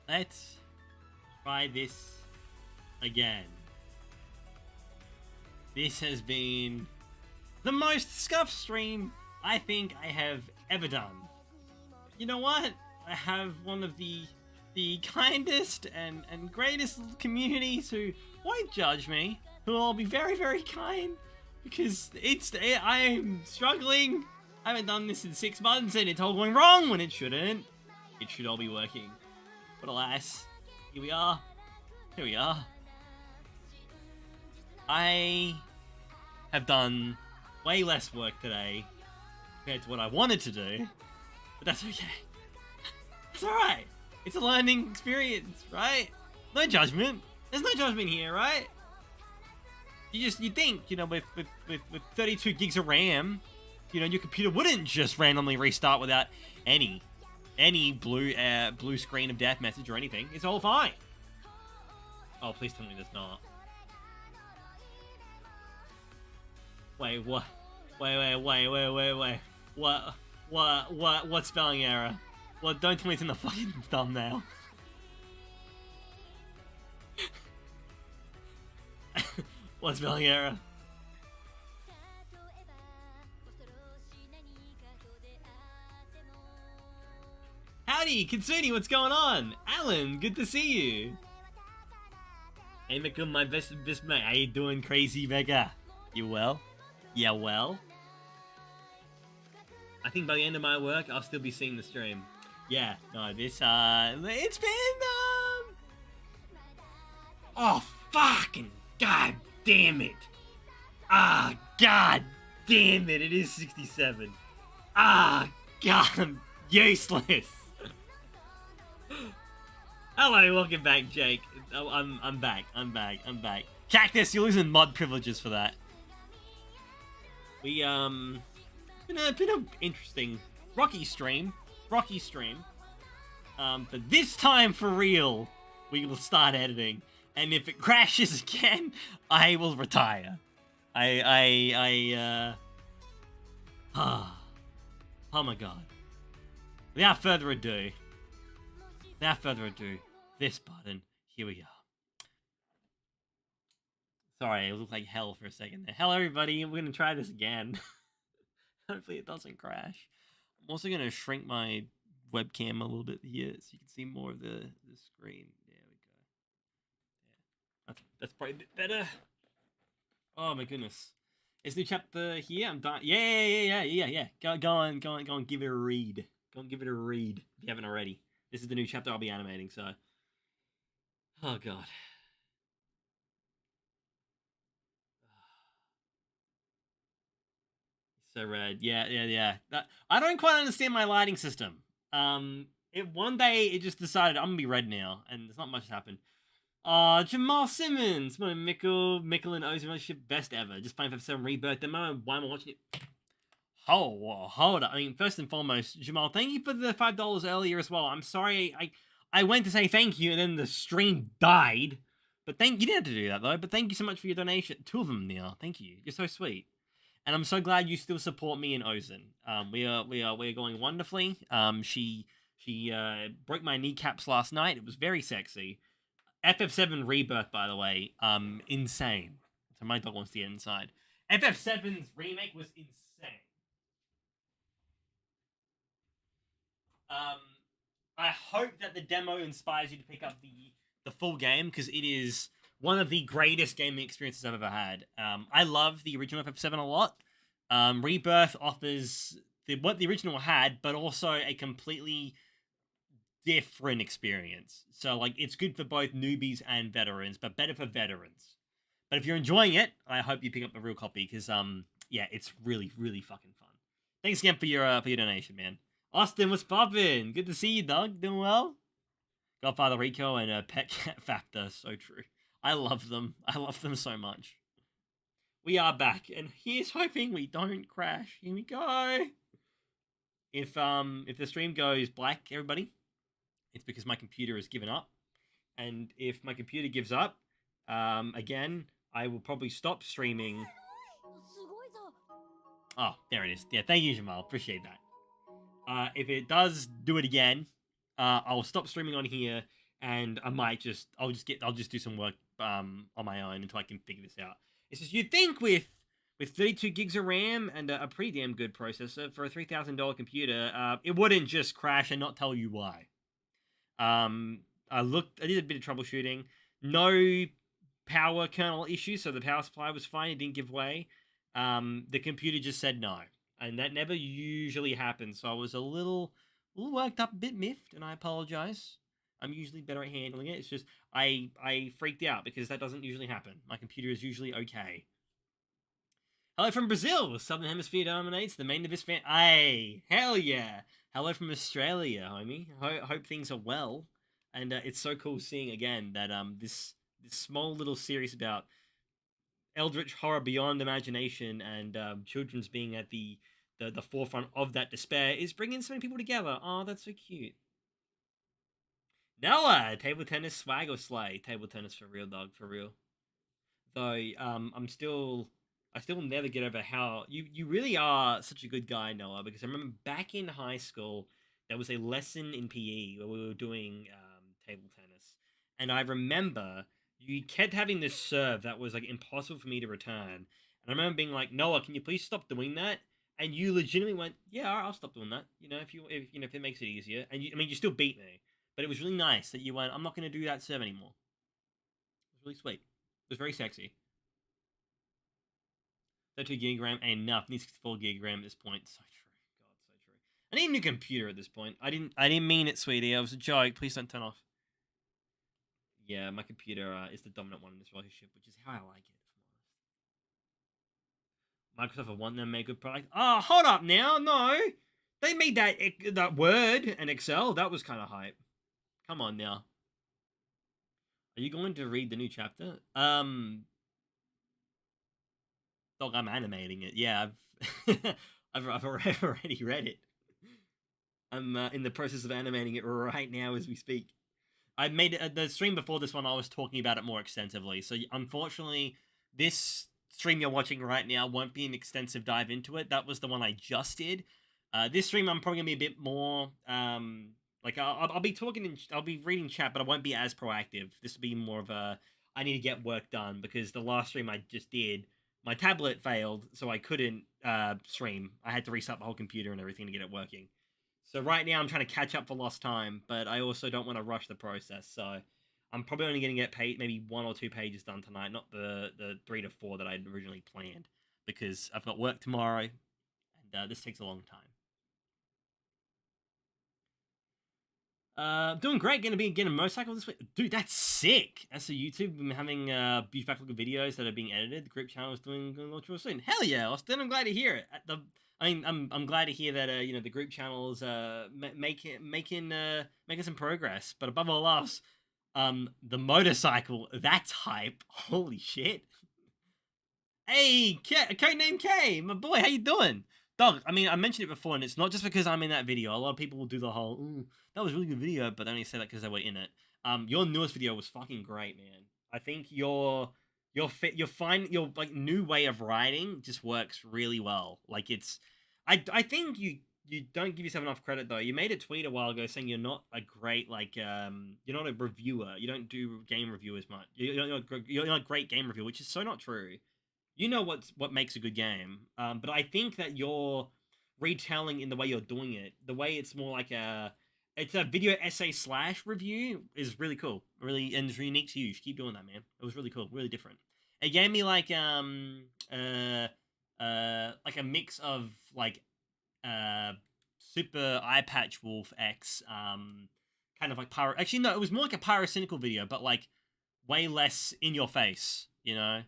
let's try this again. This has been the most scuffed stream I think I have ever done. You know what? I have one of the kindest and greatest communities who won't judge me, who will be very, very kind, because I'm struggling. I haven't done this in 6 months and it's all going wrong when it shouldn't. It should all be working. But alas, here we are. Here we are. I have done way less work today compared to what I wanted to do, but that's okay. It's alright. It's a learning experience, right? No judgment. There's no judgment here, right? You think, you know, with 32 gigs of RAM, you know, your computer wouldn't just randomly restart without any blue screen of death message or anything. It's all fine. Oh, please tell me there's not. Wait, what? Wait. What spelling error? Well, don't tell me it's in the fucking thumbnail. What spelling error? Howdy, Kitsune, what's going on? Alan, good to see you. Hey, Mika, my best mate. How you doing, crazy Mega? You well? Yeah, well? I think by the end of my work, I'll still be seeing the stream. Yeah, no, this, it's been, oh, fucking god damn it. Ah, god damn it, it is 67. Ah, god, I'm useless. Hello, welcome back, Jake. Oh, I'm back. Cactus, you're losing mod privileges for that. We, been a interesting rocky stream. But this time for real, we will start editing. And if it crashes again, I will retire. Oh my god. Without further ado, this button, here we are. Sorry, it looked like hell for a second there. Hello everybody, we're gonna try this again. Hopefully it doesn't crash. I'm also gonna shrink my webcam a little bit here so you can see more of the screen. There we go. Yeah, that's probably a bit better. Oh my goodness. Is new chapter here? I'm done. Yeah. Go on, give it a read. Go and give it a read if you haven't already. This is the new chapter I'll be animating, so. Oh god. So red. Yeah. I don't quite understand my lighting system. One day it just decided I'm gonna be red now, and there's not much happened. Jamal Simmons, my Mikkel and Ozzy relationship best ever. Just playing for some rebirth demo. Why am I watching it? Hold up. I mean, first and foremost, Jamal, thank you for the $5 earlier as well. I'm sorry, I went to say thank you and then the stream died. But you didn't have to do that though. But thank you so much for your donation. 2 of them now. Thank you. You're so sweet. And I'm so glad you still support me and Ozen. We are going wonderfully. She broke my kneecaps last night. It was very sexy. FF7 Rebirth, by the way, insane. So my dog wants to get inside. FF7's remake was insane. I hope that the demo inspires you to pick up the full game, because it is one of the greatest gaming experiences I've ever had. I love the original FF7 a lot. Rebirth offers what the original had, but also a completely different experience. So, like, it's good for both newbies and veterans, but better for veterans. But if you're enjoying it, I hope you pick up a real copy, because, yeah, it's really, really fucking fun. Thanks again for your donation, man. Austin, what's poppin'? Good to see you, dog. Doing well? Godfather Rico and Pet Cat Factor. So true. I love them. I love them so much. We are back, and here's hoping we don't crash. Here we go. If the stream goes black, everybody, it's because my computer has given up. And if my computer gives up, again, I will probably stop streaming. Oh, there it is. Yeah, thank you, Jamal. Appreciate that. If it does do it again, I'll stop streaming on here, and I'll just do some work on my own until I can figure this out. It's just you'd think with 32 gigs of RAM and a pretty damn good processor for a $3,000 computer, it wouldn't just crash and not tell you why. Um, I did a bit of troubleshooting. No power kernel issues, so the power supply was fine. It didn't give way. The computer just said no, and that never usually happens. So I was a little worked up, a bit miffed, and I apologize. I'm usually better at handling it. It's just I freaked out because that doesn't usually happen. My computer is usually okay. Hello from Brazil. Southern Hemisphere dominates. The main of this fan. Hey, hell yeah. Hello from Australia, homie. Hope things are well. And it's so cool seeing again that this small little series about eldritch horror beyond imagination and children's being at the forefront of that despair is bringing so many people together. Oh, that's so cute. Noah, table tennis swag or slay? Table tennis for real, dog, for real. Though I still never get over how you really are such a good guy, Noah. Because I remember back in high school there was a lesson in PE where we were doing table tennis, and I remember you kept having this serve that was like impossible for me to return, and I remember being like, Noah, can you please stop doing that? And you legitimately went, yeah, all right, I'll stop doing that. You know, if it makes it easier, and I mean, you still beat me, but it was really nice that you went, I'm not going to do that serve anymore. It was really sweet. It was very sexy. 32 gigagram ain't enough. Needs 64 gigagram at this point. So true. God, so true. I need a new computer at this point. I didn't mean it, sweetie. It was a joke. Please don't turn off. Yeah, my computer is the dominant one in this relationship, which is how I like it. Microsoft will want them to make good product. Oh, hold up now. No, they made that Word and Excel. That was kind of hype. Come on now. Are you going to read the new chapter? Dog, I'm animating it. Yeah, I've already read it. I'm in the process of animating it right now as we speak. I made the stream before this one. I was talking about it more extensively. So unfortunately, this stream you're watching right now won't be an extensive dive into it. That was the one I just did. This stream I'm probably gonna be a bit more like I'll be talking and I'll be reading chat, but I won't be as proactive. This will be more of a I need to get work done because the last stream I just did, my tablet failed, so I couldn't stream. I had to restart the whole computer and everything to get it working. So right now I'm trying to catch up for lost time, but I also don't want to rush the process. So I'm probably only going to get paid maybe 1 or 2 pages done tonight, not the 3 to 4 that I'd originally planned, because I've got work tomorrow, and this takes a long time. Doing great. Going to be getting a motorcycle this week, dude. That's sick. As a YouTube, been having beautiful videos that are being edited. The group channel is doing launch real soon. Hell yeah, Austin! I'm glad to hear it. I'm glad to hear that the group channel is making some progress. But above all else, the motorcycle, that's hype. Holy shit! Hey, K name K, my boy, how you doing? Dog, I mean, I mentioned it before, and it's not just because I'm in that video. A lot of people will do the whole, "Ooh, that was a really good video," but they only say that because they were in it. Your newest video was fucking great, man. I think your like new way of writing just works really well. Like I think you don't give yourself enough credit though. You made a tweet a while ago saying you're not a great you're not a reviewer. You don't do game review as much. You're not a great game review, which is so not true. You know what makes a good game. But I think that your retelling in the way you're doing it, the way it's more like it's a video essay slash review is really cool, really, and it's unique to you. You should keep doing that, man. It was really cool, really different. It gave me like a mix of like uh super eye patch wolf x kind of like pyro. Actually, no, it was more like a pyrocynical video, but like way less in your face. You know,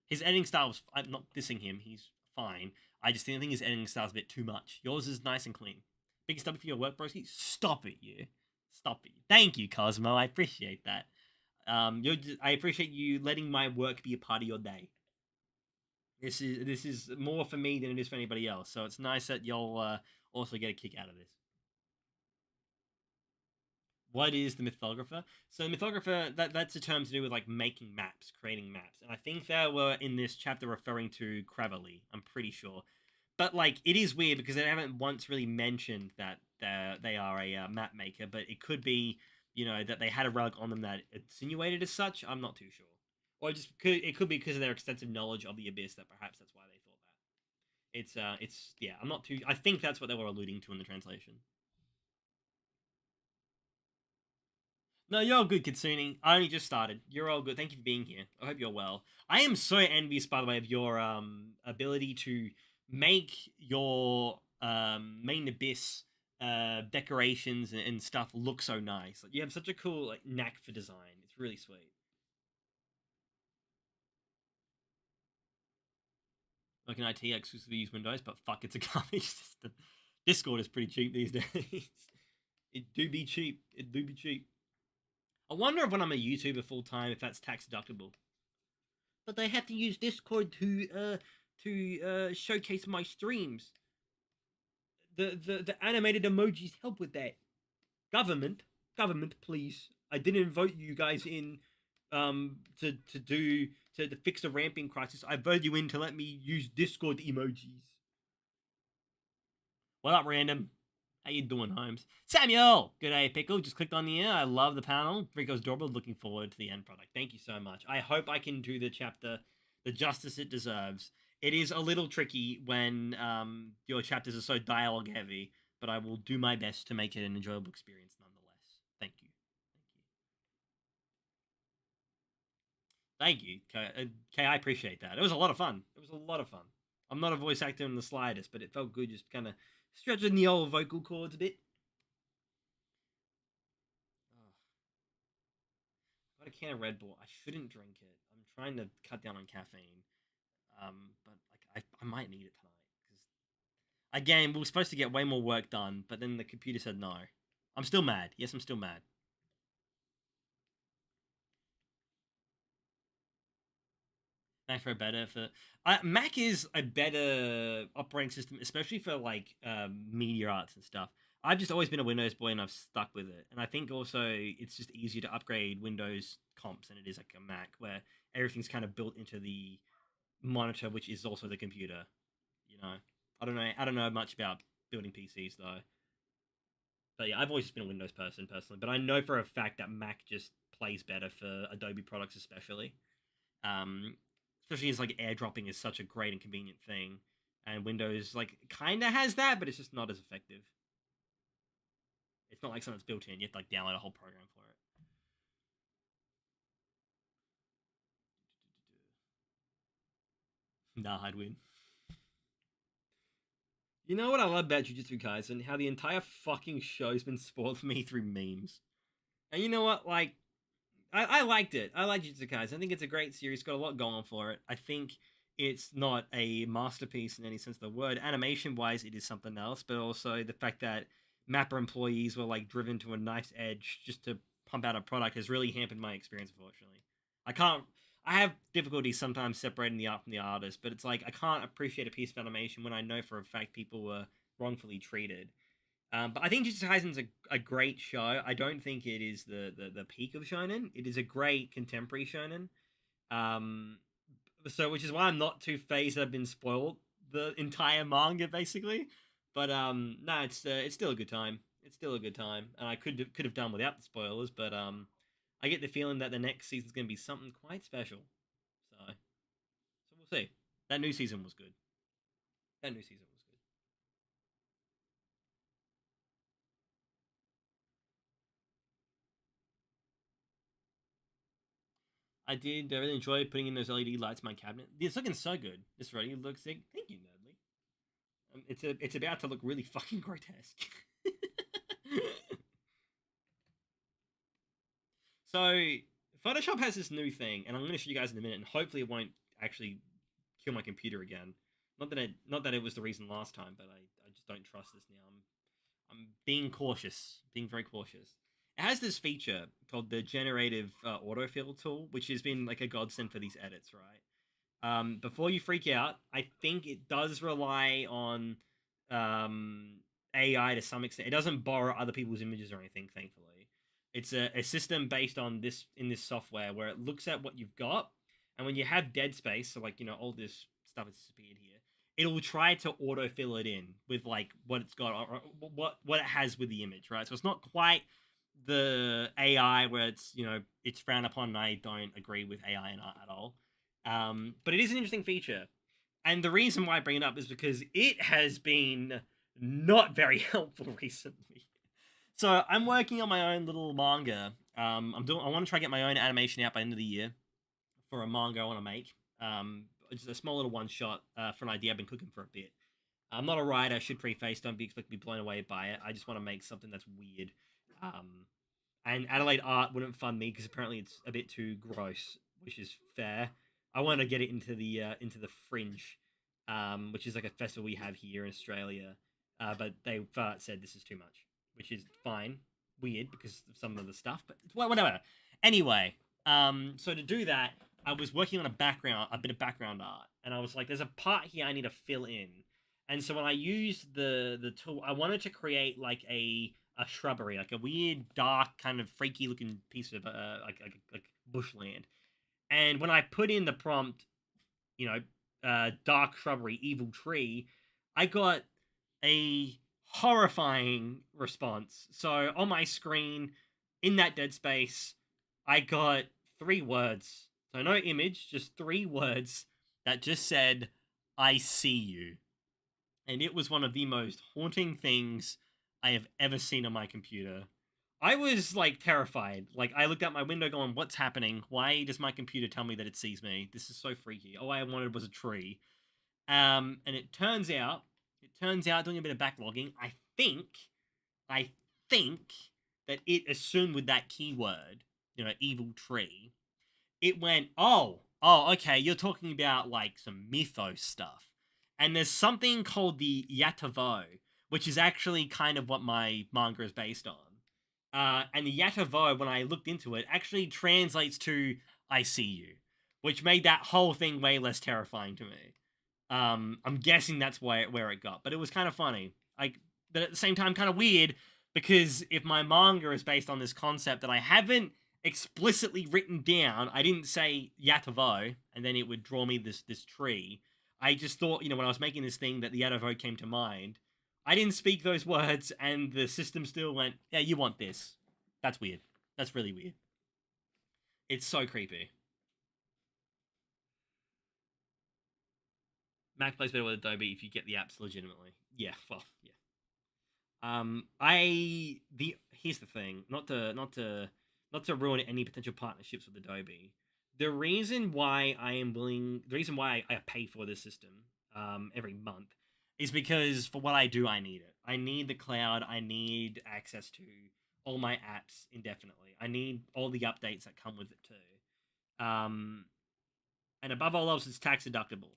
his editing style was. I'm not dissing him. He's fine. I just think his editing style is a bit too much. Yours is nice and clean. Biggest W for your work, broski. Stop it, you. Stop it. Thank you, Cosmo. I appreciate that. I appreciate you letting my work be a part of your day. This is more for me than it is for anybody else. So it's nice that you'll also get a kick out of this. What is the mythographer? So the mythographer, that's a term to do with like making maps, creating maps, and I think they were in this chapter referring to Craverly. I'm pretty sure, but like it is weird because they haven't once really mentioned that they are a map maker, but it could be that they had a relic on them that insinuated as such. I'm not too sure. Or it could be because of their extensive knowledge of the abyss that perhaps that's why they thought that. It's yeah. I'm not too. I think that's what they were alluding to in the translation. No, you're all good, Kitsune. I only just started. You're all good. Thank you for being here. I hope you're well. I am so envious, by the way, of your ability to make your main abyss decorations and stuff look so nice. Like you have such a cool like knack for design. It's really sweet. Like an IT exclusively use Windows, but fuck, it's a garbage system. Discord is pretty cheap these days. It do be cheap. It do be cheap. I wonder if when I'm a YouTuber full time, if that's tax deductible. But I have to use Discord to showcase my streams. The animated emojis help with that. Government, government, please. I didn't vote you guys in to fix the ramping crisis. I voted you in to let me use Discord emojis. What up, random? How you doing, Holmes? Samuel! Good day, Pickle. Just clicked on the air. I love the panel. Rico's adorable. Looking forward to the end product. Thank you so much. I hope I can do the chapter the justice it deserves. It is a little tricky when your chapters are so dialogue heavy, but I will do my best to make it an enjoyable experience nonetheless. Thank you. Thank you. Kay, I appreciate that. It was a lot of fun. It was a lot of fun. I'm not a voice actor in the slightest, but it felt good just kind of stretching the old vocal cords a bit. Oh, got a can of Red Bull. I shouldn't drink it. I'm trying to cut down on caffeine. But like I might need it tonight because again we were supposed to get way more work done, but then the computer said no. I'm still mad. Yes, I'm still mad. Mac for a better for Mac is a better operating system, especially for like media arts and stuff. I've just always been a Windows boy and I've stuck with it. And I think also it's just easier to upgrade Windows comps than it is like a Mac, where everything's kind of built into the monitor, which is also the computer. You know, I don't know. I don't know much about building PCs though. But yeah, I've always been a Windows person personally. But I know for a fact that Mac just plays better for Adobe products, especially. Um, Especially as like airdropping is such a great and convenient thing, and Windows like kind of has that, but it's just not as effective. It's not like something that's built in. You have to like download a whole program for it. Nah, I'd win. You know what I love about Jujutsu Kaisen? How the entire fucking show's been spoiled for me through memes. And you know what? Like, I liked it. I like Jujutsu Kaisen. I think it's a great series. It's got a lot going for it. I think it's not a masterpiece in any sense of the word. Animation wise, it is something else. But also the fact that Mapper employees were like driven to a knife's edge just to pump out a product has really hampered my experience. Unfortunately, I can't. I have difficulty sometimes separating the art from the artist, but it's like I can't appreciate a piece of animation when I know for a fact people were wrongfully treated. But I think Jujutsu Kaisen's a great show. I don't think it is the peak of shonen. It is a great contemporary shonen. Um, so which is why I'm not too phased that I've been spoiled the entire manga basically. But no, it's still a good time. It's still a good time, and I could have done without the spoilers. But I get the feeling that the next season's going to be something quite special. So we'll see. That new season was good. That new season was good. I did. I really enjoy putting in those LED lights in my cabinet. It's looking so good. This ready looks like. Thank you, Nerdly. It's about to look really fucking grotesque. So Photoshop has this new thing, and I'm going to show you guys in a minute, and hopefully it won't actually kill my computer again. Not that it was the reason last time, but I just don't trust this now. I'm being cautious, being very cautious. It has this feature called the generative autofill tool, which has been like a godsend for these edits, right? Before you freak out, I think it does rely on AI to some extent. It doesn't borrow other people's images or anything, thankfully. It's a system based on this in this software where it looks at what you've got, and when you have dead space, so like all this stuff has disappeared here, it'll try to autofill it in with like what it's got or what it has with the image, right? So it's not quite the AI where it's it's frowned upon, and I don't agree with AI in art at all. But it is an interesting feature, and the reason why I bring it up is because it has been not very helpful recently. So I'm working on my own little manga. I want to try to get my own animation out by the end of the year for a manga I want to make. Just a small little one shot for an idea I've been cooking for a bit. I'm not a writer. I should preface. Don't be expect to be blown away by it. I just want to make something that's weird. Um, and Adelaide Art wouldn't fund me because apparently it's a bit too gross, which is fair. I want to get it into the Fringe, which is like a festival we have here in Australia, but they said this is too much, which is fine. Weird because of some of the stuff, but whatever. Anyway, so to do that, I was working on a bit of background art, and I was like, "There's a part here I need to fill in." And so when I used the tool, I wanted to create like a shrubbery, like a weird, dark, kind of freaky looking piece of like bushland. And when I put in the prompt, you know, dark shrubbery, evil tree, I got a horrifying response. So on my screen, in that dead space, I got 3 words. So no image, just 3 words that just said, "I see you." And it was one of the most haunting things I have ever seen on my computer. I was like terrified. Like I looked out my window going, "What's happening? Why does my computer tell me that it sees me? This is so freaky." All I wanted was a tree. And it turns out doing a bit of backlogging, I think that it assumed with that keyword, evil tree, it went, okay, you're talking about like some mythos stuff. And there's something called the Yatavo, which is actually kind of what my manga is based on. And the Yatavo, when I looked into it, actually translates to "I see you," which made that whole thing way less terrifying to me. I'm guessing that's where it got, but it was kind of funny. Like, but at the same time, kind of weird because if my manga is based on this concept that I haven't explicitly written down, I didn't say Yatavo, and then it would draw me this tree. I just thought, when I was making this thing, that the Yatavo came to mind. I didn't speak those words, and the system still went, "Yeah, you want this." That's weird. That's really weird. It's so creepy. Mac plays better with Adobe if you get the apps legitimately. Yeah, well, yeah. I the Here's the thing, not to ruin any potential partnerships with Adobe. The reason why I pay for this system every month is because for what I do, I need it. I need the cloud. I need access to all my apps indefinitely. I need all the updates that come with it too. And above all else, it's tax deductible.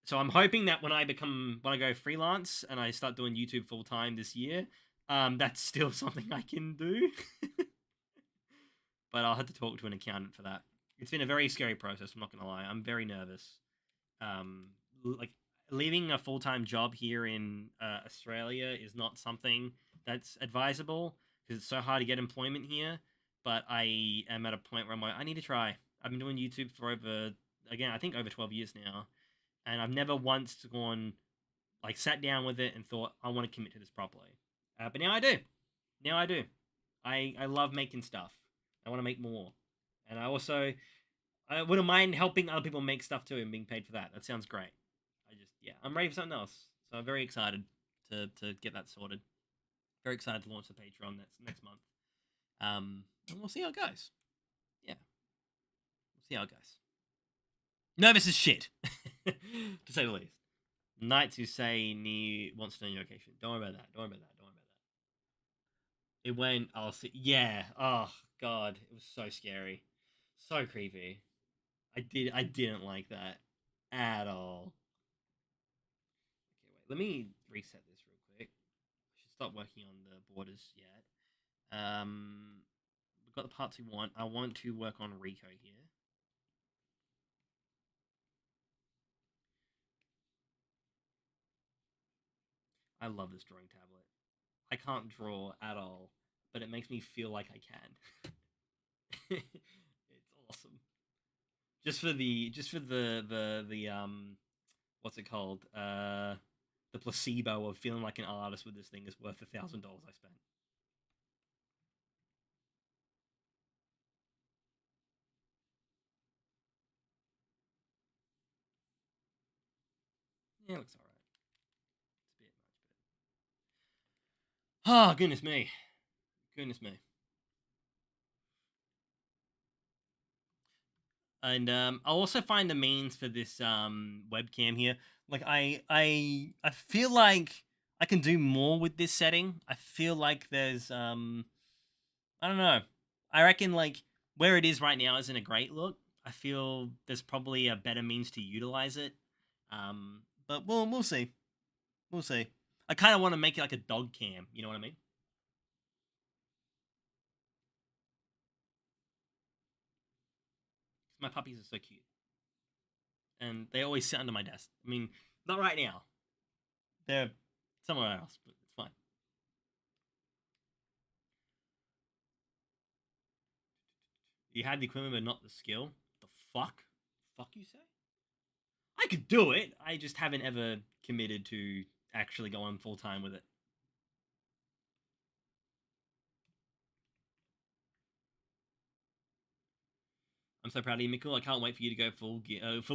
So I'm hoping that when I go freelance and I start doing YouTube full time this year, that's still something I can do. But I'll have to talk to an accountant for that. It's been a very scary process. I'm not gonna lie. I'm very nervous. Like leaving a full time job here in Australia is not something that's advisable because it's so hard to get employment here. But I am at a point where I'm like, I need to try. I've been doing YouTube for I think over 12 years now, and I've never once gone like sat down with it and thought I want to commit to this properly. But now I do. Now I do. I love making stuff. I want to make more, and I wouldn't mind helping other people make stuff too and being paid for that. That sounds great. I'm ready for something else. So I'm very excited to get that sorted. Very excited to launch the Patreon next month. And we'll see how it goes. Yeah, we'll see how it goes. Nervous as shit, to say the least. Knights who say Ni wants to know your location. Don't worry about that. Don't worry about that. Don't worry about that. It went. I'll see. Yeah. Oh god, it was so scary, so creepy. I didn't like that at all. Okay, wait. Let me reset this real quick. I should stop working on the borders yet. We've got the parts we want. I want to work on Rico here. I love this drawing tablet. I can't draw at all, but it makes me feel like I can. It's awesome. Just for the what's it called? The placebo of feeling like an artist with this thing is worth $1,000 I spent. Yeah, it looks alright. It's a bit much, but oh goodness me, goodness me. And I'll also find the means for this webcam here. Like I feel like I can do more with this setting. I feel like there's I don't know. I reckon like where it is right now isn't a great look. I feel there's probably a better means to utilize it. But we'll see. We'll see. I kind of want to make it like a dog cam. You know what I mean? My puppies are so cute, and they always sit under my desk. I mean, not right now. They're somewhere else, but it's fine. You had the equipment, but not the skill. The fuck? Fuck you say? I could do it. I just haven't ever committed to actually going full time with it. I'm so proud of you, Mikkel. I can't wait for you to go full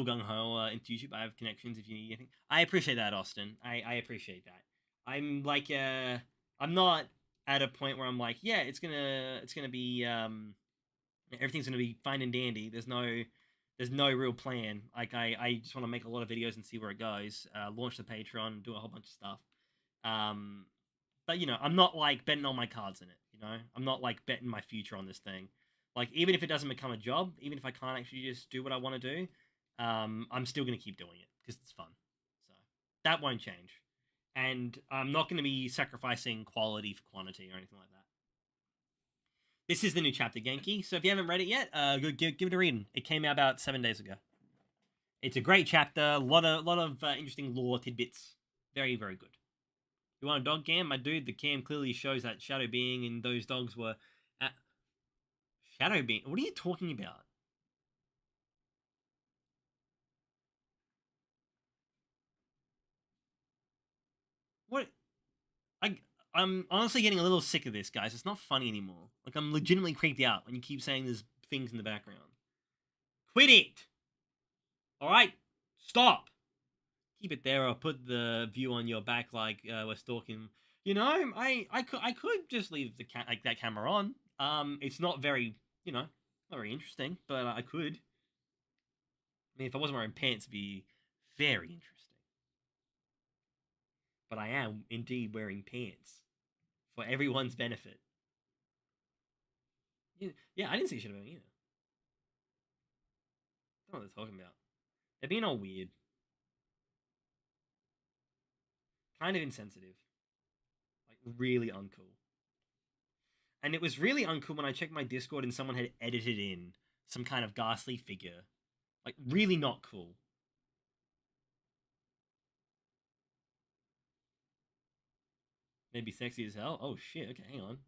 gung ho into YouTube. I have connections if you need anything. I appreciate that, Austin. I appreciate that. I'm like I'm not at a point where I'm like, yeah, it's gonna be everything's gonna be fine and dandy. There's no real plan. Like I just want to make a lot of videos and see where it goes. Launch the Patreon, do a whole bunch of stuff. Um, but I'm not like betting all my cards in it. I'm not like betting my future on this thing. Like even if it doesn't become a job, even if I can't actually just do what I want to do, I'm still gonna keep doing it because it's fun. So that won't change, and I'm not gonna be sacrificing quality for quantity or anything like that. This is the new chapter, Genki. So if you haven't read it yet, give it a read. It came out about 7 days ago. It's a great chapter. A lot of interesting lore tidbits. Very very good. You want a dog cam? My dude, the cam clearly shows that Shadow Being and those dogs were at Shadow Being. What are you talking about? What? I I'm honestly getting a little sick of this, guys. It's not funny anymore. Like I'm legitimately creeped out when you keep saying there's things in the background. Quit it. All right, stop. Keep it there or put the view on your back like we're stalking. I could just leave the like that camera on. It's not very not very interesting, but I could. I mean, if I wasn't wearing pants, it'd be very interesting. But I am indeed wearing pants for everyone's benefit. Yeah, I didn't see shit about it either. I don't know what they're talking about. They're being all weird, kind of insensitive, like really uncool. And it was really uncool when I checked my Discord and someone had edited in some kind of ghastly figure. Like, really not cool. Maybe sexy as hell. Oh shit, okay, hang on.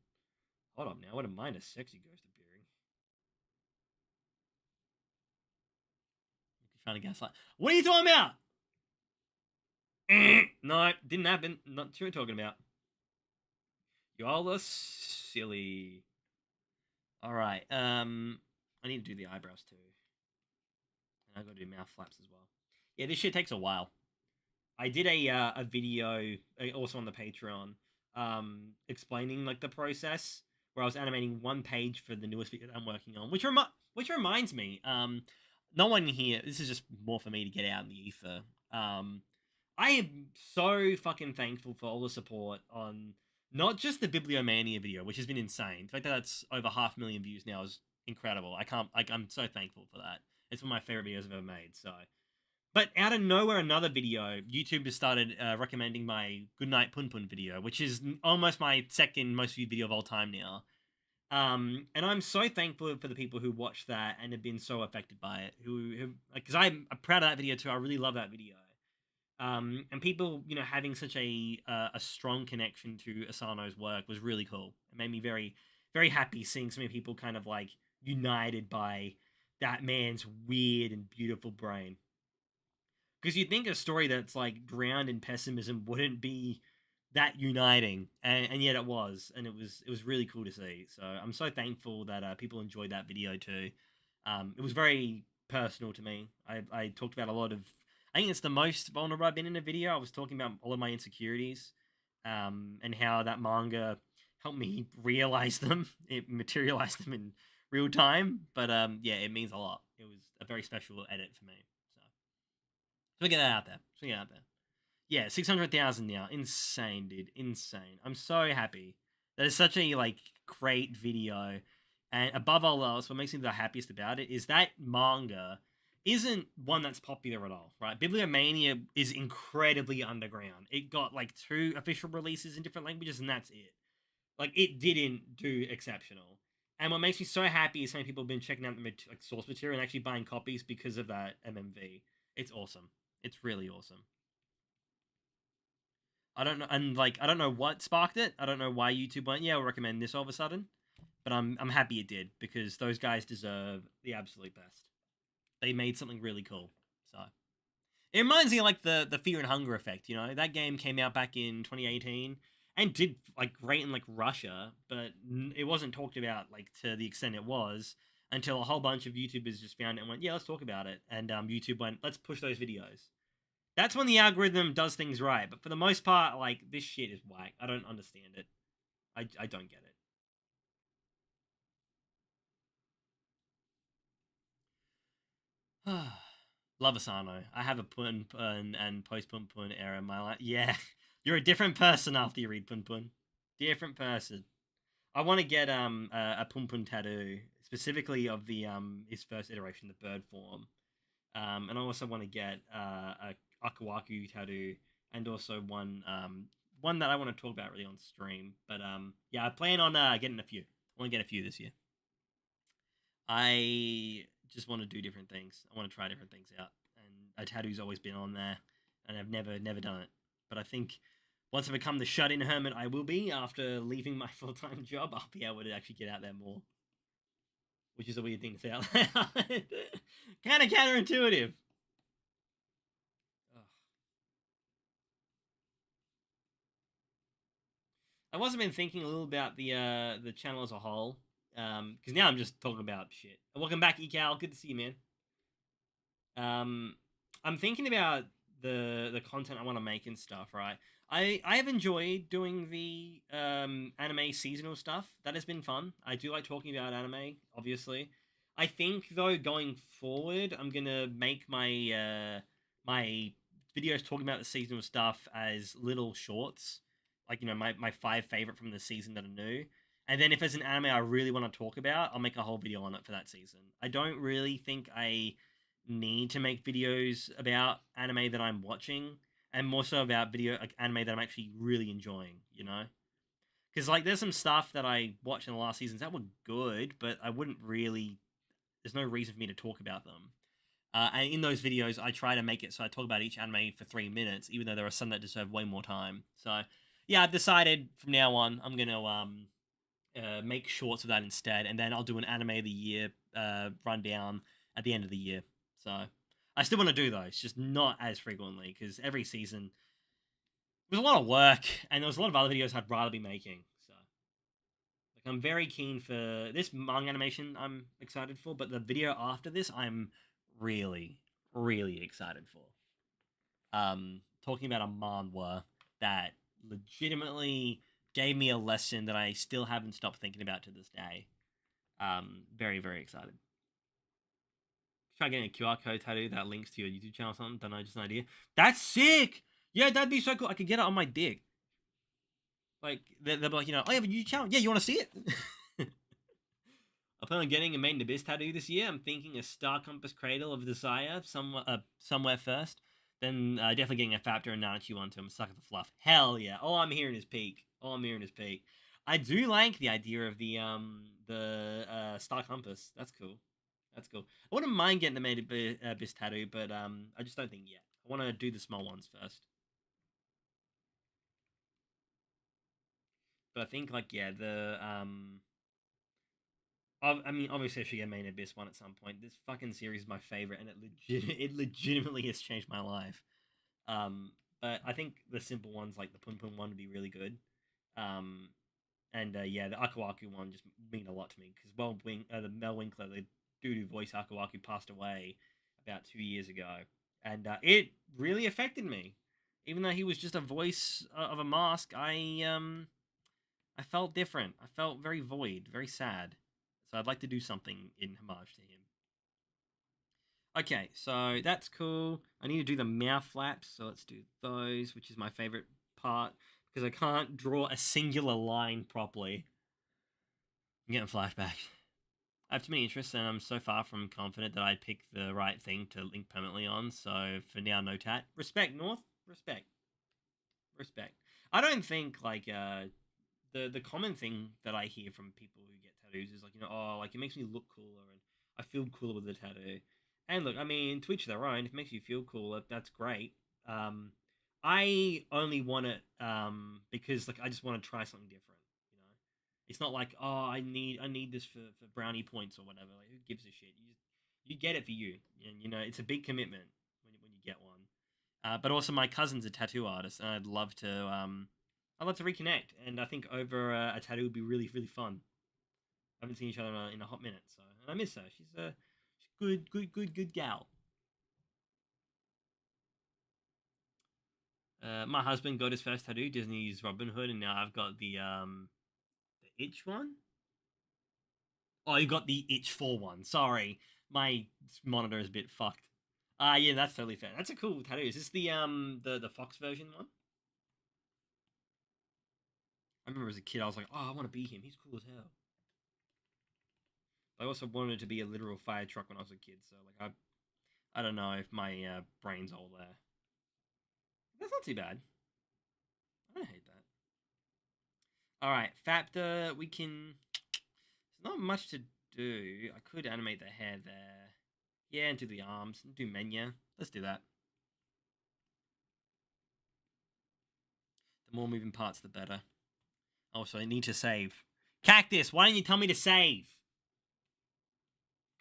Hold up now. I wouldn't mind a sexy ghost appearing. Trying to gaslight. What are you talking about? No, didn't happen. Not sure what you're talking about. Y'all are silly. Alright, I need to do the eyebrows too. And I gotta do mouth flaps as well. Yeah, this shit takes a while. I did a video also on the Patreon explaining like the process where I was animating one page for the newest video that I'm working on, which reminds me, no one here. This is just more for me to get out in the ether. I am so fucking thankful for all the support on not just the Bibliomania video, which has been insane. The fact that that's over 500,000 views now is incredible. I can't like I'm so thankful for that. It's one of my favorite videos I've ever made. So but out of nowhere, another video, YouTube has started recommending my Goodnight Pun Pun video, which is almost my second most viewed video of all time now. And I'm so thankful for the people who watched that and have been so affected by it. Who because I'm proud of that video too. I really love that video. And people, having such a strong connection to Asano's work was really cool. It made me very, very happy seeing so many people kind of like united by that man's weird and beautiful brain. Because you'd think a story that's like drowned in pessimism wouldn't be that uniting, and yet it was, and it was really cool to see. So I'm so thankful that people enjoyed that video too. It was very personal to me. I talked about a lot of I think it's the most vulnerable I've been in a video. I was talking about all of my insecurities, and how that manga helped me realize them. It materialized them in real time. But yeah, it means a lot. It was a very special edit for me. So we get that out there. So we get it out there. Yeah, 600,000 now. Insane, dude. Insane. I'm so happy. That is such a like great video. And above all else, what makes me the happiest about it is that manga isn't one that's popular at all, right? Bibliomania is incredibly underground. It got like 2 official releases in different languages, and that's it. Like it didn't do exceptional. And what makes me so happy is so many people have been checking out the like source material and actually buying copies because of that MMV. It's awesome. It's really awesome. I don't know, and like I don't know what sparked it. I don't know why YouTube went, yeah, we'll recommend this all of a sudden. But I'm happy it did because those guys deserve the absolute best. They made something really cool. So it reminds me of like the Fear and Hunger effect. You know, that game came out back in 2018 and did like great in like Russia, but it wasn't talked about like to the extent it was until a whole bunch of YouTubers just found it and went, yeah, let's talk about it. And YouTube went, let's push those videos. That's when the algorithm does things right. But for the most part, like this shit is whack. I don't understand it. I don't get it. Love Asano. I have a pun pun and post pun pun error in my life. Yeah, you're a different person after you read pun pun. Different person. I want to get a pun pun tattoo specifically of the his first iteration, the bird form. And I also want to get a Akawaku tattoo and also one that I want to talk about really on stream. But yeah, I plan on getting a few. I want to get a few this year. I just want to do different things. I want to try different things out, and a tattoo's always been on there, and I've never done it. But I think once I become the shut-in hermit, I will be after leaving my full-time job. I'll be able to actually get out there more, which is a weird thing to say out loud. Kind of counterintuitive. Ugh. I've also been thinking a little about the channel as a whole, because now I'm just talking about shit. Welcome back, Ecal. Good to see you, man. Um, I'm thinking about the content I want to make and stuff. Right, I have enjoyed doing the anime seasonal stuff. That has been fun. I do like talking about anime, obviously. I think though going forward, I'm gonna make my videos talking about the seasonal stuff as little shorts, like my 5 favorite from the season that are new. And then if there's an anime I really want to talk about, I'll make a whole video on it for that season. I don't really think I need to make videos about anime that I'm watching, and more so about video like anime that I'm actually really enjoying. Because like there's some stuff that I watched in the last seasons that were good, but I wouldn't really. There's no reason for me to talk about them. And in those videos, I try to make it so I talk about each anime for 3 minutes, even though there are some that deserve way more time. So, yeah, I've decided from now on I'm gonna make shorts of that instead, and then I'll do an anime of the year rundown at the end of the year. So I still want to do those, just not as frequently because every season was a lot of work, and there was a lot of other videos I'd rather be making. So like I'm very keen for this manga animation. I'm excited for, but the video after this, I'm really, really excited for. Talking about a manhwa that legitimately gave me a lesson that I still haven't stopped thinking about to this day. Very, very excited. Try getting a QR code tattoo that links to your YouTube channel or something. Don't know, just an idea. That's sick. Yeah, that'd be so cool. I could get it on my dick. Like they'll be like, oh, you have a YouTube channel. Yeah, you want to see it? I plan on getting a Main Abyss tattoo this year. I'm thinking a Star Compass Cradle of Desire somewhere first. Then definitely getting a Factor and Nanachi one too. I'm a sucker for fluff. Hell yeah. All I'm hearing is peak. All I'm hearing is peak. I do like the idea of the Star Compass. That's cool. That's cool. I wouldn't mind getting the Main Abyss tattoo, but I just don't think yet. I want to do the small ones first. But I think like yeah, I mean, obviously, I should get Main Abyss one at some point. This fucking series is my favorite, and it legitimately has changed my life. Um, but I think the simple ones like the Pun Pun one would be really good. Um, and yeah, the Akawaku one just mean a lot to me because the Mel Winkler, the dude who voiced Akawaku, passed away about 2 years ago, and it really affected me. Even though he was just a voice of a mask, I felt different. I felt very void, very sad. So I'd like to do something in homage to him. Okay, so that's cool. I need to do the mouth flaps, so let's do those, which is my favorite part because I can't draw a singular line properly. I'm getting flashbacks. I have too many interests, and I'm so far from confident that I pick the right thing to link permanently on. So for now, no tat. Respect, North. Respect. Respect. I don't think like the common thing that I hear from people who get tattoos is like, oh, like it makes me look cooler and I feel cooler with the tattoo. And look, I mean, to each their own. If it makes you feel cooler, that's great. Um, I only want it because like I just want to try something different. You know, it's not like, oh, I need this for brownie points or whatever. Like who gives a shit? You get it for you, and it's a big commitment when you get one. But also, my cousin's a tattoo artist, and I'd love to reconnect. And I think over a tattoo would be really, really fun. I haven't seen each other in a hot minute, so and I miss her. She's good, good, good, good gal. My husband got his first tattoo, Disney's Robin Hood, and now I've got the itch one. Oh, you got the itch 4 one. Sorry, my monitor is a bit fucked. Yeah, that's totally fair. That's a cool tattoo. Is this the Fox version one? I remember as a kid, I was like, oh, I want to be him. He's cool as hell. I also wanted to be a literal fire truck when I was a kid, so like I don't know if my brain's all there. That's not too bad. I don't hate that. All right, Fapta, we can. There's not much to do. I could animate the hair there. Yeah, and do the arms and do Menya. Let's do that. The more moving parts, the better. Also, I need to save. Cactus, why don't you tell me to save?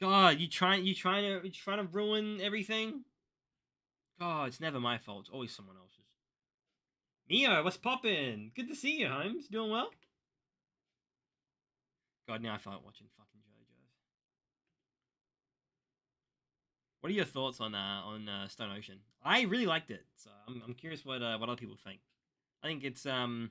God, you trying to ruin everything? God, it's never my fault. It's always someone else's. Mio, what's poppin'? Good to see you, Holmes. Doing well? God, now I feel like watching fucking JoJo's. What are your thoughts on Stone Ocean? I really liked it, so I'm curious what other people think. I think it's like,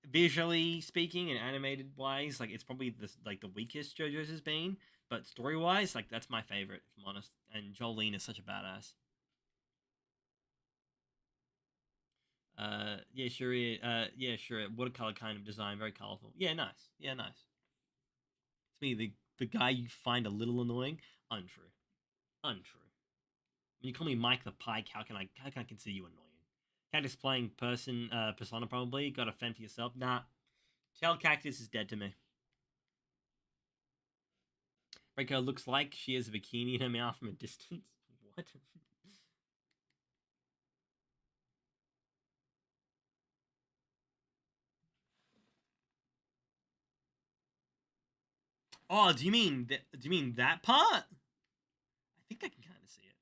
visually speaking and animated wise, like it's probably the weakest JoJo's has been, but story wise, like that's my favorite, if I'm honest. And Jolene is such a badass. Yeah, sure. Yeah, sure. Watercolor kind of design, very colorful. Yeah, nice. Yeah, nice. It's me, the guy you find a little annoying. Untrue. Untrue. When you call me Mike the Pike, how can I consider you annoying? Cactus playing persona probably. Got a fend for yourself. Nah. Tell Cactus is dead to me. Reiko looks like she has a bikini in her mouth from a distance. What? Oh, do you mean that part? I think I can kind of see it.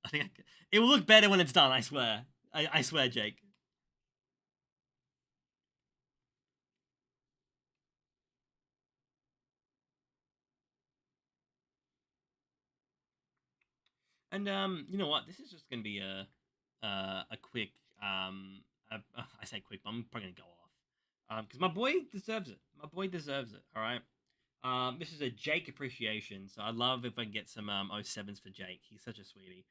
I think it will look better when it's done. I swear. I swear, Jake. And you know what? This is just gonna be a quick I say quick, but I'm probably gonna go off. Because my boy deserves it. My boy deserves it. All right. This is a Jake appreciation, so I love if I can get some 07s for Jake. He's such a sweetie.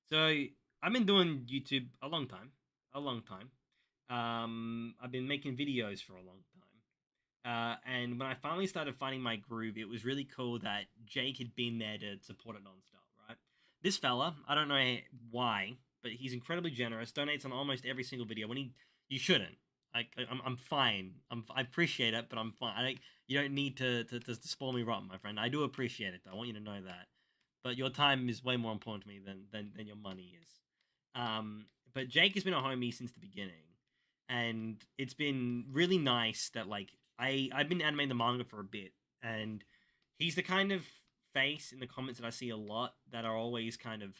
So I've been doing YouTube a long time, a long time. I've been making videos for a long time. And when I finally started finding my groove, it was really cool that Jake had been there to support it nonstop, right? This fella, I don't know why, but he's incredibly generous, donates on almost every single video. You shouldn't. I'm fine. I appreciate it, but I'm fine. You don't need to spoil me rotten, my friend. I do appreciate it, though. I want you to know that. But your time is way more important to me than your money is. But Jake has been a homie since the beginning, and it's been really nice that like I've been animating the manga for a bit, and he's the kind of face in the comments that I see a lot that are always kind of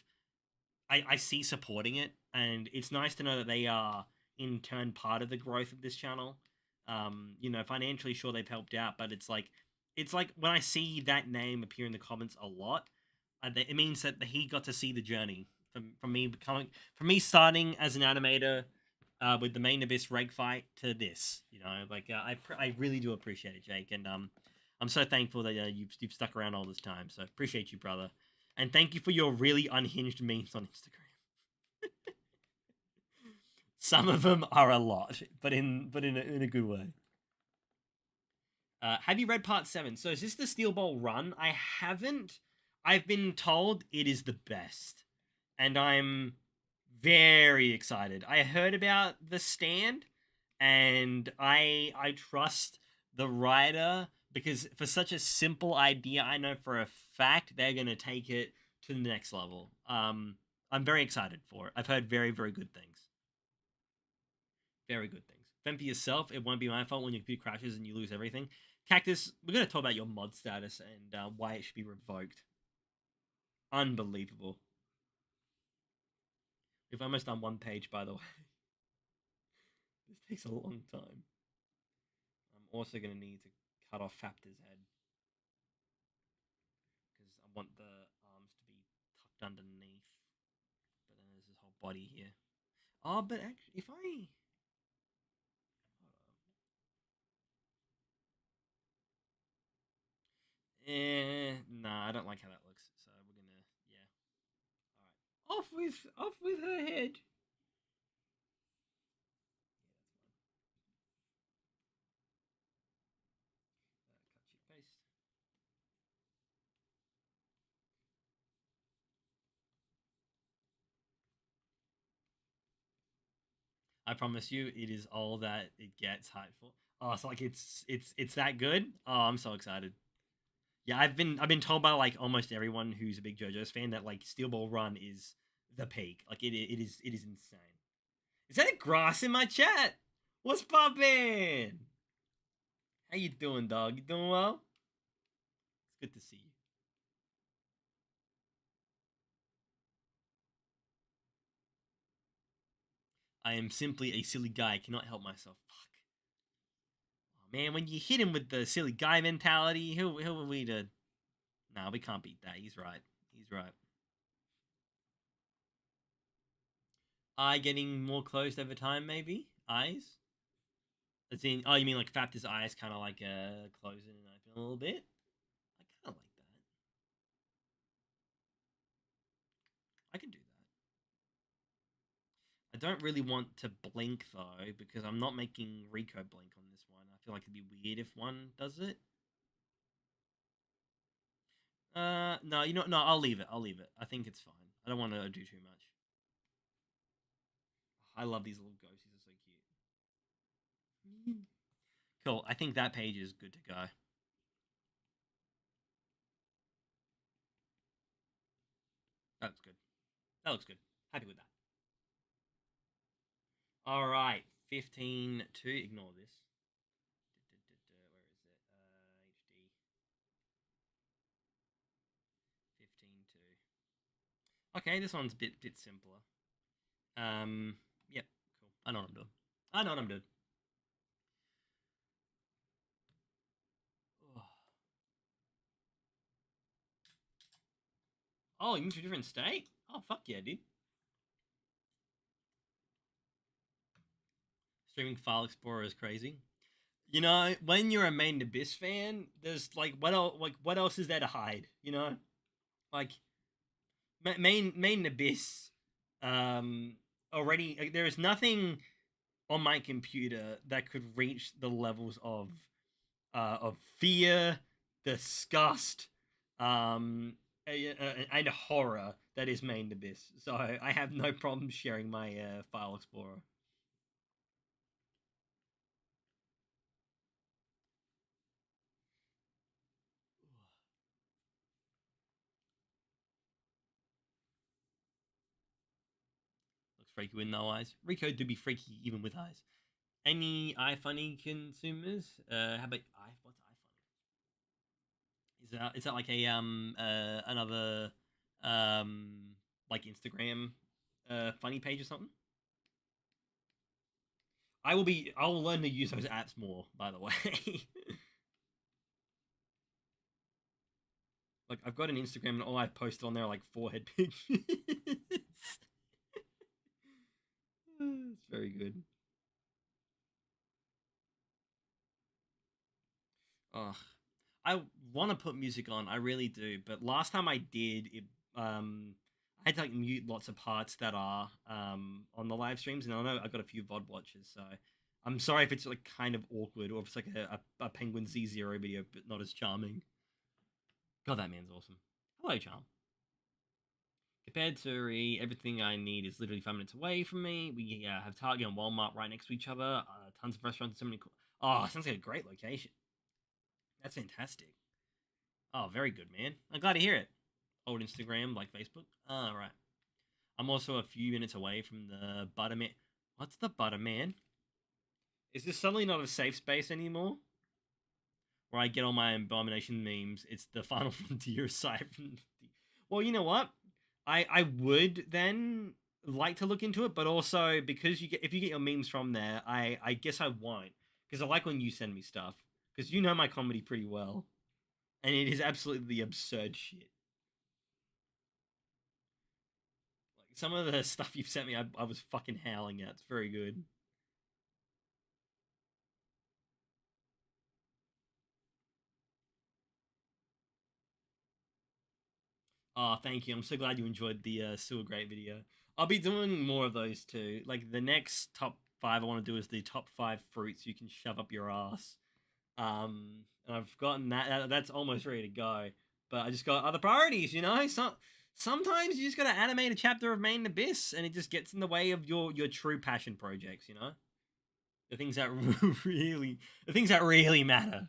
I see supporting it, and it's nice to know that they are in turn part of the growth of this channel. Financially, sure they've helped out, but it's like when I see that name appear in the comments a lot, It means that he got to see the journey from me becoming from me starting as an animator with the main abyss reg fight to this. You know, like I really do appreciate it, Jake, and I'm so thankful that you've stuck around all this time. So appreciate you, brother, and thank you for your really unhinged memes on Instagram. Some of them are a lot, but in a good way. Have you read part 7? So is this the Steel Ball Run? I haven't. I've been told it is the best, and I'm very excited. I heard about the stand, and I trust the writer because for such a simple idea, I know for a fact they're gonna take it to the next level. I'm very excited for it. I've heard very very good things. Very good things. Fend for yourself. It won't be my fault when your computer crashes and you lose everything. Cactus, we're going to talk about your mod status and why it should be revoked. Unbelievable. We've almost done one page, by the way. This takes a long time. I'm also going to need to cut off Faptor's head because I want the arms to be tucked underneath. But then there's his whole body here. Oh, but actually, if I nah, I don't like how that looks. So we're gonna, yeah. All right, off with her head. Cut, paste. I promise you, it is all that it gets hyped for. Oh, it's like it's that good. Oh, I'm so excited. Yeah, I've been told by like almost everyone who's a big JoJo's fan that like Steel Ball Run is the peak. Like it is insane. Is that a grass in my chat? What's poppin'? How you doing, dog? You doing well? It's good to see you. I am simply a silly guy. I cannot help myself. Fuck. Oh, man, when you hit him with the silly guy mentality, who are we to? No, we can't beat that. He's right. He's right. Eye getting more closed over time, maybe? Eyes? As in, oh, you mean like Faptor's eyes kind of like closing and open a little bit? I kind of like that. I can do that. I don't really want to blink though, because I'm not making Rico blink on this one. I feel like it'd be weird if one does it. No, no, I'll leave it. I'll leave it. I think it's fine. I don't want to do too much. I love these little ghosties. They're so cute. Cool. I think that page is good to go. That's good. That looks good. Happy with that. All right, 15 to ignore this. Where is it? HD 15 to. Okay, this one's a bit simpler. Yep, cool. I know what I'm doing. I know what I'm doing. Oh, you moved to a different state? Oh, fuck yeah, dude. Streaming File Explorer is crazy. You know, when you're a main Abyss fan, there's like what else is there to hide? You know, like main Abyss. Um, already there is nothing on my computer that could reach the levels of fear, disgust, and horror that is main Abyss. So I have no problem sharing my file explorer. Looks freaky with no eyes. Rico do be freaky even with eyes. Any iFunny consumers? How about what's iFunny? Is that like a another like Instagram funny page or something? I'll learn to use those apps more, by the way. Like I've got an Instagram and all I posted on there are like forehead pictures. It's very good. Oh, I want to put music on. I really do. But last time I did, I had to like mute lots of parts that are on the live streams, and I know I got a few VOD watchers, so I'm sorry if it's like kind of awkward or if it's like a Penguin Z0 video, but not as charming. God, that man's awesome. Hello, Charm. Compared to everything I need is literally 5 minutes away from me. We have Target and Walmart right next to each other. Tons of restaurants, so many. Oh, sounds like a great location. That's fantastic. Oh, very good, man. I'm glad to hear it. Old Instagram, like Facebook. All right. I'm also a few minutes away from the Butterman. What's the Butterman? Is this suddenly not a safe space anymore? Where I get all my abomination memes. It's the Final Frontier site. Well, you know what? I would then like to look into it, but also because if you get your memes from there, I guess I won't because I like when you send me stuff because you know my comedy pretty well, and it is absolutely the absurd shit. Like some of the stuff you've sent me, I was fucking howling at. It's very good. Oh, thank you. I'm so glad you enjoyed the Sewer Great video. I'll be doing more of those too. Like the next top five I want to do is the top five fruits you can shove up your ass. And I've gotten that's almost ready to go. But I just got other priorities, you know. Sometimes you just got to animate a chapter of Main Abyss, and it just gets in the way of your true passion projects, you know. The things that the things that really matter.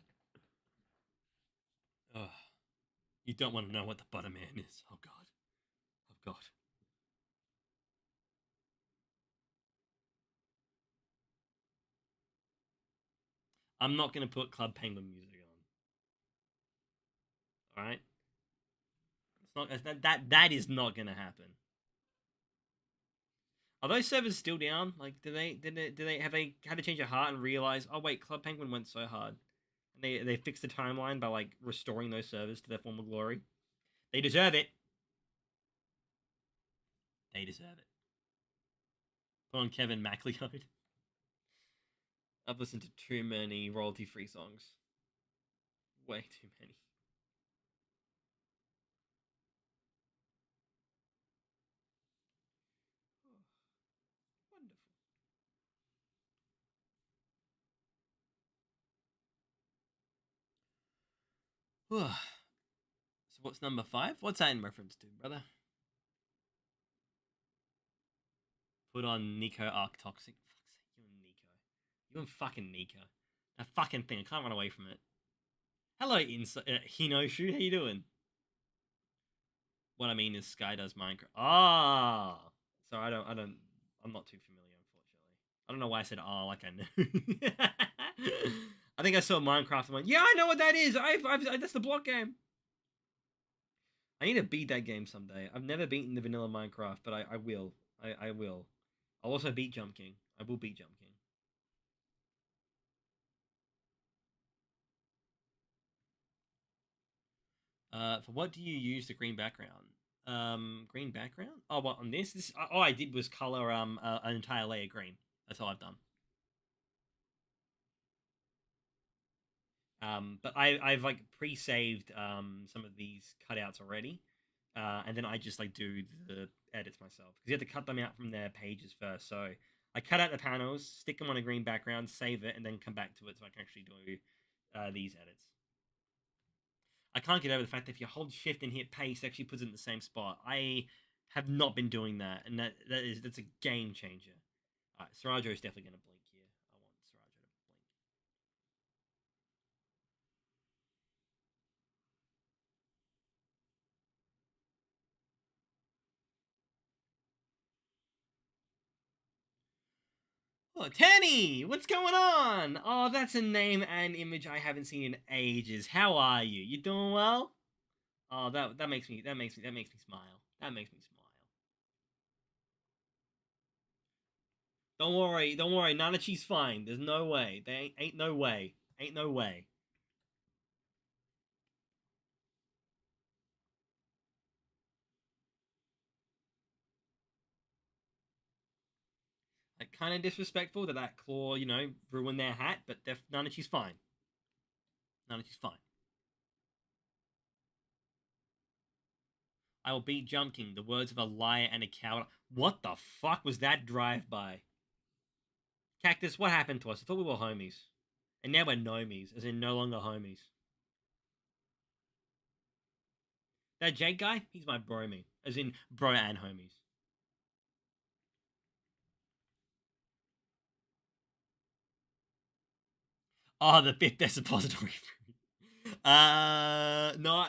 Ugh, you don't want to know what the Butterman is. Oh God. Oh God. I'm not gonna put Club Penguin music on. All right. It's not that is not gonna happen. Are those servers still down? Like, did they have they had to change their heart and realize? Oh wait, Club Penguin went so hard, and they fixed the timeline by like restoring those servers to their former glory. They deserve it. They deserve it. Put on Kevin MacLeod. I've listened to too many royalty-free songs. Way too many. Oh, wonderful. So what's number five? What's that in reference to, brother? Put on Nico Arc Toxic. Fuck's sake, you and Nico. You and fucking Nico. That fucking thing. I can't run away from it. Hello, Hinoshu. How you doing? What I mean is Sky does Minecraft. Ah, so I'm not too familiar, unfortunately. I don't know why I said ah like I know. I think I saw Minecraft and went, yeah, I know what that is. That's the block game. I need to beat that game someday. I've never beaten the vanilla Minecraft, but I will. I will. I'll also beat Jump King. I will beat Jump King. For what do you use the green background? Green background? Oh, what on this? This all I did was color an entire layer green. That's all I've done. But I've like pre-saved some of these cutouts already, and then I just like do the edits myself because you have to cut them out from their pages first. So I cut out the panels, stick them on a green background, save it, and then come back to it so I can actually do these edits. I can't get over the fact that if you hold shift and hit paste, it actually puts it in the same spot. I have not been doing that, and that's a game changer. All right, Sarajo is definitely going to blink here. I want Sarajo to blink. Oh, Tanny, what's going on? Oh, that's a name and image I haven't seen in ages. How are you? You doing well? Oh, that makes me smile. That makes me smile. Don't worry. Nanachi's fine. There's no way. There ain't no way. Ain't no way. kind of disrespectful that that claw, ruined their hat. But Nanachi's fine. Nanachi's fine. I will beat Jump King. The words of a liar and a coward. What the fuck was that drive by? Cactus, what happened to us? I thought we were homies. And now we're nomies, as in no longer homies. That Jake guy, he's my bromie. As in bro and homies. Oh, the fifth best suppository. No, no,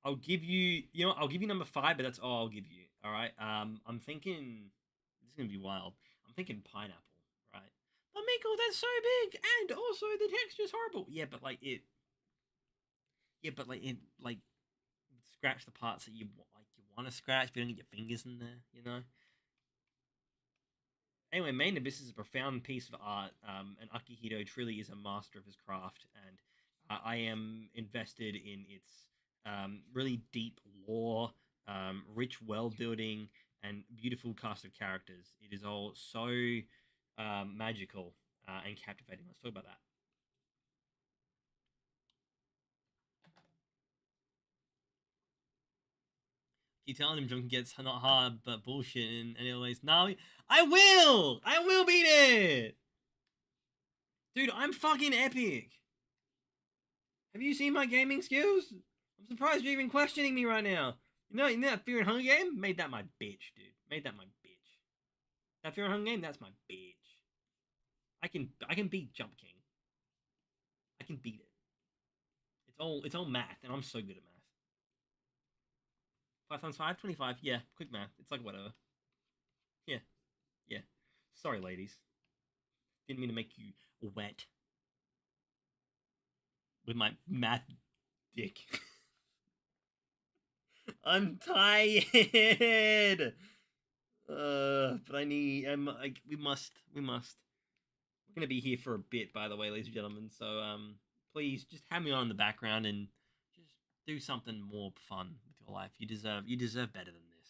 I'll give you, I'll give you number five, but that's all I'll give you. All right. I'm thinking this is gonna be wild. I'm thinking pineapple, right? But Miko, that's so big, and also the texture's horrible. Yeah, but like it. Yeah, but like it, like scratch the parts that you want to scratch, but you don't get your fingers in there. Anyway, Main Abyss is a profound piece of art, and Akihito truly is a master of his craft, and I am invested in its really deep lore, rich world building, and beautiful cast of characters. It is all so magical and captivating. Let's talk about that. Keep telling him Drunken gets not hard, but bullshit, and always, no, I will beat it! Dude, I'm fucking epic! Have you seen my gaming skills? I'm surprised you're even questioning me right now. That Fear and Hunger game? Made that my bitch, dude. Made that my bitch. That Fear and Hunger game, that's my bitch. I can beat Jump King. I can beat it. It's all math, and I'm so good at math. 5 times 5, 25. Yeah, quick math. It's like whatever. Yeah, yeah. Sorry, ladies. Didn't mean to make you wet with my math dick. I'm tired. But I need. We must. We're gonna be here for a bit, by the way, ladies and gentlemen. So please just have me on in the background and just do something more fun with your life. You deserve better than this.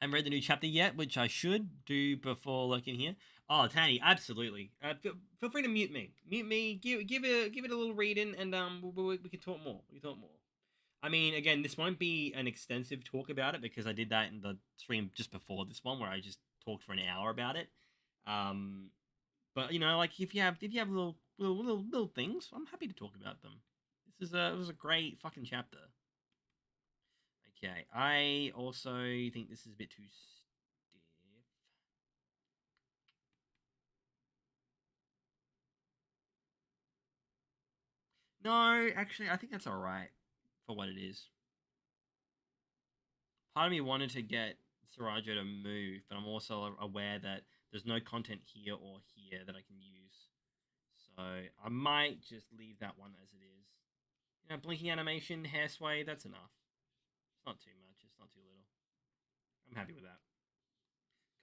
I haven't read the new chapter yet, which I should do before looking here. Oh, Tanny, absolutely. Feel free to mute me. Mute me. Give it a little reading, and we can talk more. We can talk more. I mean, again, this won't be an extensive talk about it because I did that in the stream just before this one, where I just talked for an hour about it. Um, but like if you have little things, I'm happy to talk about them. This is a great fucking chapter. Okay, I also think this is a bit too stiff. No, actually, I think that's all right for what it is. Part of me wanted to get Sarajo to move, but I'm also aware that there's no content here or here that I can use. So I might just leave that one as it is. Blinking animation, hair sway, that's enough. It's not too much, it's not too little. I'm happy with that.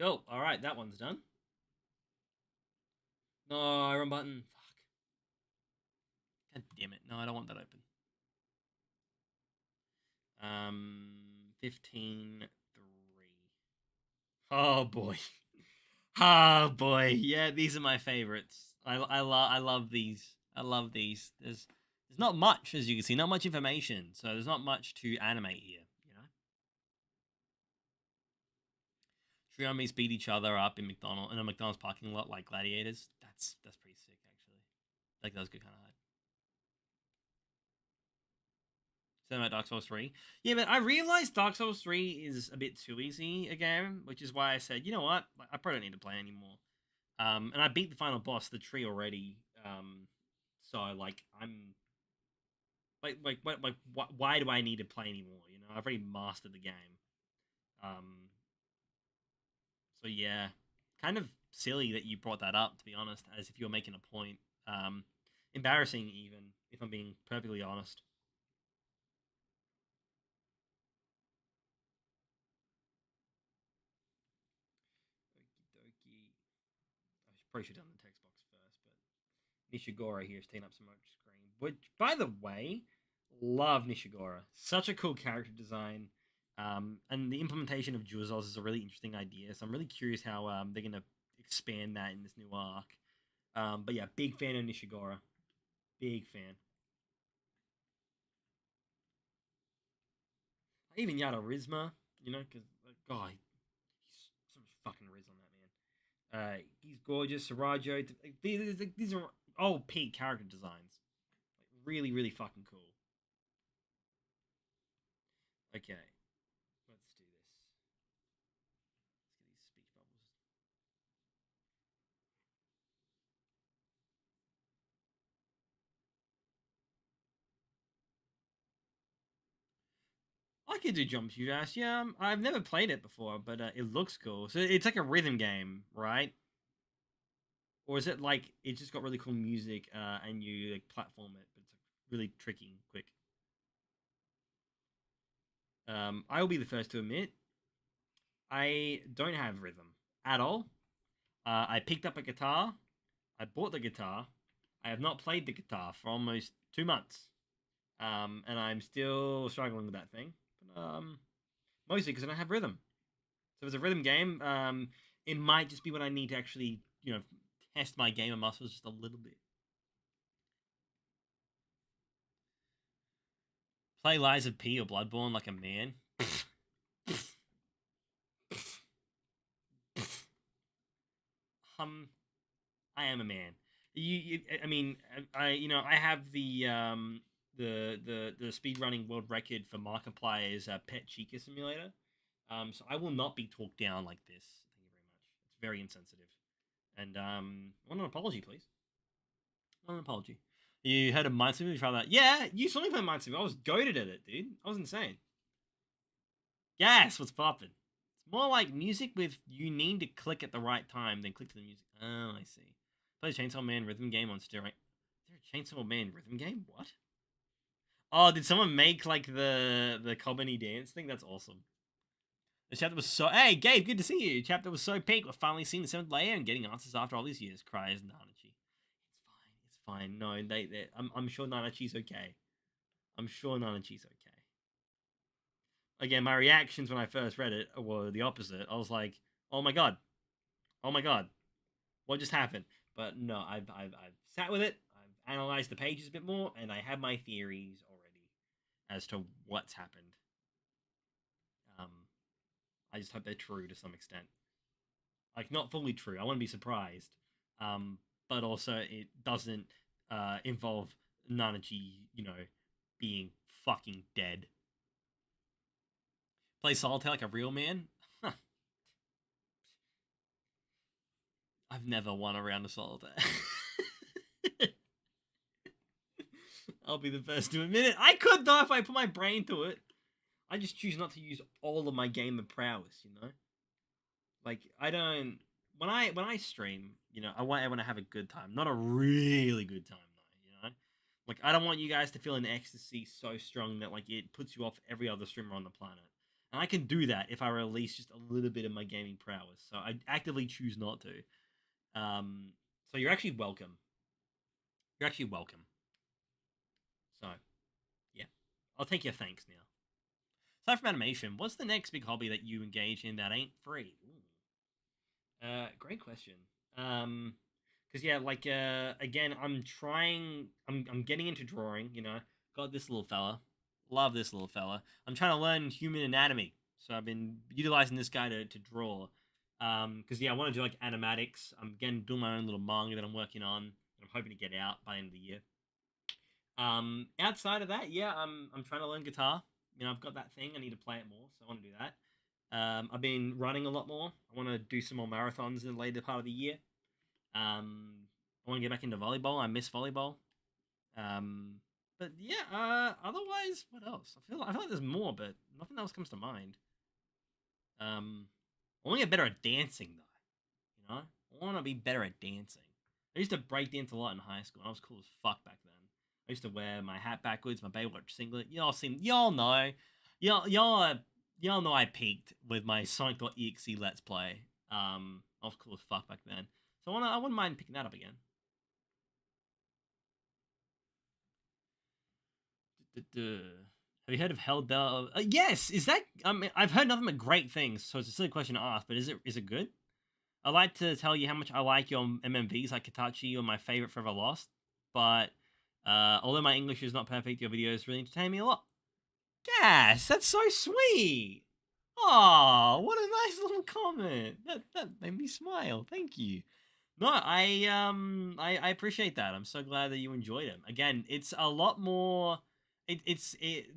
Cool. Alright, that one's done. No, wrong button. Fuck. God damn it. No, I don't want that open. 15 3. Oh boy. Oh boy. Yeah, these are my favorites. I love these. I love these. There's not much, as you can see, not much information, so there's not much to animate here. Three armies beat each other up in a McDonald's parking lot like gladiators. That's pretty sick, actually. Like that was good kind of hype. So about Dark Souls 3. Yeah, but I realized Dark Souls 3 is a bit too easy again, which is why I said, you know what? I probably don't need to play anymore. And I beat the final boss, the tree, already. So like I'm why do I need to play anymore? I've already mastered the game. Um, so yeah, kind of silly that you brought that up. To be honest, as if you were making a point. Embarrassing, even if I'm being perfectly honest. Okie dokie. Probably should have done the text box first, but Nishigora here is taking up so much screen. Which, by the way, love Nishigora. Such a cool character design. And the implementation of Juzos is a really interesting idea. So I'm really curious how they're gonna expand that in this new arc. But yeah, big fan of Nishigora. Big fan. Even Yadarizma, because God, he's so much fucking riz on that man. He's gorgeous. Sarajo, these are all peak character designs. Like really, really fucking cool. Okay, let's do this. Let's get these speech bubbles. I could do Jump Shoot Ass. Yeah, I've never played it before, but it looks cool. So it's like a rhythm game, right? Or is it like it just got really cool music and you like platform it, but it's like really tricky and quick? I will be the first to admit I don't have rhythm at all. I picked up a guitar. I bought the guitar. I have not played the guitar for almost 2 months, and I'm still struggling with that thing. But, mostly because I don't have rhythm. So if it's a rhythm game, it might just be what I need to actually, test my gamer muscles just a little bit. Play Lies of P or Bloodborne like a man. um, I am a man. I mean, I have the speed running world record for Markiplier's Pet Chica Simulator. So I will not be talked down like this. Thank you very much. It's very insensitive. And I want an apology, please. I want an apology. You heard of Minesweeper? You tried that? Yeah, you saw me play Minesweeper. I was goaded at it, dude. I was insane. Yes, what's popping? It's more like music with you need to click at the right time than click to the music. Oh, I see. Play Chainsaw Man rhythm game on steroid. Is there a Chainsaw Man rhythm game? What? Oh, did someone make like the Kobani dance thing? That's awesome. The chapter was so. Hey, Gabe, good to see you. The chapter was so peak. We're finally seeing the seventh layer and getting answers after all these years. Cries Nanachi. It's fine. No, I'm sure Nanachi's okay. I'm sure Nanachi's okay. Again, my reactions when I first read it were the opposite. I was like, oh my god, oh my god, what just happened? But no, I've sat with it. I've analyzed the pages a bit more, and I have my theories already as to what's happened. Um, I just hope they're true to some extent. Like not fully true. I want to be surprised, um, but also it doesn't involve Nanachi, being fucking dead. Play solitaire like a real man. I've never won a round of solitaire. I'll be the first to admit it. I could though if I put my brain to it. I just choose not to use all of my gamer prowess. Like I don't when I stream, I want everyone to have a good time, not a really good time though. Like I don't want you guys to feel an ecstasy so strong that like it puts you off every other streamer on the planet. And I can do that if I release just a little bit of my gaming prowess. So I actively choose not to. So you're actually welcome. You're actually welcome. So yeah, I'll take your thanks now. Aside from animation, what's the next big hobby that you engage in that ain't free? Great question. Because yeah, like again, I'm getting into drawing. Got this little fella, love this little fella. I'm trying to learn human anatomy, so I've been utilizing this guy to draw. Because yeah, I want to do like animatics. I'm getting doing my own little manga that I'm working on. I'm hoping to get out by the end of the year. Outside of that, yeah, I'm trying to learn guitar. I've got that thing. I need to play it more, so I want to do that. I've been running a lot more. I want to do some more marathons in the later part of the year. I want to get back into volleyball. I miss volleyball. Um, but yeah. Otherwise, what else? I feel like there's more, but nothing else comes to mind. I want to get better at dancing though. I want to be better at dancing. I used to break dance a lot in high school. I was cool as fuck back then. I used to wear my hat backwards, my Baywatch singlet. Y'all know, y'all know I peaked with my Sonic.exe Let's Play. I was cool as fuck back then, so I wouldn't mind picking that up again. Have you heard of Held? Yes. Is that? I mean, I've heard nothing but great things, so it's a silly question to ask. But is it good? I'd like to tell you how much I like your MMVs, like Katachi. You're my favorite Forever Lost. But although my English is not perfect, your videos really entertain me a lot. Yes, that's so sweet. Oh, what a nice little comment. That made me smile. Thank you. No, I appreciate that. I'm so glad that you enjoyed it. Again, it's a lot more.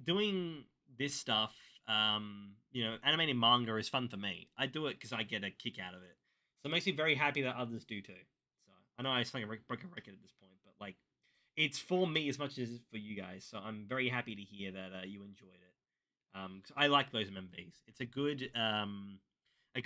Doing this stuff. Animating manga is fun for me. I do it because I get a kick out of it. So it makes me very happy that others do too. So I know I sound like a broken record at this point, but like, it's for me as much as it's for you guys. So I'm very happy to hear that you enjoyed it. 'Cause I like those MMVs. It's a good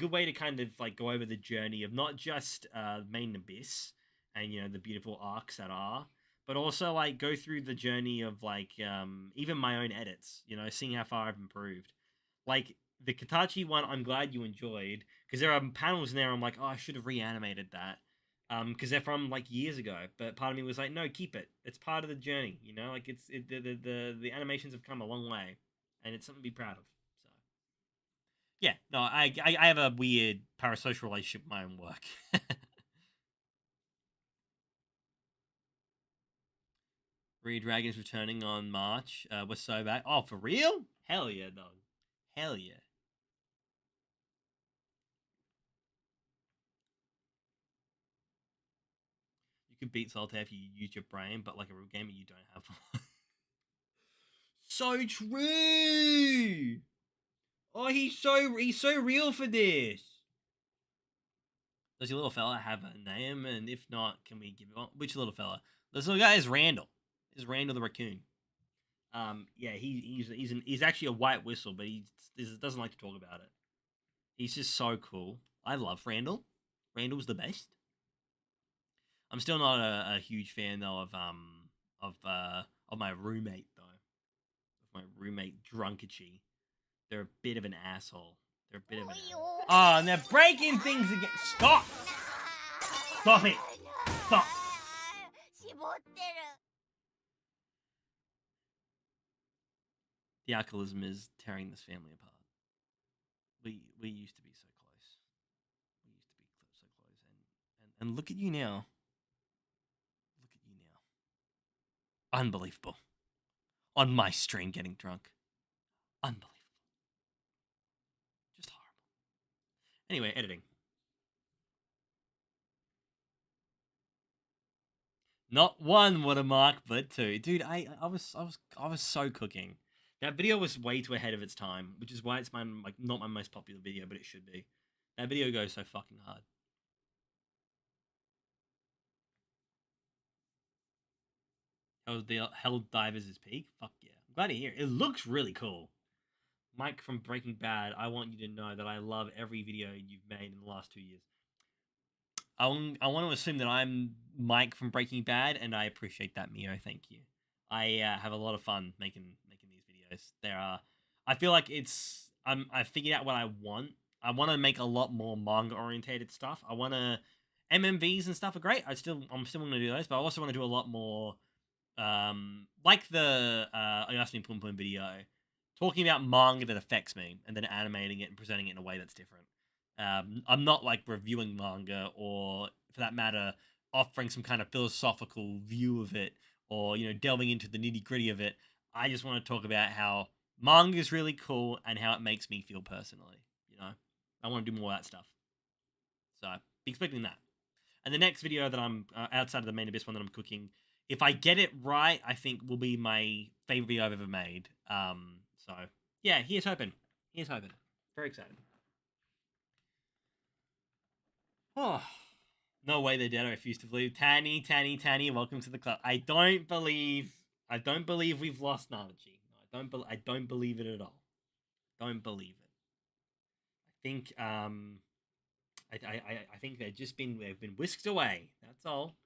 way to kind of like go over the journey of not just main abyss and the beautiful arcs that are, but also like go through the journey of like even my own edits. Seeing how far I've improved. Like the Katachi one, I'm glad you enjoyed because there are panels in there. I'm like, oh, I should have reanimated that. Because they're from like years ago, but part of me was like, no, keep it. It's part of the journey, Like the animations have come a long way, and it's something to be proud of. So yeah, no, I have a weird parasocial relationship with my own work. Three Dragons returning on March. We're so back. Oh, for real? Hell yeah, dog. Hell yeah. You could beat Solitaire if you use your brain, but like a real gamer, you don't have one. So true. Oh, he's so real for this. Does your little fella have a name? And if not, can we give it on? Which little fella? This little guy is Randall. Is Randall the raccoon? Yeah, he's actually a white whistle, but he doesn't like to talk about it. He's just so cool. I love Randall. Randall's the best. I'm still not a huge fan though of my roommate though. Of my roommate Drunkachi. They're a bit of an asshole. They're a bit of an asshole. Oh, and they're breaking things again. Stop! Stop it! Stop! The alcoholism is tearing this family apart. We used to be so close. We used to be so close, and look at you now. Look at you now. Unbelievable. On my stream, getting drunk. Unbelievable. Just horrible. Anyway, editing. Not one watermark, but two. Dude, I was so cooking. That video was way too ahead of its time, which is why it's not my most popular video, but it should be. That video goes so fucking hard. Hell Divers is peak? Fuck yeah. I'm glad to hear it. It looks really cool. Mike from Breaking Bad, I want you to know that I love every video you've made in the last 2 years. I want to assume that I'm Mike from Breaking Bad, and I appreciate that, Mio. Thank you. I have a lot of fun making these videos. I feel like I figured out what I want. I want to make a lot more manga orientated stuff. I want to MMVs and stuff are great. I'm still going to do those, but I also want to do a lot more, like the Ayasumi Pum Pum video, talking about manga that affects me, and then animating it and presenting it in a way that's different. I'm not like reviewing manga or, for that matter, offering some kind of philosophical view of it or delving into the nitty gritty of it. I just want to talk about how manga is really cool and how it makes me feel personally. I want to do more of that stuff. So be expecting that. And the next video that I'm outside of the main abyss one that I'm cooking, if I get it right, I think will be my favorite video I've ever made. So yeah, here's hoping. Here's hoping. Very excited. Oh, no way they're dead. I refuse to believe. Tanny, welcome to the club. I don't believe we've lost Nanachi. I don't believe it at all. Don't believe it. I think I think they've been whisked away. That's all.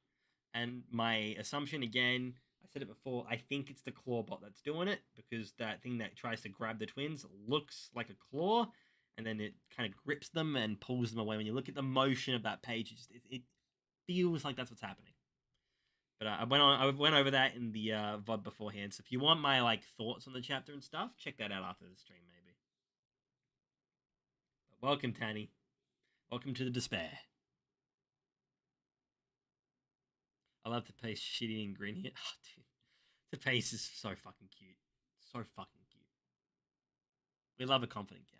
And my assumption again, I said it before, I think it's the Clawbot that's doing it because that thing that tries to grab the twins looks like a claw, and then it kind of grips them and pulls them away. When you look at the motion of that page, it feels like that's what's happening. But I went over that in the VOD beforehand. So if you want my like thoughts on the chapter and stuff, check that out after the stream, maybe. But welcome, Tanny. Welcome to the despair. I love the pace shitty and green here. Oh, dude. The pace is so fucking cute. So fucking cute. We love a confident gal.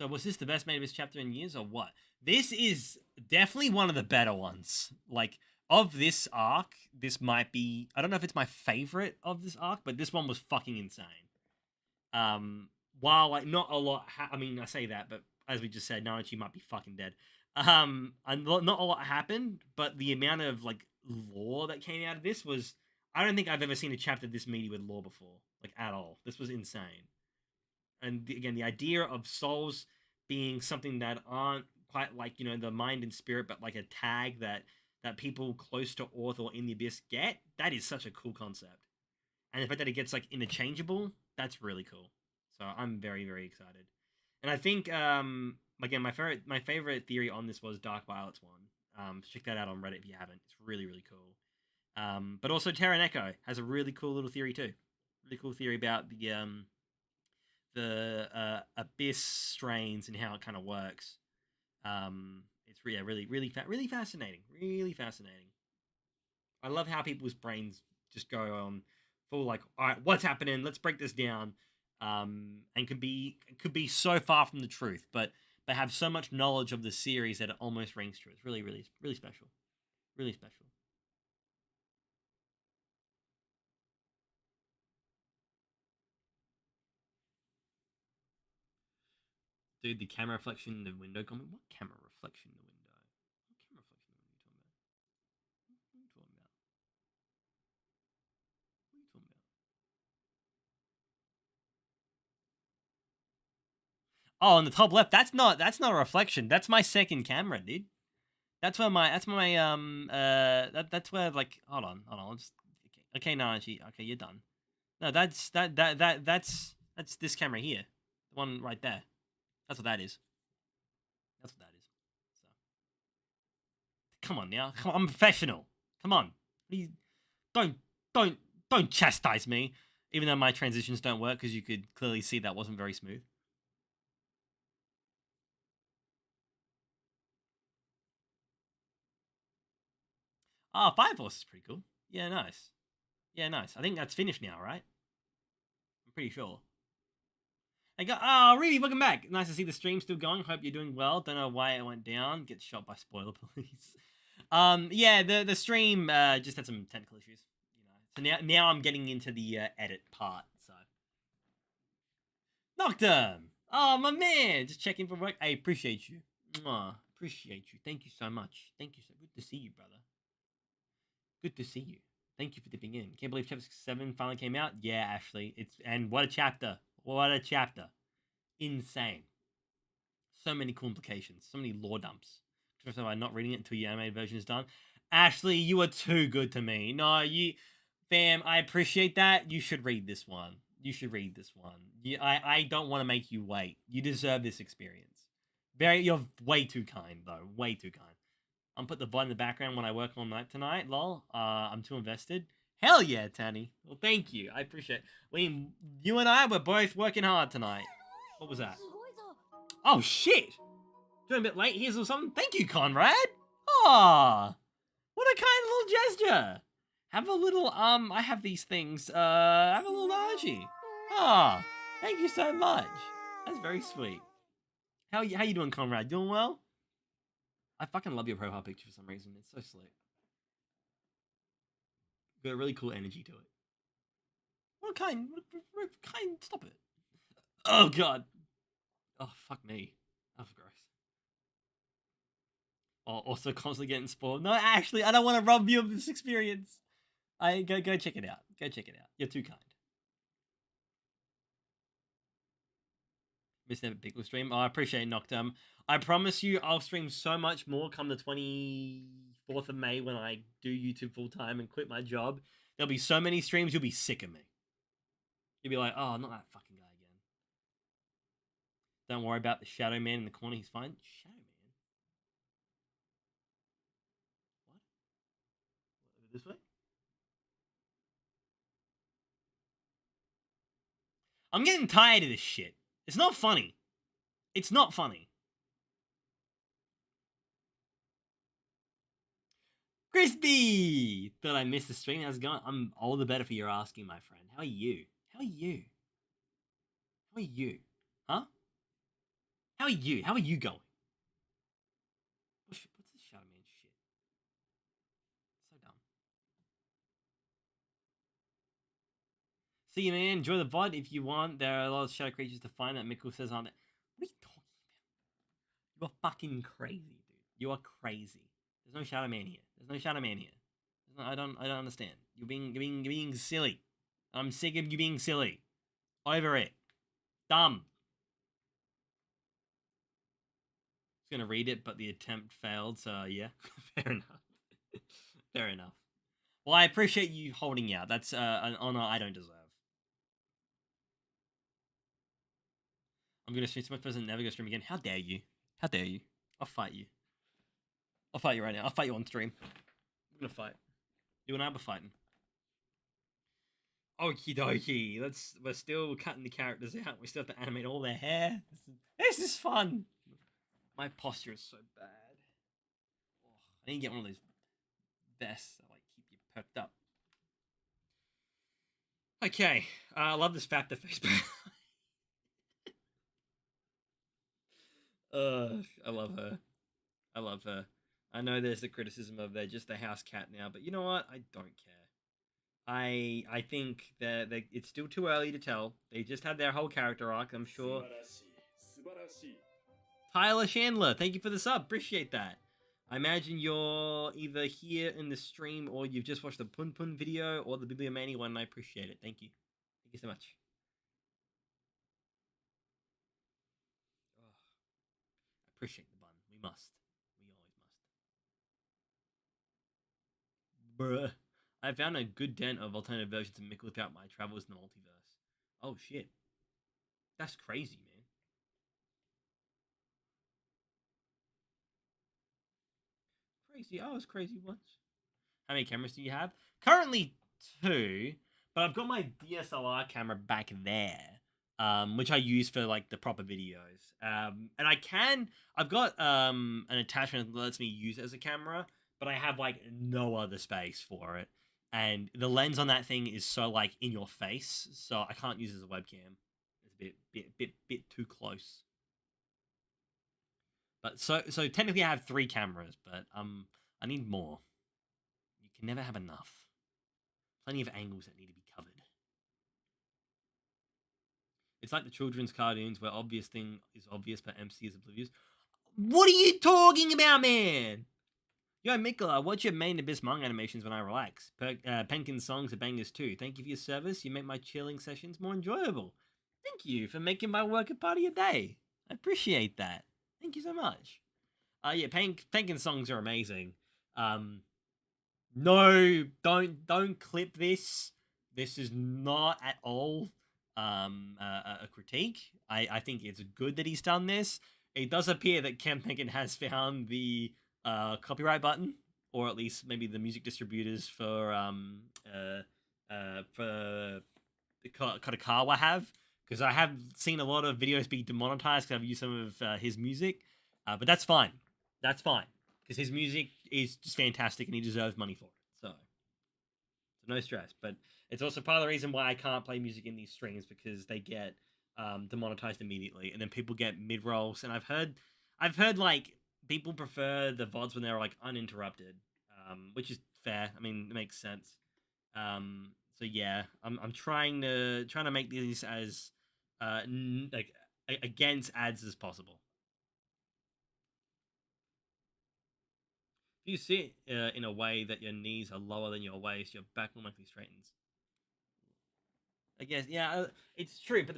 So was this the best made of this chapter in years or what? This is definitely one of the better ones. Like, of this arc, this might be... I don't know if it's my favorite of this arc, but this one was fucking insane. While, like, not a lot... I mean, I say that, but as we just said, Nanachi might be fucking dead. And not a lot happened, but the amount of, like, lore that came out of this was... I don't think I've ever seen a chapter this meaty with lore before. Like, at all. This was insane. And again, the idea of souls being something that aren't quite like, you know, the mind and spirit, but like a tag that people close to Orth or in the Abyss get, that is such a cool concept. And the fact that it gets like interchangeable, that's really cool. So I'm very, very excited. And I think again, my favorite theory on this was Dark Violet's one. Check that out on Reddit if you haven't. It's really, really cool. But also Terran Echo has a really cool little theory too. Really cool theory about the Abyss strains and how it kind of works. It's really fascinating. Really fascinating. I love how people's brains just go on full like, all right, what's happening? Let's break this down. And could be so far from the truth, but they have so much knowledge of the series that it almost rings true. It's really, really, really special. Really special. Dude, the camera reflection in the window comment. What camera reflection in the window? What camera reflection in the window are you talking about? What are you talking about? What are you talking about? Oh, on the top left, that's not a reflection. That's my second camera, dude. That's my that's where like hold on. Let's, okay, Nanachi. Okay, you're done. No, that's this camera here. The one right there. That's what that is. That's what that is. So come on now. Come on, I'm professional. Come on. Please don't don't don't chastise me. Even though my transitions don't work, because you could clearly see that wasn't very smooth. Oh, Fire Force is pretty cool. Yeah, nice. Yeah, nice. I think that's finished now, right? I'm pretty sure. I go, oh, really? Welcome back. Nice to see the stream still going. Hope you're doing well. Don't know why it went down. Get shot by spoiler police. Yeah, the stream just had some technical issues. You know, so now I'm getting into the edit part. So, Nocturne. Oh, my man, just checking for work. I appreciate you. Mwah. Appreciate you. Thank you so much. Thank you so good to see you, brother. Good to see you. Thank you for dipping in. Can't believe chapter 7 finally came out. Yeah, Ashley. And what a chapter. What a chapter. Insane. So many complications. So many lore dumps. Just by not reading it until your animated version is done. Ashley, you are too good to me. No, fam, I appreciate that. You should read this one. You should read this one. I don't want to make you wait. You deserve this experience. You're way too kind, though. Way too kind. I'm put the VOD in the background when I work all night tonight. Lol. I'm too invested. Hell yeah, Tanny. Well, thank you. I appreciate it. You and I were both working hard tonight. What was that? Oh, shit. Doing a bit late. Here's something. Thank you, Conrad. Ah, what a kind little gesture. Have a little, I have these things. Have a little energy. Ah, thank you so much. That's very sweet. How you doing, Conrad? Doing well? I fucking love your profile picture for some reason. It's so slick. Got a really cool energy to it. What kind? What kind? Stop it. Oh, God. Oh, fuck me. That's gross. Oh, also constantly getting spoiled. No, actually, I don't want to rob you of this experience. Go check it out. Go check it out. You're too kind. Missed Never Pickle stream. Oh, I appreciate it, Noctum. I promise you I'll stream so much more come the 24th of May when I do YouTube full time and quit my job. There'll be so many streams, you'll be sick of me. You'll be like, oh, not that fucking guy again. Don't worry about the Shadow Man in the corner. He's fine. Shadow Man? This way? I'm getting tired of this shit. It's not funny. It's not funny. Crispy! Thought I missed the stream. How's it going? I'm all the better for your asking, my friend. How are you? How are you? How are you? Huh? How are you? How are you going? What's this Shadow Man shit? So dumb. See you, man. Enjoy the VOD if you want. There are a lot of shadow creatures to find that Mikkel says aren't there. What are you talking about? You are fucking crazy, dude. You are crazy. There's no Shadow Man here. There's no Shadow Man here. I don't understand. You're being silly. I'm sick of you being silly. Over it. Dumb. I was gonna read it, but the attempt failed. So yeah, fair enough. Fair enough. Well, I appreciate you holding out. That's an honor I don't deserve. I'm gonna stream so much person never gonna stream again. How dare you? How dare you? I'll fight you. I'll fight you right now. I'll fight you on stream. I'm gonna fight. You and I are fighting. Okie dokie. We're still cutting the characters out. We still have to animate all their hair. This is fun. My posture is so bad. Oh, I need to get one of those vests that like keep you perked up. Okay. I love this factor face. I love her. I love her. I know there's the criticism of they're just a house cat now, but you know what? I don't care. I think that it's still too early to tell. They just had their whole character arc, I'm sure. Tyler Chandler, thank you for the sub. Appreciate that. I imagine you're either here in the stream or you've just watched the Pun Pun video or the Bibliomania one, and I appreciate it. Thank you. Thank you so much. Oh, I appreciate the bun. We must. We always must. Bruh. I found a good dent of alternative versions of Mickle throughout my travels in the multiverse. Oh shit. That's crazy, man. Crazy. I was crazy once. How many cameras do you have? Currently 2, but I've got my DSLR camera back there, which I use for like the proper videos. And I've got an attachment that lets me use it as a camera, but I have like no other space for it. And the lens on that thing is so like in your face, so I can't use it as a webcam. It's a bit too close. But so technically I have 3 cameras, but I need more. You can never have enough. Plenty of angles that need to be covered. It's like the children's cartoons where obvious thing is obvious, but MC is oblivious. What are you talking about, man? Yo, Mikola, watch your main Abyss manga animations when I relax. Penkin's songs are bangers too. Thank you for your service. You make my chilling sessions more enjoyable. Thank you for making my work a part of your day. I appreciate that. Thank you so much. Yeah, Penkin's songs are amazing. No, don't clip this. This is not at all a critique. I think it's good that he's done this. It does appear that Ken Penkin has found the copyright button, or at least maybe the music distributors for Katakawa have, because I have seen a lot of videos be demonetized because I've used some of his music, but that's fine. That's fine because his music is just fantastic and he deserves money for it. So no stress. But it's also part of the reason why I can't play music in these streams because they get demonetized immediately, and then people get mid rolls. And I've heard like people prefer the VODs when they're like uninterrupted, which is fair. I mean, it makes sense. So yeah, I'm trying to make these as like against ads as possible. If you sit in a way that your knees are lower than your waist, your back will likely straightens. I guess, yeah, it's true, but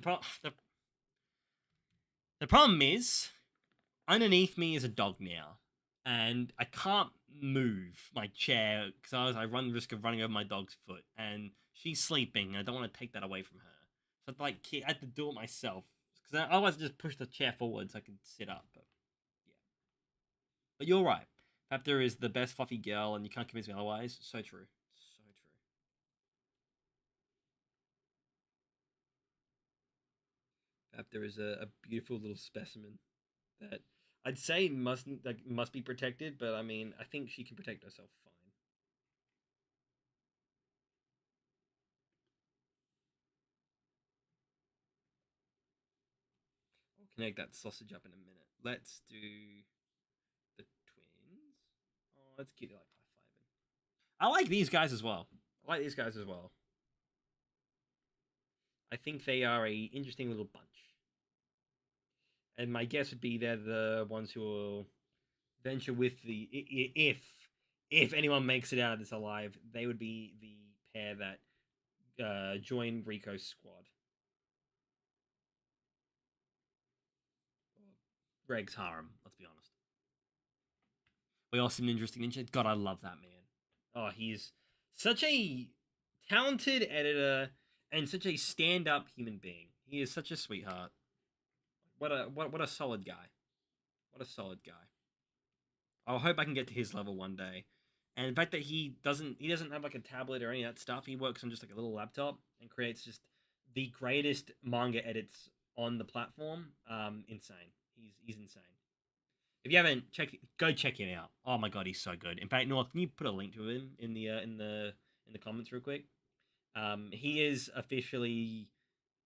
the problem is, underneath me is a dog now, and I can't move my chair because I run the risk of running over my dog's foot, and she's sleeping, and I don't want to take that away from her. So I have to do it myself, because otherwise I just push the chair forward so I can sit up. But yeah, but you're right. Raptor is the best fluffy girl, and you can't convince me otherwise. So true. After is a beautiful little specimen that I'd say must be protected, but I mean I think she can protect herself fine. I'll connect that sausage up in a minute. Let's do the twins. Oh, that's cute. They like high fiving. I like these guys as well. I like these guys as well. I think they are a interesting little bunch. And my guess would be they're the ones who will venture with the if anyone makes it out of this alive, they would be the pair that join Rico's squad. Greg's harem. Let's be honest. We also an interesting ninja. God, I love that man. Oh, he's such a talented editor and such a stand-up human being. He is such a sweetheart. What a solid guy. What a solid guy. I hope I can get to his level one day. And the fact that he doesn't have like a tablet or any of that stuff. He works on just like a little laptop and creates just the greatest manga edits on the platform. Insane. He's insane. If you haven't checked, go check him out. Oh my god, he's so good. In fact, North, can you put a link to him in the comments real quick? He is officially,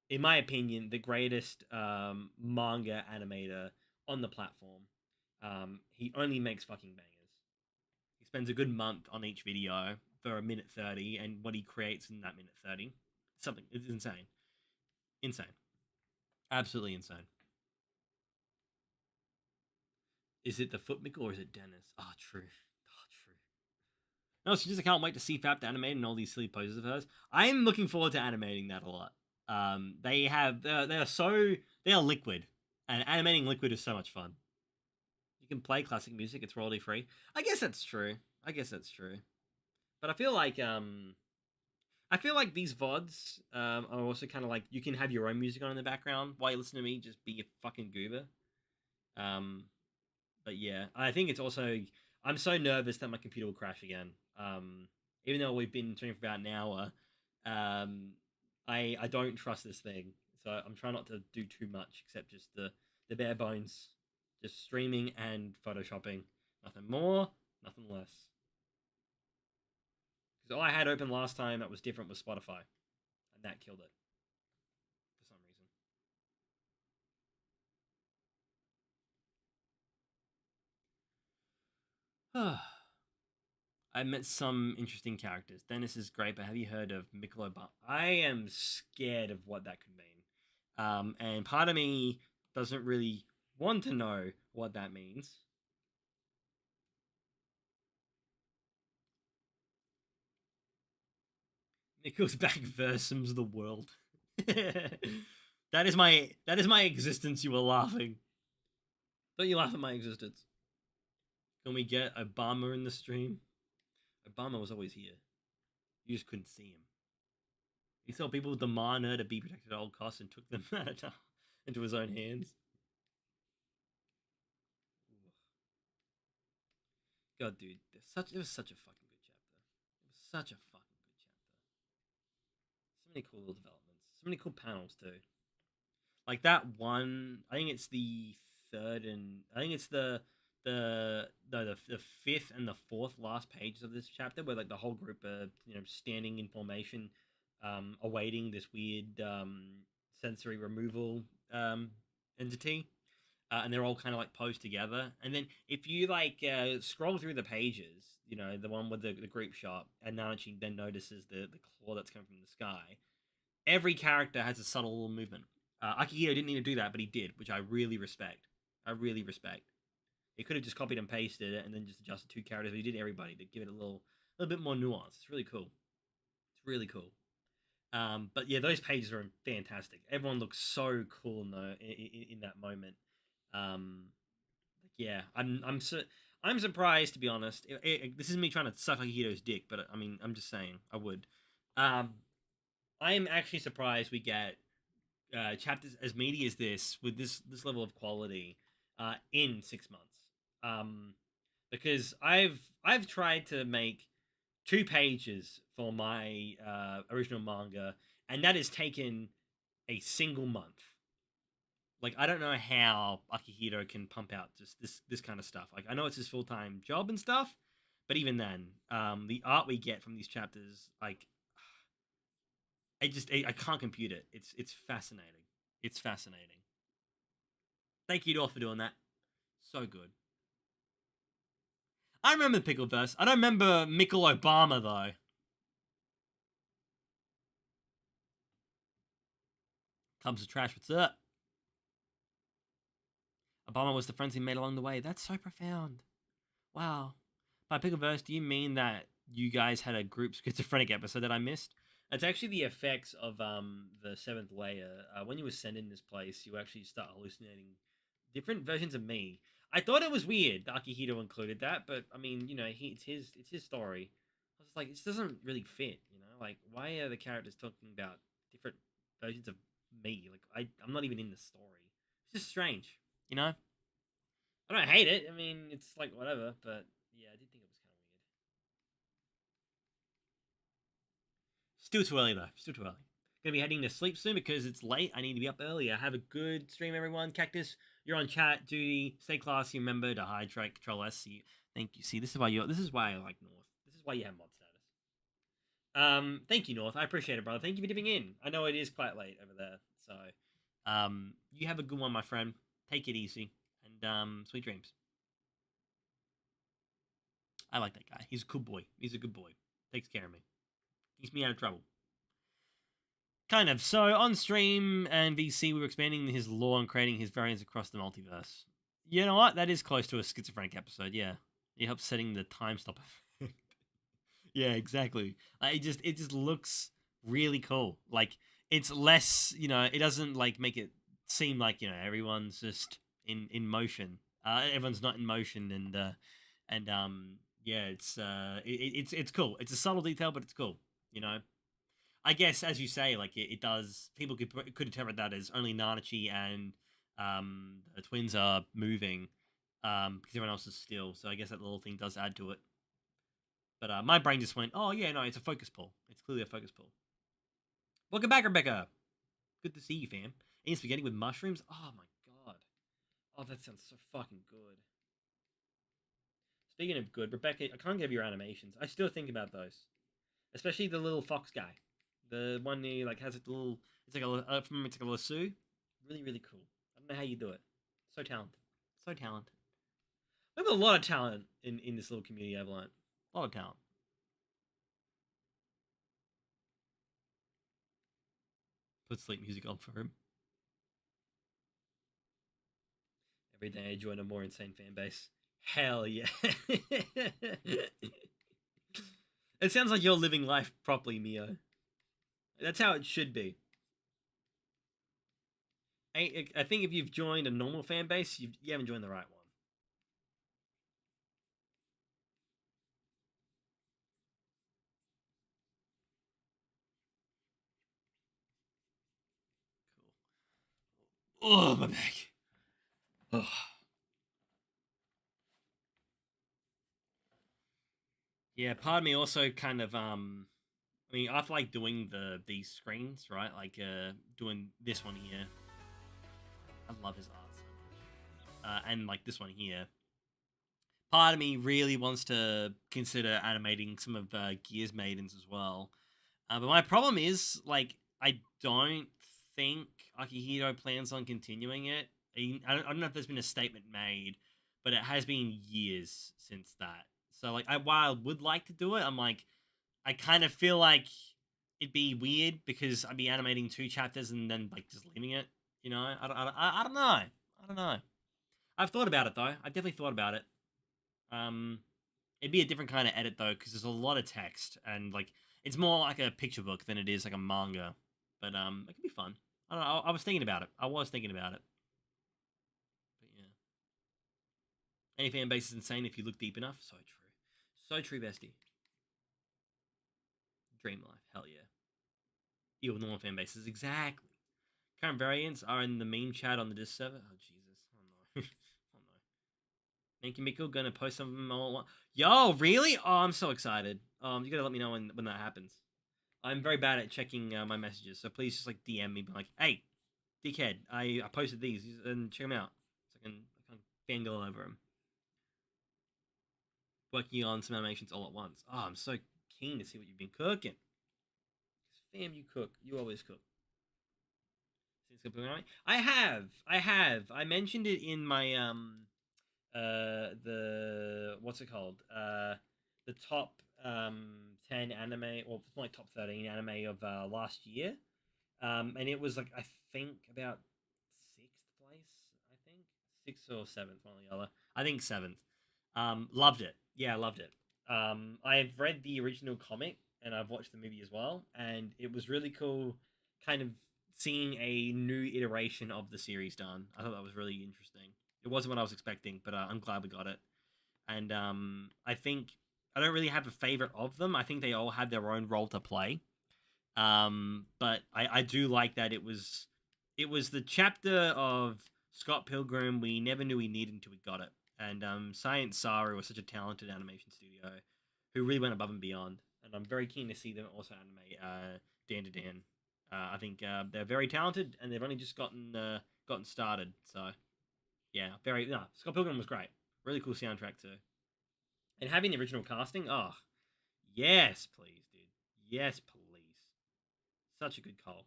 in my opinion, the greatest manga animator on the platform. He only makes fucking bangers. He spends a good month on each video for a minute 30, and what he creates in that minute 30, something, it's insane. Insane. Absolutely insane. Is it the foot mickle or is it Dennis? Oh, true. Oh, true. No, she just can't wait to see Fap to animate and all these silly poses of hers. I'm looking forward to animating that a lot. They are liquid, and animating liquid is so much fun. You can play classic music; it's royalty free. I guess that's true. I guess that's true. But I feel like these vods are also kind of like you can have your own music on in the background while you listen to me just be a fucking goober. Um, but yeah, I think it's also I'm so nervous that my computer will crash again. Even though we've been streaming for about an hour, um, I don't trust this thing, so I'm trying not to do too much except just the bare bones, just streaming and photoshopping, nothing more, nothing less. Because all I had open last time that was different was Spotify, and that killed it for some reason. I met some interesting characters. Dennis is great, but have you heard of Michelob? I am scared of what that could mean. And part of me doesn't really want to know what that means. Nichols back versums the world. that is my existence. You are laughing. Don't you laugh at my existence? Can we get Obama in the stream? Obama was always here. You just couldn't see him. He saw people demand her to be protected at all costs and took them into his own hands. God, dude, it was such a fucking good chapter. It was such a fucking good chapter. So many cool little developments. So many cool panels too. Like that one, I think it's the third and I think it's the no, the fifth and the fourth last pages of this chapter where like the whole group are standing in formation, awaiting this weird sensory removal entity, and they're all kind of like posed together. And then if you like scroll through the pages, the one with the group shot, and Nanachi then notices the claw that's coming from the sky. Every character has a subtle little movement. Akihito didn't need to do that, but he did, which I really respect. I really respect. He could have just copied and pasted it and then just adjusted two characters, but he did everybody to give it a little bit more nuance. It's really cool. It's really cool. But yeah, those pages are fantastic. Everyone looks so cool in that moment. Um, yeah, I'm surprised to be honest. This is me trying to suck Akihito's dick, but I mean, I'm just saying I would. Um, I am actually surprised we get chapters as meaty as this with this level of quality in 6 months. Um, because I've tried to make 2 pages for my original manga, and that has taken a single month. Like I don't know how Akihito can pump out just this kind of stuff. Like I know it's his full time job and stuff, but even then, the art we get from these chapters, like I can't compute it. It's fascinating. It's fascinating. Thank you to all for doing that. So good. I remember the pickle verse. I don't remember Michael Obama though. Tubs of trash. What's up? Obama was the friends he made along the way. That's so profound. Wow. By pickle verse, do you mean that you guys had a group schizophrenic episode that I missed? It's actually the effects of the seventh layer. When you ascend in this place, you actually start hallucinating different versions of me. I thought it was weird that Akihito included that, but I mean, it's his story. I was like, this doesn't really fit, Like, why are the characters talking about different versions of me? Like, I'm not even in the story. It's just strange, you know. I don't hate it. I mean, it's like whatever, but yeah, I did think it was kind of weird. Still too early though. Still too early. Gonna be heading to sleep soon because it's late. I need to be up earlier. Have a good stream, everyone. Cactus, you're on chat duty. Stay classy. Remember to hydrate. Control S. See, thank you. See, this is why you. This is why I like North. This is why you have mod status. Thank you, North. I appreciate it, brother. Thank you for dipping in. I know it is quite late over there, so you have a good one, my friend. Take it easy, and sweet dreams. I like that guy. He's a cool boy. He's a good boy. Takes care of me. Keeps me out of trouble. Kind of. So on stream and VC, we were expanding his lore and creating his variants across the multiverse. You know what? That is close to a schizophrenic episode. Yeah, it helps setting the time stop effect. Yeah, exactly. Like, it just looks really cool. Like it's less, it doesn't like make it seem like everyone's just in motion. Everyone's not in motion, and yeah, it's cool. It's a subtle detail, but it's cool. You know. I guess, as you say, like it does. People could interpret that as only Nanachi and the twins are moving, because everyone else is still. So I guess that little thing does add to it. But my brain just went, "Oh yeah, no, it's a focus pull. It's clearly a focus pull." Welcome back, Rebecca. Good to see you, fam. Eating spaghetti with mushrooms. Oh my god. Oh, that sounds so fucking good. Speaking of good, Rebecca, I can't give your animations. I still think about those, especially the little fox guy. The one who like has a little. It's like from it's like a lasso. Really, really cool. I don't know how you do it. So talented. So talented. We have a lot of talent in this little community. I've learned a lot of talent. Put sleep music on for him. Every day I join a more insane fan base. Hell yeah. It sounds like you're living life properly, Mio. That's how it should be. I think if you've joined a normal fan base, you haven't joined the right one. Cool. Oh, my back. Oh. Yeah, part of me also kind of I mean, I like doing these screens, right? Like doing this one here. I love his art so much. And like this one here. Part of me really wants to consider animating some of Gears Maidens as well. But my problem is, like, I don't think Akihito plans on continuing it. I don't know if there's been a statement made, but it has been years since that. So, like, while I would like to do it, I'm like, I kind of feel like it'd be weird because I'd be animating two chapters and then, like, just leaving it. I don't know. I don't know. I've thought about it, though. I've definitely thought about it. Um, it'd be a different kind of edit though, because there's a lot of text and like it's more like a picture book than it is like a manga. But it could be fun. I don't know. I was thinking about it. I was thinking about it. But yeah, any fan base is insane if you look deep enough. So true. So true, bestie. Dream life. Hell yeah. Even normal fan bases. Exactly. Current variants are in the meme chat on the Disc server. Oh Jesus. Oh no. Oh no. Thank you, Mikkel. Gonna post some of them all at once. Yo, really? Oh, I'm so excited. You gotta let me know when that happens. I'm very bad at checking my messages, so please just like DM me, be like, "Hey, dickhead. I posted these and check them out. So I can fangirl over them. Working on some animations all at once. Oh, I'm so keen to see what you've been cooking. Fam, you cook. You always cook. I have. I have. I mentioned it in my the what's it called? The top 10 anime, or my top 13 anime of last year. And it was like I think about sixth place. I think sixth or seventh, one or the other. I think seventh. Loved it. Yeah, I loved it. I've read the original comic and I've watched the movie as well, and it was really cool, kind of seeing a new iteration of the series done. I thought that was really interesting. It wasn't what I was expecting, but I'm glad we got it. And I think I don't really have a favorite of them. I think they all have their own role to play. But I do like that it was the chapter of Scott Pilgrim we never knew we needed until we got it. And Science Saru was such a talented animation studio who really went above and beyond. And I'm very keen to see them also animate Dan to Dan. I think they're very talented and they've only just gotten started. So yeah, very no. Scott Pilgrim was great. Really cool soundtrack too. And having the original casting, oh yes, please, dude. Yes, please. Such a good call.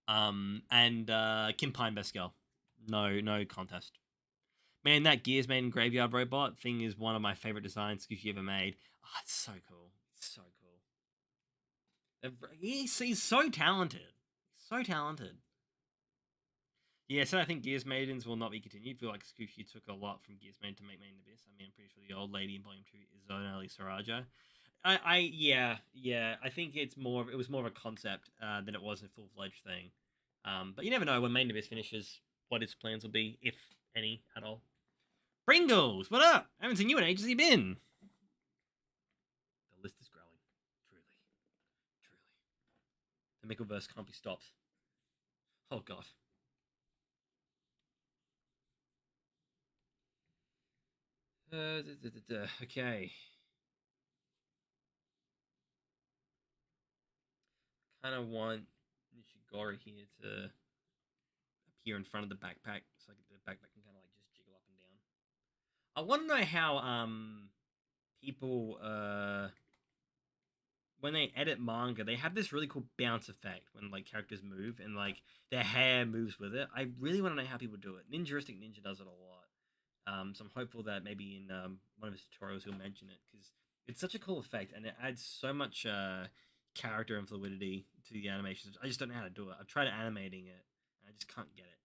And Kim Pine best girl. No contest. Man, that Gears Maiden graveyard robot thing is one of my favorite designs Squishy ever made. Oh, it's so cool. It's so cool. He's so talented. So talented. Yeah, so I think Gears Maidens will not be continued. I feel like Squishy took a lot from Gears Maiden to make Maiden Abyss. I mean, I'm pretty sure the old lady in Volume 2 is Zonali Saraja. Yeah. I think it was more of a concept than it was a full fledged thing. But you never know when Main Abyss finishes what its plans will be, if any at all. Pringles, what up? I haven't seen you in ages. How you been? The list is growing, truly, truly. The Mickleverse can't be stopped. Oh god. Okay. Kind of want Nishigori here to appear in front of the backpack so the backpack can kind of like just jiggle up and down. I want to know how people when they edit manga, they have this really cool bounce effect when like characters move and like their hair moves with it. I really want to know how people do it. Ninjuristic Ninja does it a lot. So I'm hopeful that maybe in one of his tutorials he'll mention it because it's such a cool effect and it adds so much character and fluidity to the animations. I just don't know how to do it. I've tried animating it and I just can't get it.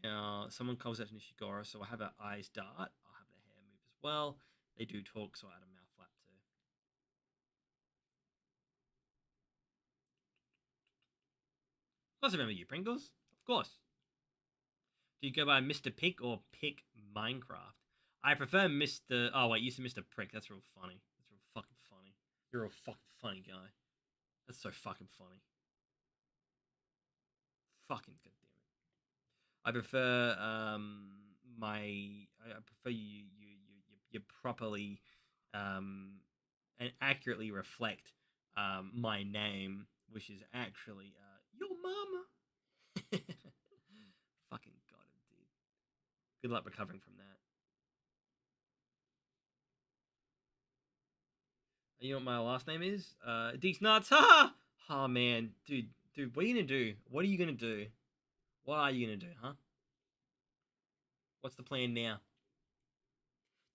Now, someone calls out to Nishigora, so I have her eyes dart. I'll have their hair move as well. They do talk, so I add a mouth flap too. Of course, I remember you, Pringles. Of course. Do you go by Mr. Pick or Pick Minecraft? I prefer Mr. Oh wait, you said Mr. Prick. That's real funny. That's real fucking funny. You're a fucking funny guy. That's so fucking funny. Fucking goddamn it. I prefer I prefer you properly and accurately reflect my name, which is actually your mama. Fucking got him, dude. Good luck recovering from that. You know what my last name is? Deeks Nuts. Ha! Oh man, dude, what are you gonna do? What are you gonna do? What are you gonna do, huh? What's the plan now?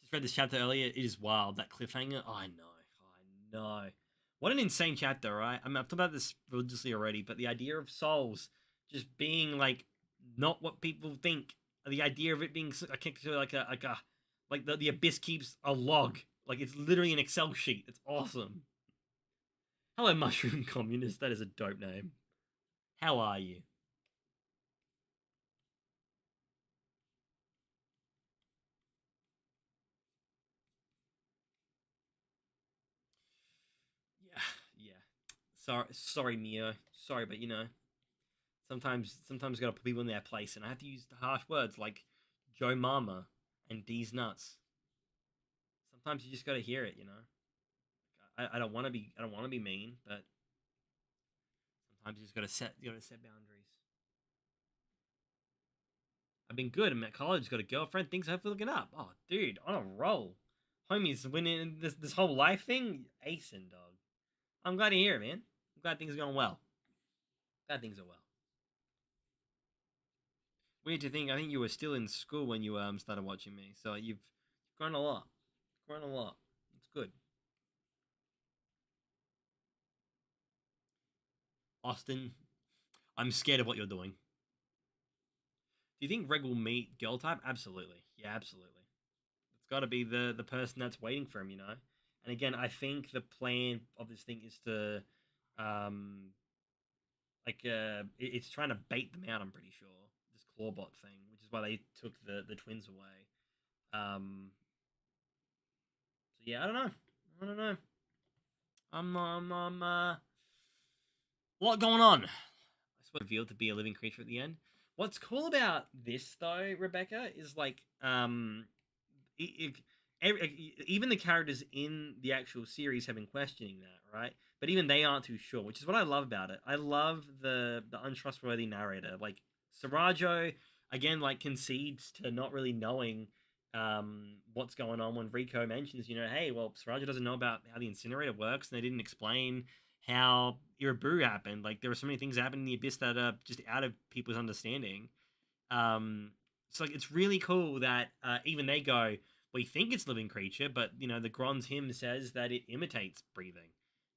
Just read this chapter earlier. It is wild. That cliffhanger. Oh, I know. Oh, I know. What an insane chapter, right? I mean, I've talked about this religiously already, but the idea of souls just being like not what people think. The idea of it being like the abyss keeps a log. Like it's literally an Excel sheet. It's awesome. Hello, Mushroom Communist. That is a dope name. How are you? Yeah, yeah. Sorry, Mio. Sorry, but sometimes you gotta put people in their place, and I have to use the harsh words like Joe Mama and D's nuts. Sometimes you just gotta hear it. I don't want to be mean, but Sometimes you gotta set boundaries. I've been good. I'm at college, got a girlfriend, things hopefully looking up. Oh, dude, on a roll. Homies winning this whole life thing, acing, dog. I'm glad to hear it, man. I'm glad things are going well. Glad things are well. Weird to think. I think you were still in school when you started watching me, so you've grown a lot. Grown a lot. It's good. Austin, I'm scared of what you're doing. Do you think Reg will meet girl type? Absolutely. Yeah, absolutely. It's got to be the person that's waiting for him, you know. And again, I think the plan of this thing is to, um, it's trying to bait them out. I'm pretty sure this clawbot thing, which is why they took the twins away. So yeah, I don't know. I don't know. I'm a lot going on. I swear, revealed to be a living creature at the end. What's cool about this though, Rebecca, is like it, even the characters in the actual series have been questioning that, right? But even they aren't too sure, which is what I love about it. I love the untrustworthy narrator. Like Sarajo, again, like concedes to not really knowing what's going on when Rico mentions, hey, well, Sarajo doesn't know about how the incinerator works, and they didn't explain how Iraburu happened. Like there were so many things happening in the abyss that are just out of people's understanding. Um, so like it's really cool that even they go, we think it's living creature, but the Gron's hymn says that it imitates breathing.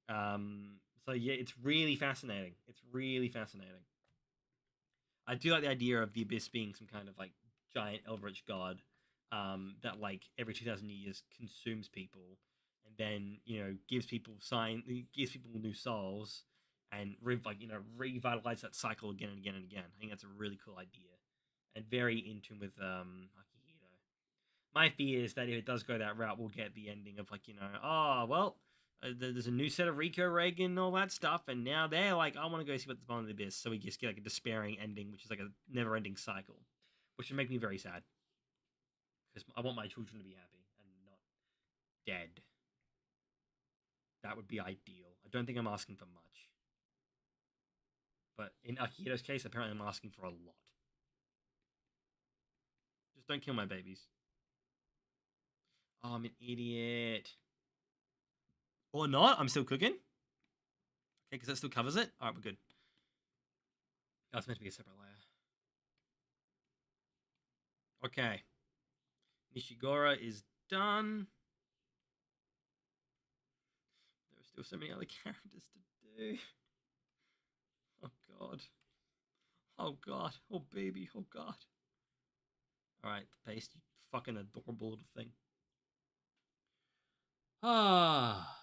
So yeah, it's really fascinating. It's really fascinating. I do like the idea of the abyss being some kind of like giant eldritch god that like every 2,000 years consumes people, and then gives people new souls, and revitalize that cycle again and again and again. I think that's a really cool idea, and very in tune with Akihito. My fear is that if it does go that route, we'll get the ending of like oh well, there's a new set of Rico Reagan and all that stuff, and now they're like, I want to go see what's behind the abyss, so we just get like a despairing ending, which is like a never-ending cycle, which would make me very sad because I want my children to be happy and not dead. That would be ideal. I don't think I'm asking for much, but in Akihito's case, apparently I'm asking for a lot. Just don't kill my babies. Oh, I'm an idiot. Or not? I'm still cooking. Okay, because that still covers it. All right, we're good. That's meant to be a separate layer. Okay. Nishigora is done. There are still so many other characters to do. Oh god. Oh god. Oh baby. Oh god. Alright, the paste, you fucking adorable little thing. Ah.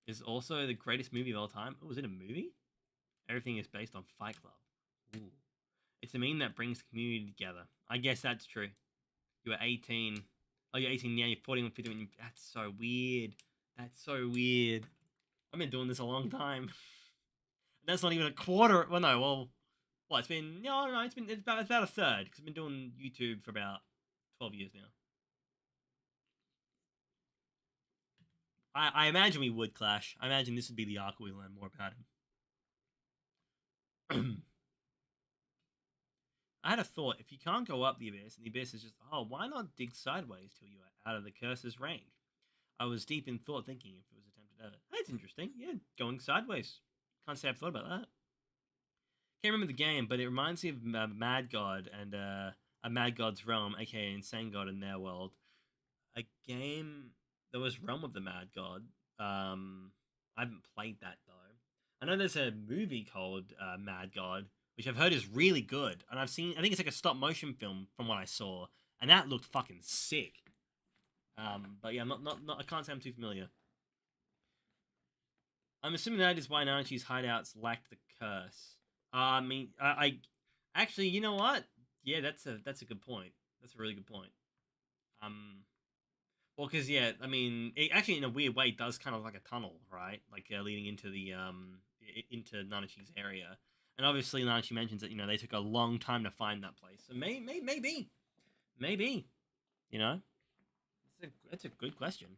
Is also the greatest movie of all time. Oh, was it a movie? Everything is based on Fight Club. Ooh. It's a meme that brings the community together. I guess that's true. You were 18. Oh, you're 18 now. You're 41, 51. That's so weird. That's so weird. I've been doing this a long time. That's not even a quarter. Well, no. Well, it's been no. It's about a third because I've been doing YouTube for about 12 years now. I imagine we would clash. I imagine this would be the arc we learn more about him. I had a thought. If you can't go up the abyss, and the abyss is just, oh, why not dig sideways till you are out of the curse's range? I was deep in thought, thinking if it was attempted ever. That's interesting. Yeah, going sideways. Can't say I've thought about that. Can't remember the game, but it reminds me of Mad God and a Mad God's Realm, aka Insane God in their world. A game that was Realm of the Mad God. I haven't played that though. I know there's a movie called Mad God, which I've heard is really good, and I've seen. I think it's like a stop motion film from what I saw, and that looked fucking sick. But yeah, not. I can't say I'm too familiar. I'm assuming that is why Nanachi's hideouts lacked the curse. I mean, I actually, you know what? Yeah, that's a good point. That's a really good point. Um, well, because yeah, I mean, it actually in a weird way does kind of like a tunnel, right? Like leading into the into Nanachi's area, and obviously Nanachi mentions that they took a long time to find that place. So maybe. You know, that's a good question.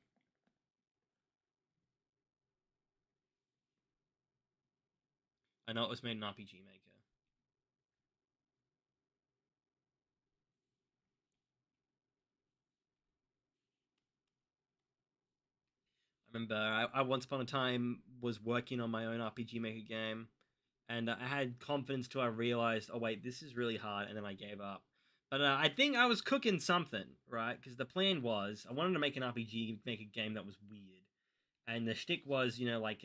I know it was made in RPG Maker. I remember I once upon a time was working on my own RPG Maker game, and I had confidence till I realized, oh wait, this is really hard, and then I gave up. But I think I was cooking something, right? Because the plan was I wanted to make an RPG, make a game that was weird, and the shtick was, like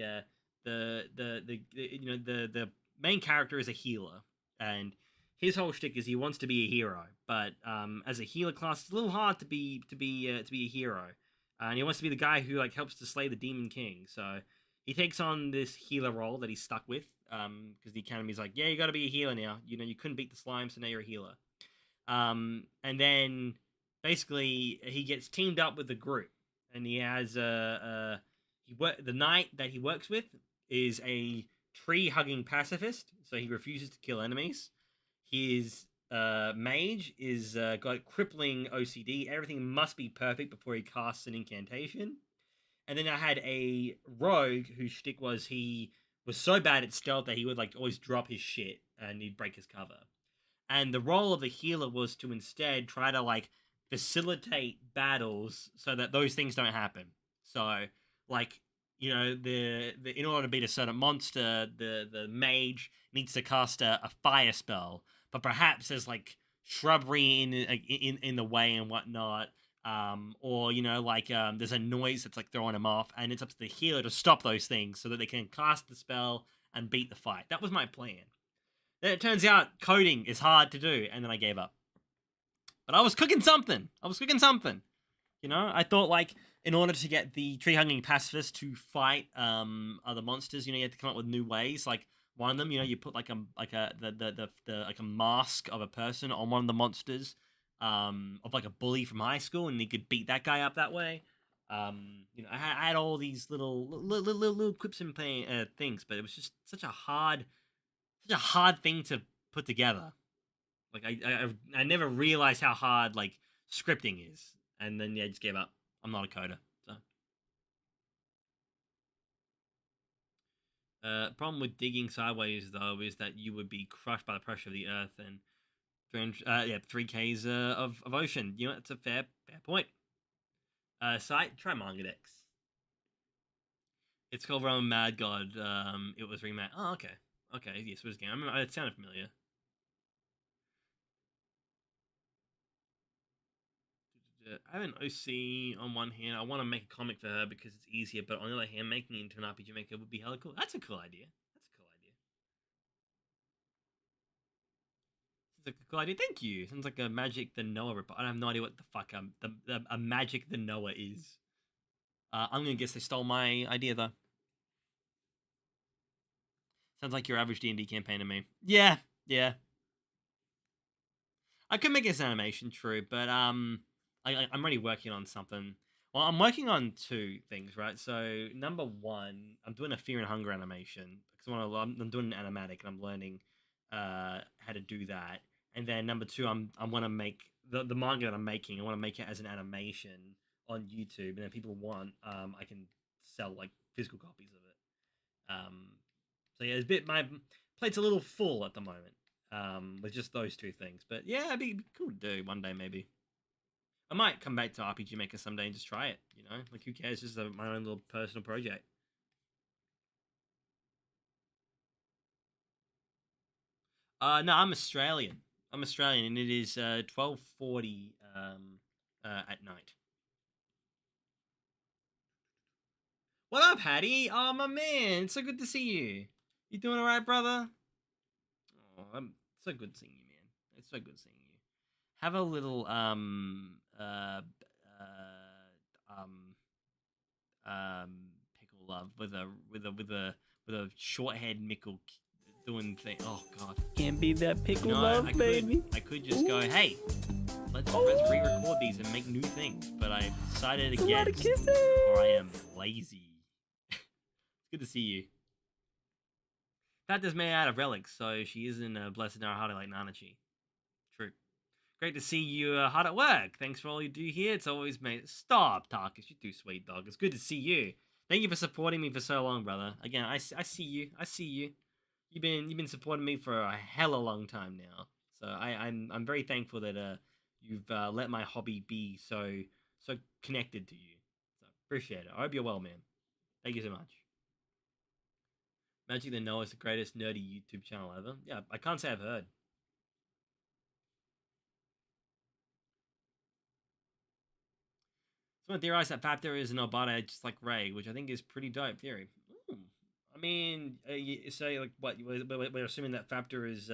the main character is a healer, and his whole shtick is he wants to be a hero, but as a healer class, it's a little hard to be a hero, and he wants to be the guy who like helps to slay the Demon King. So he takes on this healer role that he's stuck with, because the academy's like, yeah, you got to be a healer now. You couldn't beat the slime, so now you're a healer. And then basically he gets teamed up with a group, and he has the knight that he works with is a tree hugging pacifist, so he refuses to kill enemies. His mage is got crippling OCD. Everything must be perfect before he casts an incantation. And then I had a rogue whose shtick was he was so bad at stealth that he would like always drop his shit and he'd break his cover. And the role of the healer was to instead try to like facilitate battles so that those things don't happen. So like the in order to beat a certain monster, the mage needs to cast a fire spell, but perhaps there's like shrubbery in the way and whatnot. Or there's a noise that's like throwing him off, and it's up to the healer to stop those things so that they can cast the spell and beat the fight. That was my plan. Then it turns out coding is hard to do, and then I gave up. But I was cooking something. I was cooking something. I thought like in order to get the tree hugging pacifist to fight other monsters, you have to come up with new ways. Like one of them, you put like a mask of a person on one of the monsters, of like a bully from high school, and you could beat that guy up that way. I had all these little quips and things, but it was just such a hard thing to put together. Like I never realized how hard like scripting is, and then yeah, I just gave up. I'm not a coder. So problem with digging sideways though is that you would be crushed by the pressure of the earth and 3Ks of ocean. It's a fair point. Site try Manga. It's called Realm Mad God. It was remade. Oh, okay. Yes, it was a game. I remember, it sounded familiar. I have an OC on one hand. I want to make a comic for her because it's easier, but on the other hand, making it into an RPG Maker would be hella cool. That's a cool idea. That's a cool idea. Sounds like a cool idea. Thank you. Sounds like a Magic the Noah report. I have no idea what the fuck a Magic the Noah is. I'm gonna guess they stole my idea though. Sounds like your average D&D campaign to me. Yeah, yeah. I could make it as an animation, true, but I'm already working on something. Well, I'm working on two things, right? So number one, I'm doing a Fear and Hunger animation because I'm doing an animatic and I'm learning how to do that. And then number two, I'm gonna make the manga that I'm making. I want to make it as an animation on YouTube, and if people want, I can sell like physical copies of it. So yeah, it's a bit my plate's a little full at the moment, with just those two things. But yeah, it'd be cool to do one day maybe. I might come back to RPG Maker someday and just try it. Like who cares? Just my own little personal project. No, I'm Australian. I'm Australian, and it is 12:40 at night. What up, Hattie? Oh my man, it's so good to see you. You doing all right, brother? Oh, I'm so good seeing you, man. It's so good seeing you. Have a little um pickle love with a short haired mickle doing thing. Oh god, Can't be that pickle love, I baby. I could just go, hey, let's re-record these and make new things, but I decided It's a lot of against, kisses. or I am lazy. It's good to see you. That is made out of relics, so she isn't blessed in our heart like Nanachi. True. Great to see you hard at work. Thanks for all you do here. It's always made. Stop, Tarkus. You're too sweet, dog. It's good to see you. Thank you for supporting me for so long, brother. Again, I see you. I see you. You've been supporting me for a hella long time now. So I'm very thankful that you've let my hobby be so connected to you. So appreciate it. I hope you're well, man. Thank you so much. Magic the Noah is the greatest nerdy YouTube channel ever. Yeah, I can't say I've heard. Someone theorized that Faptor is an Obata just like Ray, which I think is pretty dope theory. Ooh. I mean, you say like what? We're assuming that Faptor is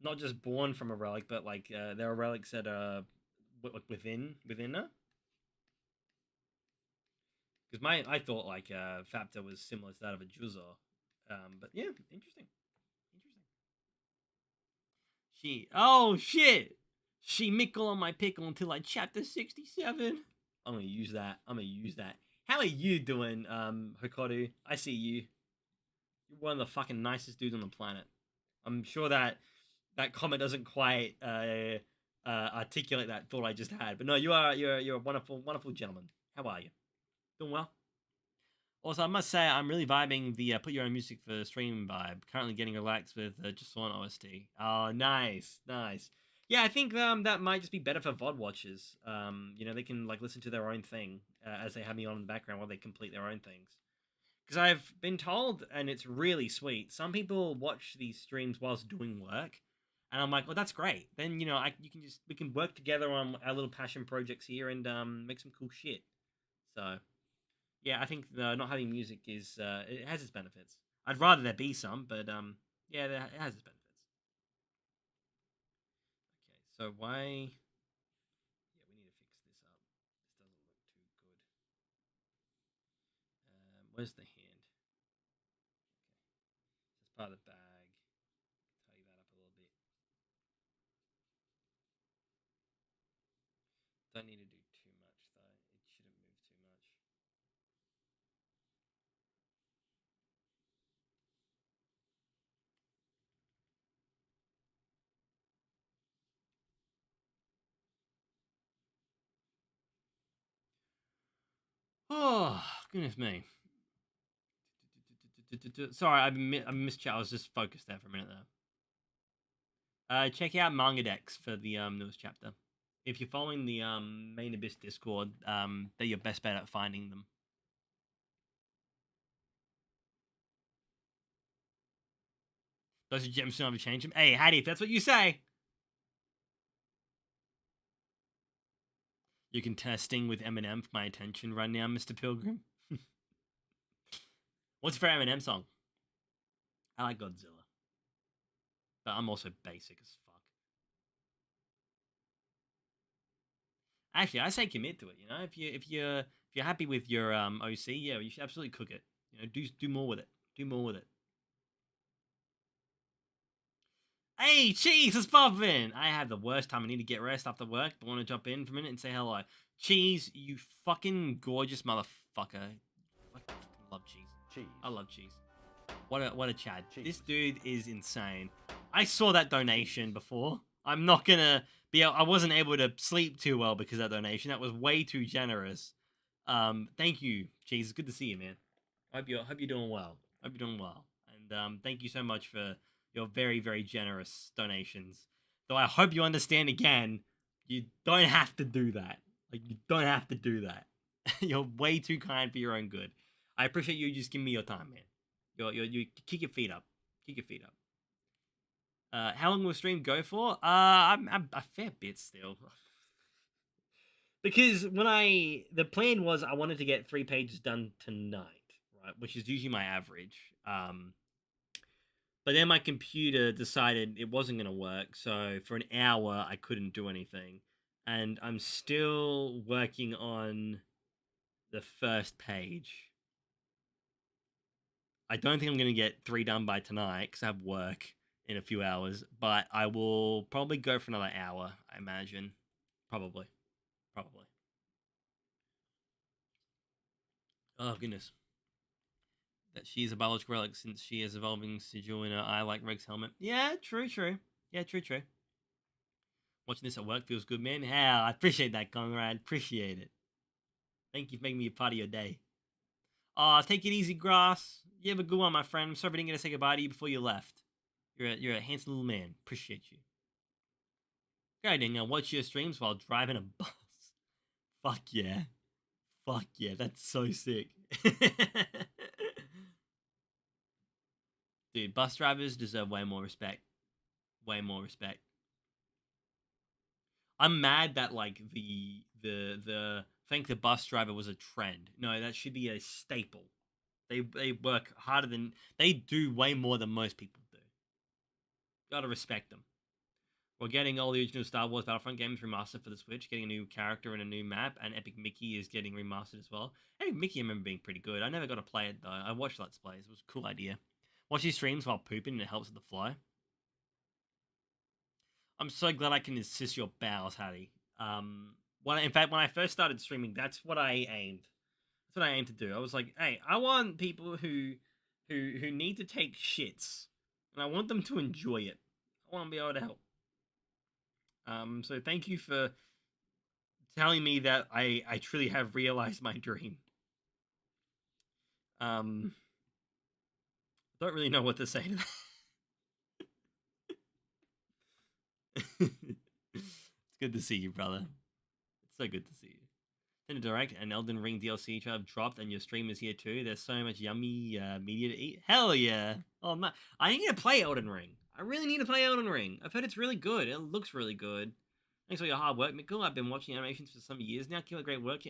not just born from a relic, but like there are relics that are within her. Because I thought like Faptor was similar to that of a Juzor. But yeah, interesting. Interesting. Oh shit! She mickle on my pickle until like chapter 67. I'm gonna use that. I'm gonna use that. How are you doing, Hokoru? I see you. You're one of the fucking nicest dudes on the planet. I'm sure that that comment doesn't quite articulate that thought I just had, but no, you're a wonderful wonderful gentleman. How are you? Doing well. Also, I must say I'm really vibing the put your own music for stream vibe. Currently getting relaxed with just one OST. Oh, nice, nice. Yeah, I think that might just be better for VOD watchers. They can like listen to their own thing as they have me on in the background while they complete their own things. Because I've been told, and it's really sweet. Some people watch these streams whilst doing work, and I'm like, well, that's great. Then we can work together on our little passion projects here and make some cool shit. So yeah, I think not having music it has its benefits. I'd rather there be some, but yeah, it has its benefits. Okay, so why? Yeah, we need to fix this up. This doesn't look too good. Where's the hand? Okay, it's part of the bag. Tidy that up a little bit. Don't need to do too much though. It shouldn't move too much. Oh goodness me. Sorry, I missed chat. I was just focused there for a minute there. Check out Manga Decks for the newest chapter. If you're following the Main Abyss Discord, they're your best bet at finding them. Those are gems never change them. Hey, Hattie, if that's what you say. You can testing with Eminem for my attention right now, Mr. Pilgrim. What's your favorite Eminem song? I like Godzilla, but I'm also basic as fuck. Actually, I say commit to it. If you're happy with your OC, yeah, you should absolutely cook it. Do more with it. Do more with it. Hey, Cheese is popping! I have the worst time. I need to get rest after work, but want to jump in for a minute and say hello. Cheese, you fucking gorgeous motherfucker. I fucking love Cheese. Cheese. I love Cheese. What a Chad. Cheese. This dude is insane. I saw that donation before. I'm not gonna be. I wasn't able to sleep too well because of that donation. That was way too generous. Thank you, Cheese. It's good to see you, man. Hope you're doing well. Hope you're doing well. And thank you so much for your very very generous donations. Though I hope you understand again, you don't have to do that. Like you don't have to do that. You're way too kind for your own good. I appreciate you just giving me your time, man. You kick your feet up. Kick your feet up. How long will the stream go for? I'm a fair bit still. Because the plan was I wanted to get 3 pages done tonight, right? Which is usually my average. But then my computer decided it wasn't going to work, so for an hour I couldn't do anything, and I'm still working on the first page. I don't think I'm going to get 3 done by tonight because I have work in a few hours, but I will probably go for another hour, I imagine. Probably. Probably. Oh, goodness. That she's a biological relic since she is evolving sigil in her eye like Reg's helmet. Yeah, true, true. Yeah, true, true. Watching this at work feels good, man. Yeah, I appreciate that, Conrad. Appreciate it. Thank you for making me a part of your day. Take it easy, Grass. You have a good one, my friend. I'm sorry I didn't get to say goodbye to you before you left. You're a handsome little man. Appreciate you. Guiding, I'll watch your streams while driving a bus. Fuck yeah. Fuck yeah, that's so sick. Dude, bus drivers deserve way more respect. Way more respect. I'm mad that like the thank the bus driver was a trend. No, that should be a staple. They work harder than they do way more than most people do. Gotta respect them. We're getting all the original Star Wars Battlefront games remastered for the Switch, getting a new character and a new map, and Epic Mickey is getting remastered as well. Epic Mickey I remember being pretty good. I never got to play it though. I watched Let's Plays. It was a cool idea. Watch these streams while pooping and it helps with the flow. I'm so glad I can assist your bowels, Hattie. In fact, when I first started streaming, that's what I aimed. That's what I aimed to do. I was like, hey, I want people who need to take shits, and I want them to enjoy it. I want to be able to help. So thank you for telling me that I truly have realized my dream. I don't really know what to say to that. It's good to see you, brother. It's so good to see you. Nintendo Direct and Elden Ring DLC have dropped, and your stream is here too. There's so much yummy media to eat. Hell yeah! Oh man, I need to play Elden Ring. I really need to play Elden Ring. I've heard it's really good. It looks really good. Thanks for your hard work, Mikkel. I've been watching animations for some years now. Keep up great work.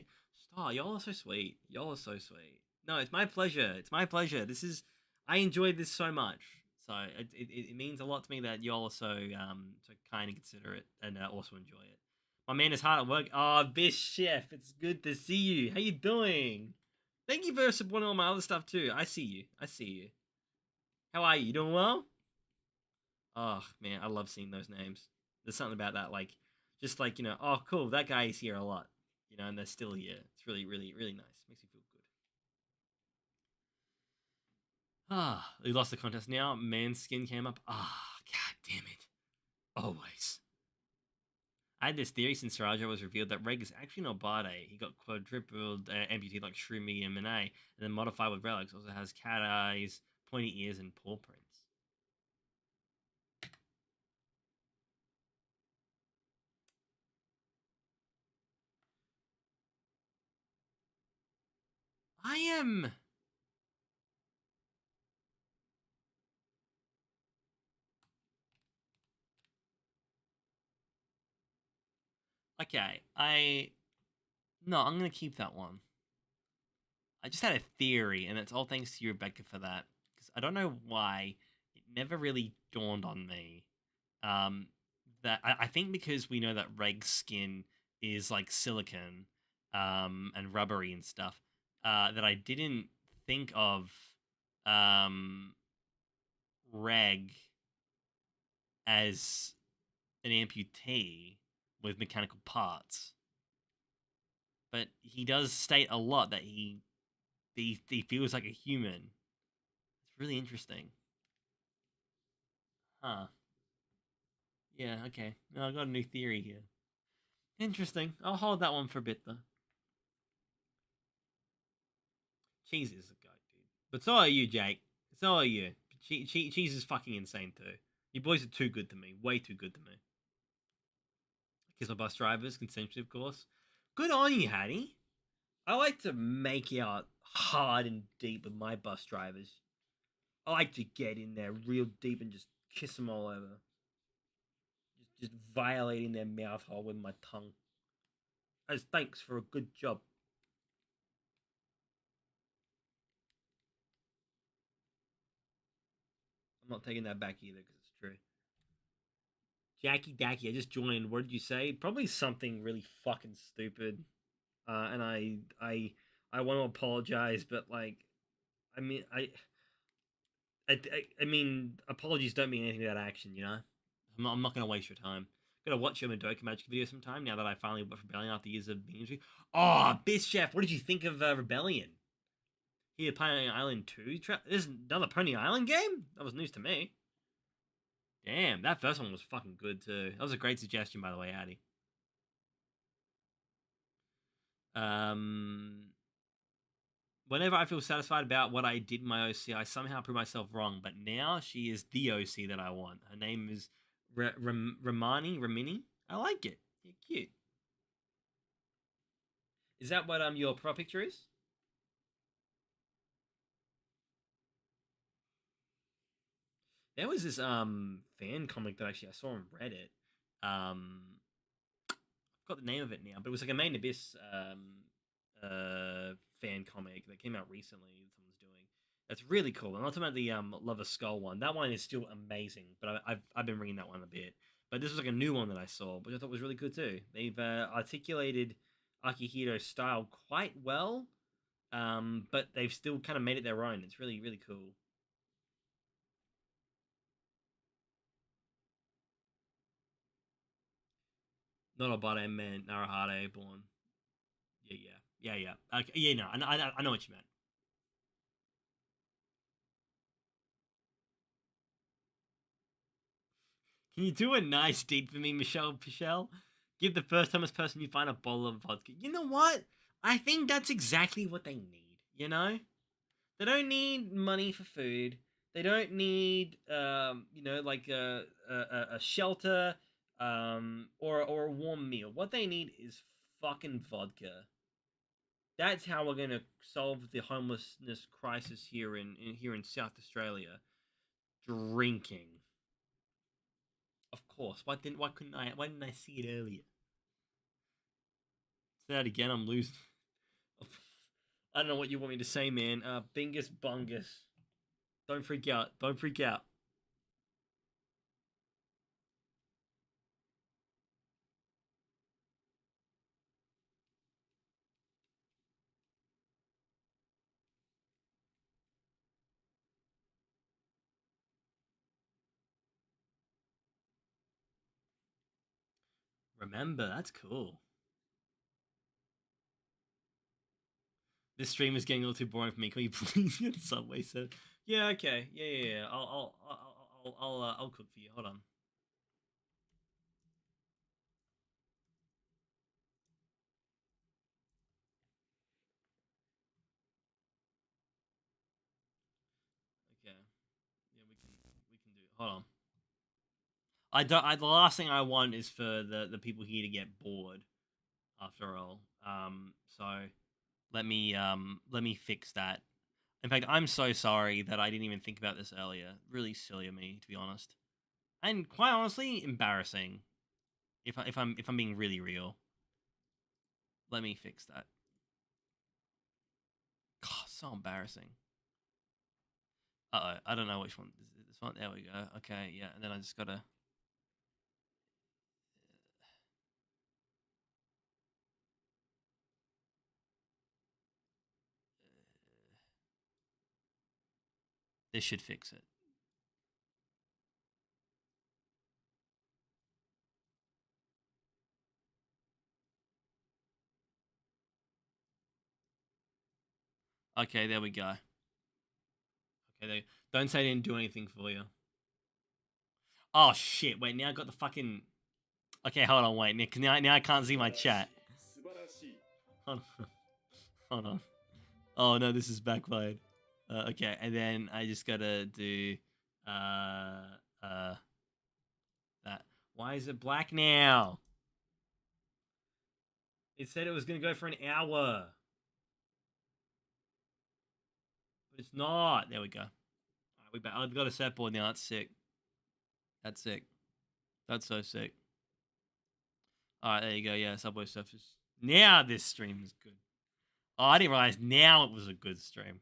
Oh, y'all are so sweet. Y'all are so sweet. No, it's my pleasure. It's my pleasure. I enjoyed this so much. So it means a lot to me that y'all are so kind and considerate and also enjoy it. My man is hard at work. Oh, Bish Chef, it's good to see you. How you doing? Thank you for supporting all my other stuff too. I see you. I see you. How are you? You doing well? Oh man, I love seeing those names. There's something about that, like, just like oh cool, that guy is here a lot, and they're still here. It's really, really, really nice. Makes me feel good. We lost the contest now. Man's skin came up. God damn it. Always. I had this theory since Saraja was revealed that Reg is actually not Barde. He got quadrupled amputee like Shroomy and Monet, and then modified with relics. Also has cat eyes, pointy ears, and paw prints. I am. Okay, No, I'm gonna keep that one. I just had a theory, and it's all thanks to you, Rebecca, for that. Because I don't know why it never really dawned on me. Um, that I think because we know that Reg's skin is like silicone, and rubbery and stuff. That I didn't think of, um, Reg as an amputee with mechanical parts. But he does state a lot that he feels like a human. It's really interesting. Huh. Yeah, okay. No, I got a new theory here. Interesting. I'll hold that one for a bit though. Cheese is a goat, dude. But so are you, Jake. So are you. Cheese is fucking insane too. You boys are too good to me. Way too good to me. Kiss my bus drivers, consensually, of course. Good on you, Hattie. I like to make out hard and deep with my bus drivers. I like to get in there real deep and just kiss them all over. Just violating their mouth hole with my tongue. As thanks for a good job. I'm not taking that back either because it's true. Jackie Dacky, I just joined. What did you say? Probably something really fucking stupid. And I want to apologize, but like, I mean, I mean, apologies don't mean anything without action, you know. I'm not gonna waste your time. Gotta watch your Madoka Magic video sometime now that I finally watched Rebellion after years of being injured. Oh, Biz Chef, what did you think of Rebellion? Here, Pony Island 2. There's another Pony Island game? That was news to me. Damn, that first one was fucking good too. That was a great suggestion, by the way, Addy. Um, Whenever I feel satisfied about what I did in my OC, I somehow prove myself wrong. But now she is the OC that I want. Her name is Ramini. I like it. Yeah, cute. Is that what your pro picture is? There was this fan comic that actually I saw on Reddit. I've got the name of it now, but it was like a Main Abyss fan comic that came out recently. Someone's doing. That's really cool. I'm not talking about the Lover Skull one. That one is still amazing, but I've been reading that one a bit. But this was like a new one that I saw, which I thought was really good too. They've articulated Akihiro's style quite well, but they've still kind of made it their own. It's really really cool. Not Obata meant Narahade born. Yeah, yeah. Okay, yeah, no, I know what you meant. Can you do a nice deed for me, Michelle Pichelle? Give the first timest person you find a bottle of vodka. You know what? I think that's exactly what they need. You know, they don't need money for food. They don't need, like a shelter, or a warm meal. What they need is fucking vodka. That's how we're gonna solve the homelessness crisis here in South Australia. Drinking, of course. Why didn't I see it earlier? Say that again. I'm losing. I don't know what you want me to say, man. Bingus bungus. Don't freak out. Don't freak out. Remember, that's cool. This stream is getting a little too boring for me. Can you please get Subway set? Yeah, okay. Yeah. I'll cook for you. Hold on. Okay. Yeah, we can do it. Hold on. I don't. The last thing I want is for the people here to get bored. After all, so let me fix that. In fact, I'm so sorry that I didn't even think about this earlier. Really silly of me, to be honest, and quite honestly, embarrassing. If I'm being really real, let me fix that. God, so embarrassing. I don't know which one. This one. There we go. Okay, yeah, and then I just gotta. This should fix it. Okay, there we go. Okay, don't say I didn't do anything for you. Oh shit! Wait, now I got the fucking. Okay, hold on, wait. Nick, now I can't see my chat. Hold on. Hold on. Oh no, this is backfired. Okay, and then I just gotta do uh uh that. Why is it black now? It said it was gonna go for an hour, but it's not. There we go. All right, we back. I've got a set board now. That's sick. That's sick. That's so sick. All right, there you go. Yeah, Subway Surfers. Now this stream is good. Oh, I didn't realize now it was a good stream.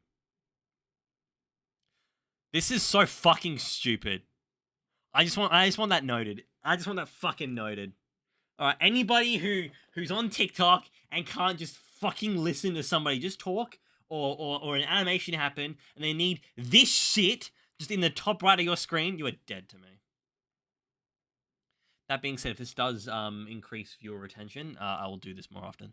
This is so fucking stupid. I just want that noted. I just want that fucking noted. All right, anybody who's on TikTok and can't just fucking listen to somebody just talk, or an animation happen, and they need this shit just in the top right of your screen, you are dead to me. That being said, if this does increase viewer retention, I will do this more often.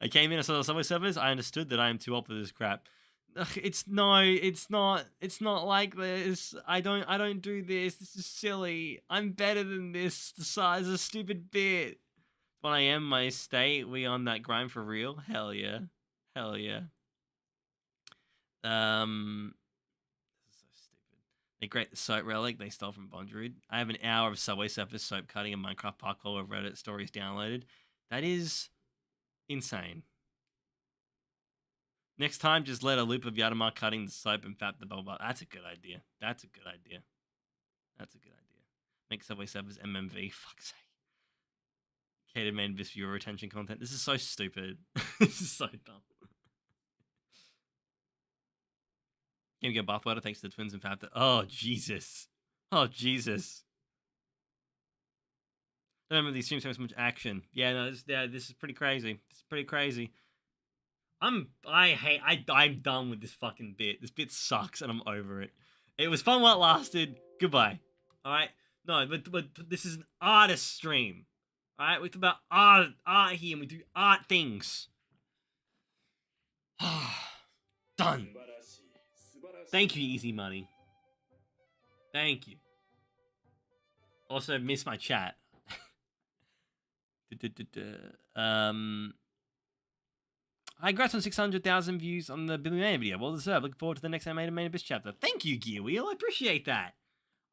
I came in, I saw the Subway Surfers, I understood that I am too old for this crap. Ugh, it's not like this. I don't do this. This is silly. I'm better than this. The size of stupid bit. When I am my state, we on that grind for real? Hell yeah. Hell yeah. This is so stupid. They great the soap relic they stole from Bondroid. I have an hour of Subway Surfers soap cutting and Minecraft parkour of Reddit stories downloaded. That is insane. Next time, just let a loop of Yadamar cutting the soap and fap the bubble. That's a good idea. That's a good idea. That's a good idea. Make Subway Surfers MMV. Fuck's sake. Catered man this viewer retention content. This is so stupid. This is so dumb. Can we get bathwater thanks to the twins and fap. Oh, Jesus. Oh, Jesus. I don't remember these streams having so much action. Yeah, no, this is pretty crazy. This is pretty crazy. I'm done with this fucking bit. This bit sucks and I'm over it. It was fun while it lasted. Goodbye. Alright? No, but this is an artist stream. Alright? We talk about art here and we do art things. Done. Thank you, Easy Money. Thank you. Also, missed my chat. Congrats on 600,000 views on the Billy Mayer video. Well deserved. Looking forward to the next Animated Main Abyss chapter. Thank you, Gear Wheel. I appreciate that.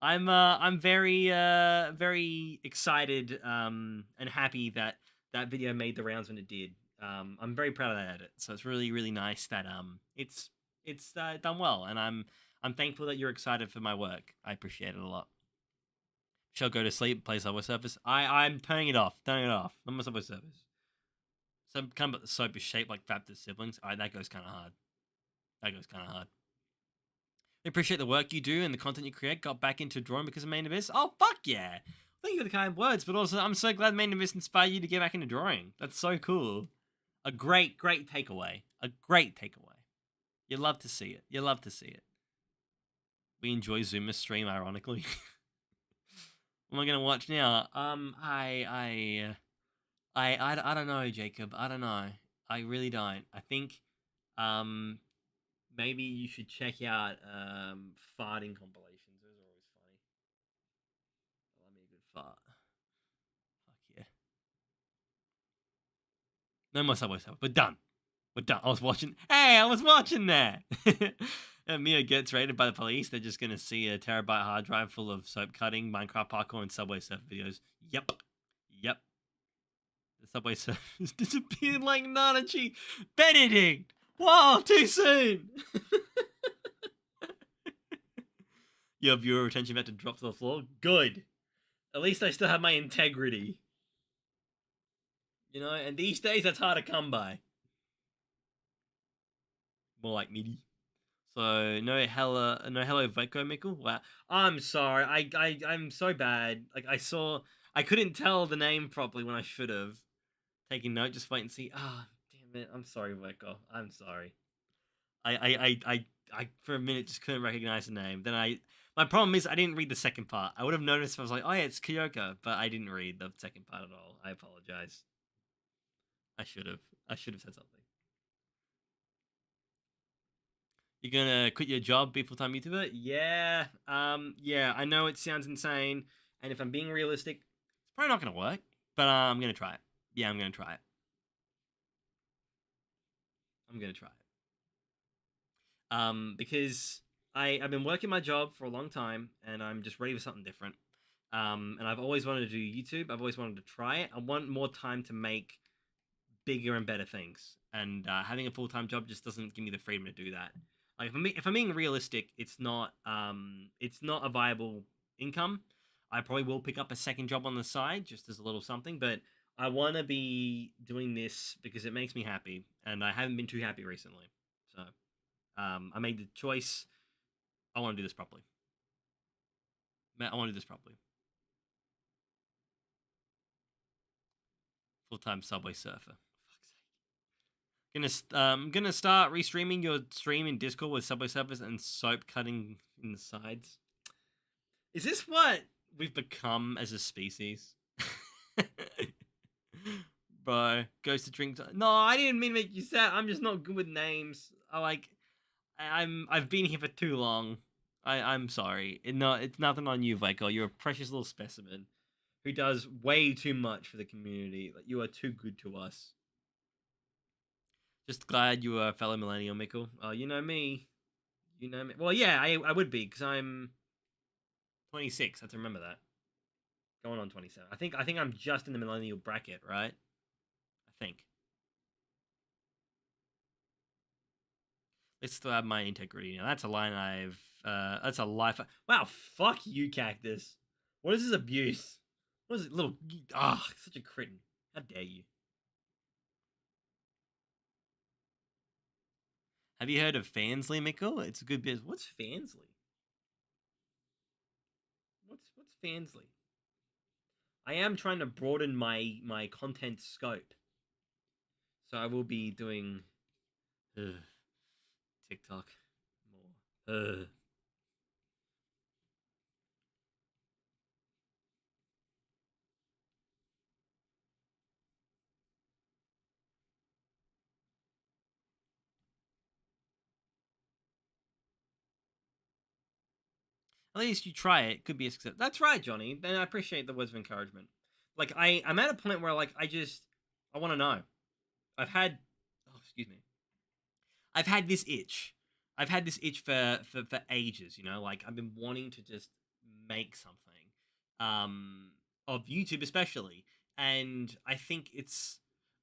I'm very excited and happy that that video made the rounds when it did. I'm very proud of that edit. So it's really nice that it's done well, and I'm thankful that you're excited for my work. I appreciate it a lot. Shall go to sleep, play Subway Surfers. I'm turning it off. Turning it off. Not my Subway Surfers. Some kind of the soap is shaped like Faptor's siblings. Alright, that goes kind of hard. That goes kind of hard. I appreciate the work you do and the content you create. Got back into drawing because of Main Abyss. Oh, fuck yeah. Thank you for the kind words, but also I'm so glad Main Abyss inspired you to get back into drawing. That's so cool. A great takeaway. A great takeaway. You love to see it. You love to see it. We enjoy Zoomer's stream, ironically. What am I gonna watch now? I don't know, Jacob. I don't know. I really don't. I think maybe you should check out farting compilations. Those are always funny. Let me a good fart. Fuck yeah. No more Subway Surfers. We're done. We're done. I was watching. Hey, I was watching that. And Mia gets raided by the police. They're just gonna see a terabyte hard drive full of soap cutting, Minecraft parkour, and Subway Surf videos. Yep. The Subway Surfers disappeared like Nanachi. Benedict! Whoa, too soon! Your viewer retention about to drop to the floor? Good. At least I still have my integrity. You know, and these days that's hard to come by. More like MIDI. So no hello Veko Mickle. Wow, I'm sorry. I'm so bad. Like I couldn't tell the name properly when I should have. Taking note, just wait and see. Ah, damn it. I'm sorry, Veko. I'm sorry. I for a minute just couldn't recognize the name. Then my problem is I didn't read the second part. I would have noticed if I was like, oh yeah, it's Kyoka, but I didn't read the second part at all. I apologize. I should have said something. You're gonna quit your job, be full-time YouTuber? Yeah. Yeah, I know it sounds insane, and if I'm being realistic, it's probably not gonna work, but I'm gonna try it. Yeah, I'm gonna try it. I'm gonna try it. Because I've been working my job for a long time, and I'm just ready for something different. And I've always wanted to do YouTube. I've always wanted to try it. I want more time to make bigger and better things, and having a full-time job just doesn't give me the freedom to do that. Like if I'm being realistic, it's not a viable income. I probably will pick up a second job on the side just as a little something, but I want to be doing this because it makes me happy, and I haven't been too happy recently. So I made the choice. I want to do this properly. I want to do this properly. Full-time Subway Surfer. Gonna start restreaming your stream in Discord with Subway Surfers and soap cutting in the sides. Is this what we've become as a species? Bro, goes to drink. No, I didn't mean to make you sad. I'm just not good with names. I've been here for too long. I'm sorry. No, it's nothing on you, Vico. You're a precious little specimen who does way too much for the community. Like, you are too good to us. Just glad you are a fellow millennial, Mickle. You know me. You know me. Well, yeah, I would be because I'm 26. I have to remember that. Going on 27. I think I'm just in the millennial bracket, right? I think. Let's still have my integrity. Now that's a line I've. That's a life. Wow, fuck you, Cactus. What is this abuse? What is it, little? Ah, such a cretin. How dare you? Have you heard of Fansly, Mickle? It's a good business. What's Fansly? What's Fansly? I am trying to broaden my content scope, so I will be doing TikTok more. At least you try it. Could be a success. That's right, Johnny. And I appreciate the words of encouragement. Like I'm at a point where like I want to know. I've had oh excuse me. I've had this itch. I've had this itch for ages. You know, like I've been wanting to just make something, of YouTube especially, and I think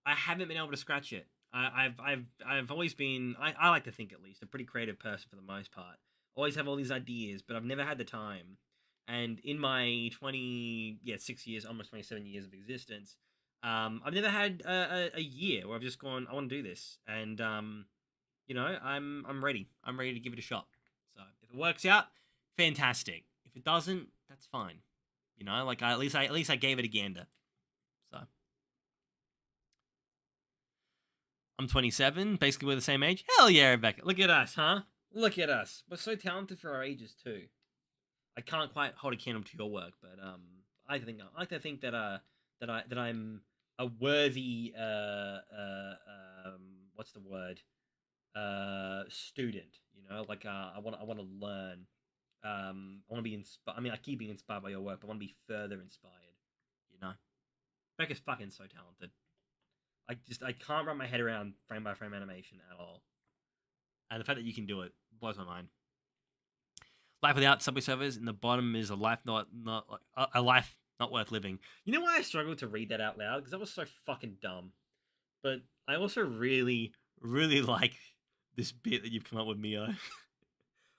I haven't been able to scratch it. I've always been I like to think at least a pretty creative person for the most part. Always have all these ideas, but I've never had the time. And in my 6 years, almost 27 years of existence, I've never had a year where I've just gone, I want to do this, and I'm ready. I'm ready to give it a shot. So if it works out, fantastic. If it doesn't, that's fine. Like at least I gave it a gander. So I'm 27, basically we're the same age. Hell yeah, Rebecca. Look at us, huh? Look at us. We're so talented for our ages too. I can't quite hold a candle to your work, but I like to think that I'm a worthy what's the word, student. Like I want to learn. I want to be inspired. I mean, I keep being inspired by your work, but I want to be further inspired. You know, Becca's fucking so talented. I can't wrap my head around frame by frame animation at all, and the fact that you can do it blows my mind. Life without subway servers, in the bottom is a life not a life not worth living. You know why I struggled to read that out loud? Because that was so fucking dumb. But I also really, really like this bit that you've come up with, Mio.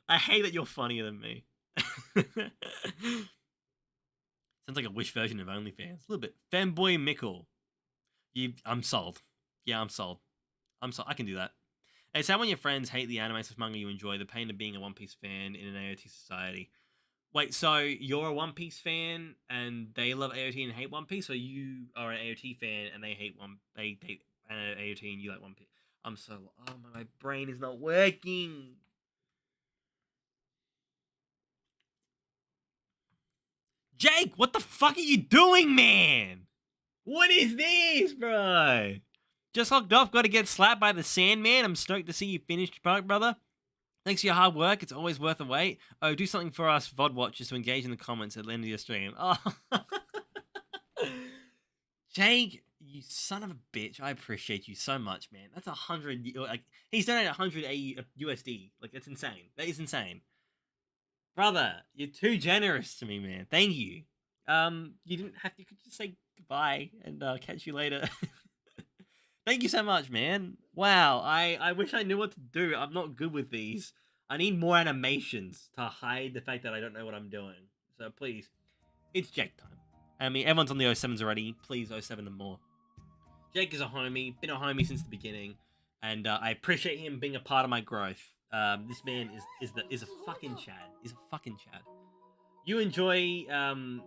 I hate that you're funnier than me. Sounds like a Wish version of OnlyFans. A little bit. Fanboy Mickle. I'm sold. Yeah, I'm sold. I'm sold. I can do that. Hey, say when your friends hate the anime slash manga you enjoy, the pain of being a One Piece fan in an AOT society. Wait, so you're a One Piece fan and they love AOT and hate One Piece, or you are an AOT fan and they hate AOT and you like One Piece? My brain is not working. Jake, what the fuck are you doing, man? What is this, bro? Just locked off, got to get slapped by the Sandman. I'm stoked to see you finish your product, brother. Thanks for your hard work. It's always worth a wait. Oh, do something for us VOD watchers to engage in the comments at the end of your stream. Oh. Jake, you son of a bitch. I appreciate you so much, man. That's 100. Like, he's done it 100 USD. Like, that's insane. That is insane. Brother, you're too generous to me, man. Thank you. You didn't have to. You could just say goodbye and catch you later. Thank you so much, man. Wow, I wish I knew what to do. I'm not good with these. I need more animations to hide the fact that I don't know what I'm doing. So please, it's Jake time. I mean, everyone's on the 07s already. Please, 07 them more. Jake is a homie. Been a homie since the beginning, and I appreciate him being a part of my growth. This man is a fucking Chad. Is a fucking Chad. You enjoy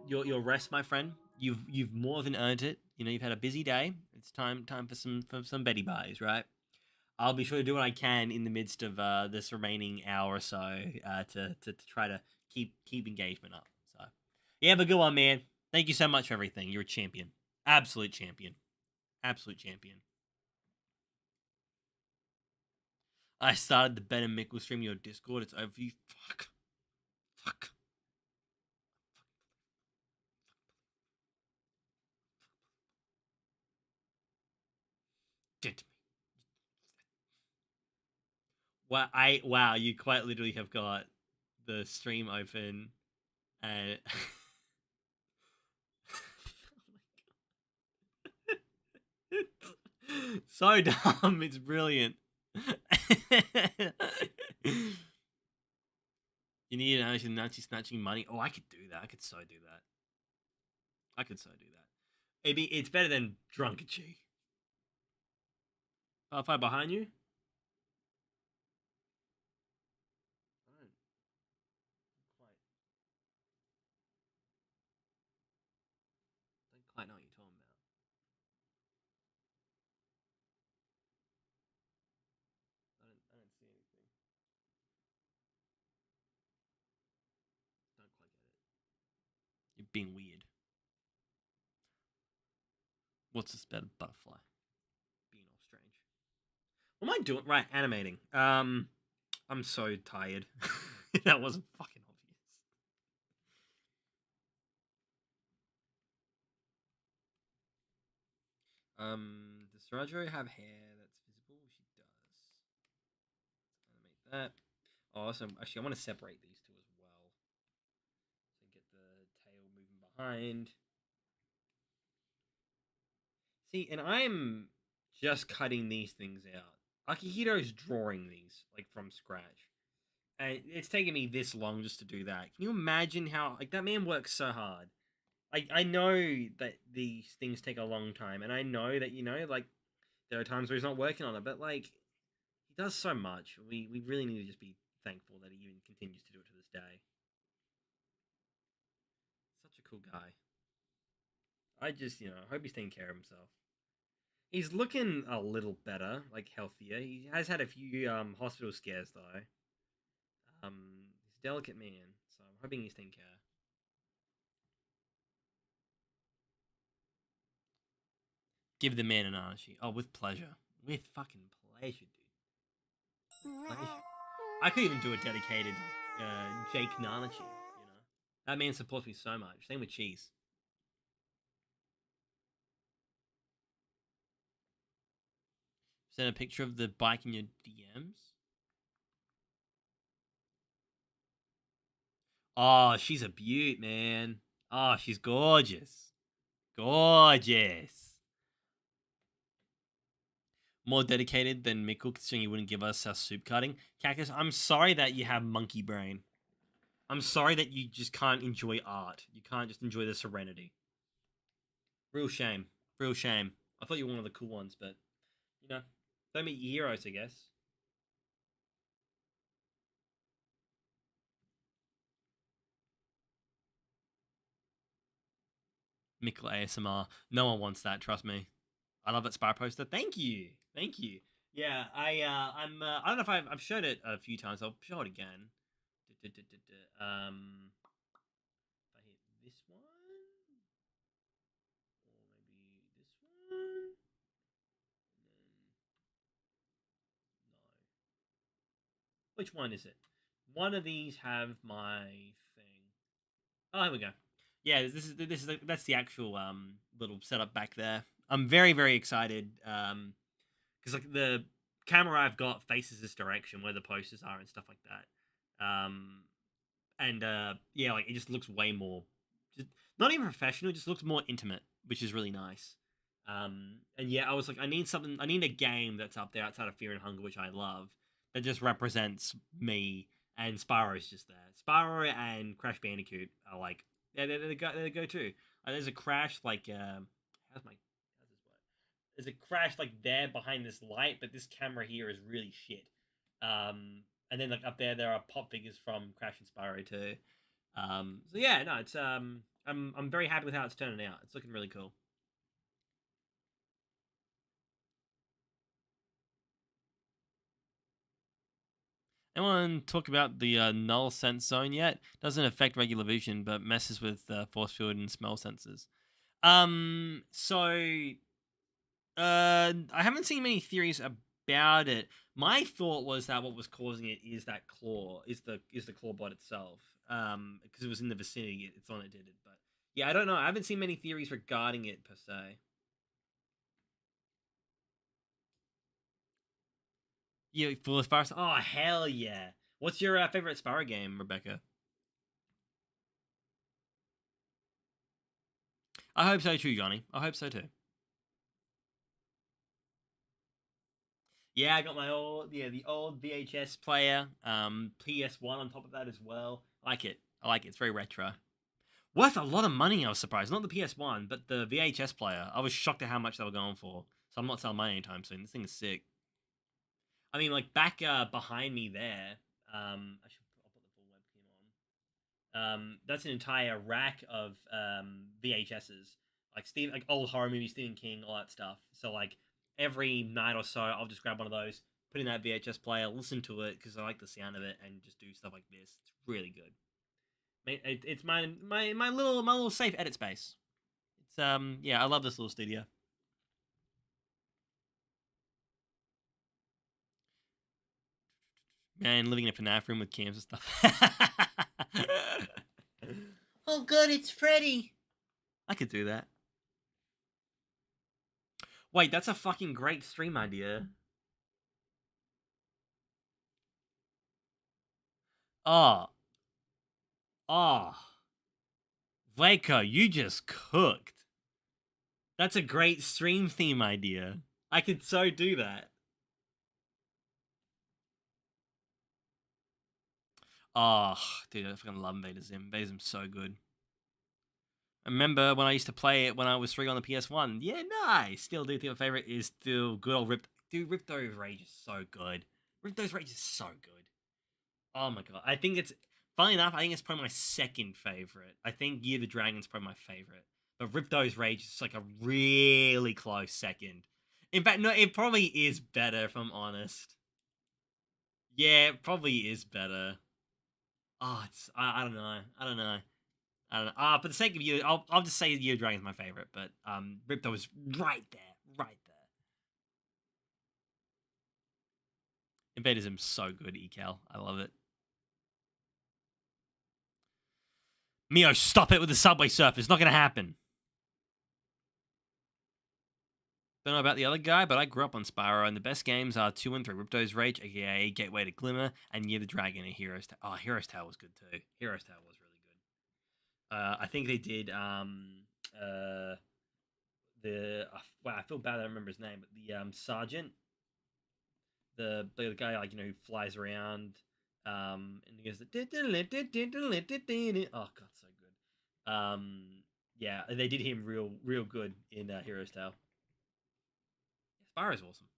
your rest, my friend. You've more than earned it. You've had a busy day. It's time for some Betty buys, right? I'll be sure to do what I can in the midst of this remaining hour or so to try to keep engagement up. So, yeah, have a good one, man. Thank you so much for everything. You're a champion, absolute champion. Absolute champion. I started the Ben and Mick will stream your Discord. It's over you. Fuck. Fuck. Dead to me. Wow, you quite literally have got the stream open and so dumb, it's brilliant. You need an actually Nazi snatching money. Oh, I could do that. I could so do that. I could so do that. It's better than Drunkachi. Five behind you. I don't quite know what you're talking about. I don't see anything. Don't quite get it. You're being weird. What's this better butterfly? Being all strange. What am I doing? Right, animating. I'm so tired. That wasn't fucking obvious. Does Sarajo have hair that's visible? She does. Let's animate that. Oh, also, actually, I want to separate these two as well. So get the tail moving behind. See, and I'm just cutting these things out. Akihiro's drawing these, like, from scratch. And it's taken me this long just to do that. Can you imagine how, like, that man works so hard? I know that these things take a long time, and I know that, like, there are times where he's not working on it, but, like, he does so much. We really need to just be thankful that he even continues to do it to this day. Such a cool guy. I just, hope he's taking care of himself. He's looking a little better, like healthier. He has had a few hospital scares though. He's a delicate man, so I'm hoping he's taking care. Give the man an Archie. Oh, with pleasure. With fucking pleasure, dude. Pleasure. I could even do a dedicated Jake Nanachi, That man supports me so much. Same with Cheese. Send a picture of the bike in your DMs. Oh, she's a beaut, man. Oh, she's gorgeous. Gorgeous. More dedicated than Mickle, considering he wouldn't give us our soup cutting. Cactus, I'm sorry that you have monkey brain. I'm sorry that you just can't enjoy art. You can't just enjoy the serenity. Real shame. Real shame. I thought you were one of the cool ones, but, don't meet your heroes, I guess. Mickle ASMR. No one wants that, trust me. I love that Spire poster. Thank you. Thank you. Yeah, I don't know if I've showed it a few times. I'll show it again. If I hit this one, or maybe this one, and then no. Which one is it? One of these have my thing. Oh, here we go. Yeah, this is that's the actual little setup back there. I'm very very excited because like the camera I've got faces this direction where the posters are and stuff like that. And yeah, like it just looks way more, just not even professional. It just looks more intimate, which is really nice. And yeah, I was like, I need something. I need a game that's up there outside of Fear and Hunger, which I love, that just represents me. And Spyro's just there. Spyro and Crash Bandicoot are like, yeah, they're the go-to. There's a Crash like, how's this work? There's a Crash like there behind this light, but this camera here is really shit. And then like up there are pop figures from Crash and Spyro too. So yeah, no, it's I'm very happy with how it's turning out. It's looking really cool. Anyone talk about the null sense zone yet? Doesn't affect regular vision, but messes with force field and smell sensors. So I haven't seen many theories about it. My thought was that what was causing it is that claw, is the claw bot itself. Because it was in the vicinity, it's on it did it. But yeah, I don't know. I haven't seen many theories regarding it per se. You full of Sparrow? Oh hell yeah! What's your favorite Sparrow game, Rebecca? I hope so too, Johnny. I hope so too. Yeah, I got my the old VHS player, PS1 on top of that as well. I like it. I like it. It's very retro. Worth a lot of money, I was surprised. Not the PS1, but the VHS player. I was shocked at how much they were going for. So I'm not selling mine anytime soon. This thing is sick. I mean, like back behind me there. I'll put the full webcam on. That's an entire rack of VHSs, like old horror movies, Stephen King, all that stuff. So like every night or so, I'll just grab one of those, put in that VHS player, listen to it because I like the sound of it, and just do stuff like this. It's really good. It's my little safe edit space. It's yeah, I love this little studio. Man, living in a FNAF room with cams and stuff. Oh, good, it's Freddy. I could do that. Wait, that's a fucking great stream idea. Oh, oh, Waco, you just cooked. That's a great stream theme idea. I could so do that. Oh, dude, I fucking love Invader Zim. Invader Zim's so good. I remember when I used to play it when I was 3 on the PS1. Yeah, nice. Still do think my favorite is still good old Rip. Dude, Ripto's Rage is so good. Ripto's Rage is so good. Oh my god. I think it's, funny enough, I think it's probably my second favorite. I think Year the Dragon's probably my favorite. But Ripto's Rage is like a really close second. In fact, no, it probably is better if I'm honest. Yeah, it probably is better. Oh, I don't know. I don't know. I don't know. For the sake of you, I'll just say Year Dragon's my favorite, but Ripto is right there, right there. Invaderism's so good, Ecal. I love it. Mio, stop it with the Subway Surf. It's not gonna happen. Don't know about the other guy, but I grew up on Spyro, and the best games are 2 and 3, Ripto's Rage, aka Gateway to Glimmer, and Year the Dragon and Heroes Tale. Oh, Heroes Tale was good too. Heroes Tale was really good. I think they did uh wow, I feel bad I don't remember his name, but the sergeant, the guy, like, who flies around, and he goes oh god, so good. Yeah, they did him real good in Heroes Tale. Spyro's awesome.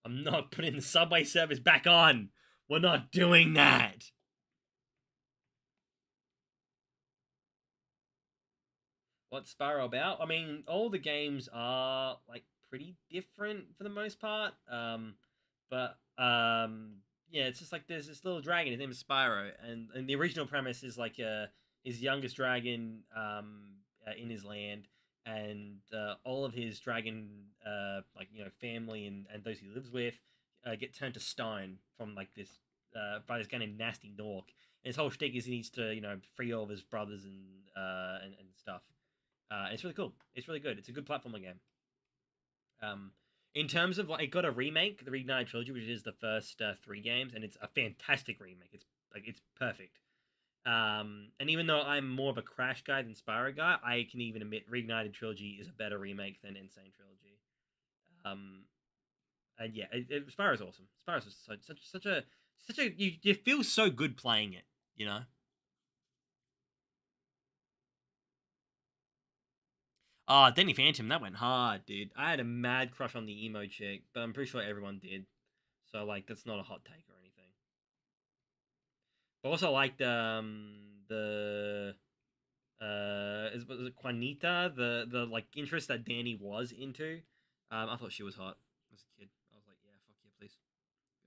I'm not putting the subway service back on. We're not doing that. What's Spyro about? I mean, all the games are like pretty different for the most part. But yeah, it's just like there's this little dragon. His name is Spyro, and the original premise is like his youngest dragon in his land, and all of his dragon like family and those he lives with get turned to stone from like this by this guy named Nasty Nork. And his whole shtick is he needs to free all of his brothers and stuff. It's really cool. It's really good. It's a good platformer game. Um, in terms of, like, it got a remake, the Reignited Trilogy, which is the first 3 games, and it's a fantastic remake. It's perfect. And even though I'm more of a Crash guy than Spyro guy, I can even admit Reignited Trilogy is a better remake than Insane Trilogy. Um, and yeah, Spyro's awesome. Spyro's such a you feel so good playing it. You know. Oh, Danny Phantom, that went hard, dude. I had a mad crush on the emo chick, but I'm pretty sure everyone did. So like, that's not a hot take or anything. But also liked the was it Juanita, the like interest that Danny was into. I thought she was hot as a kid. I was like, yeah, fuck yeah, please.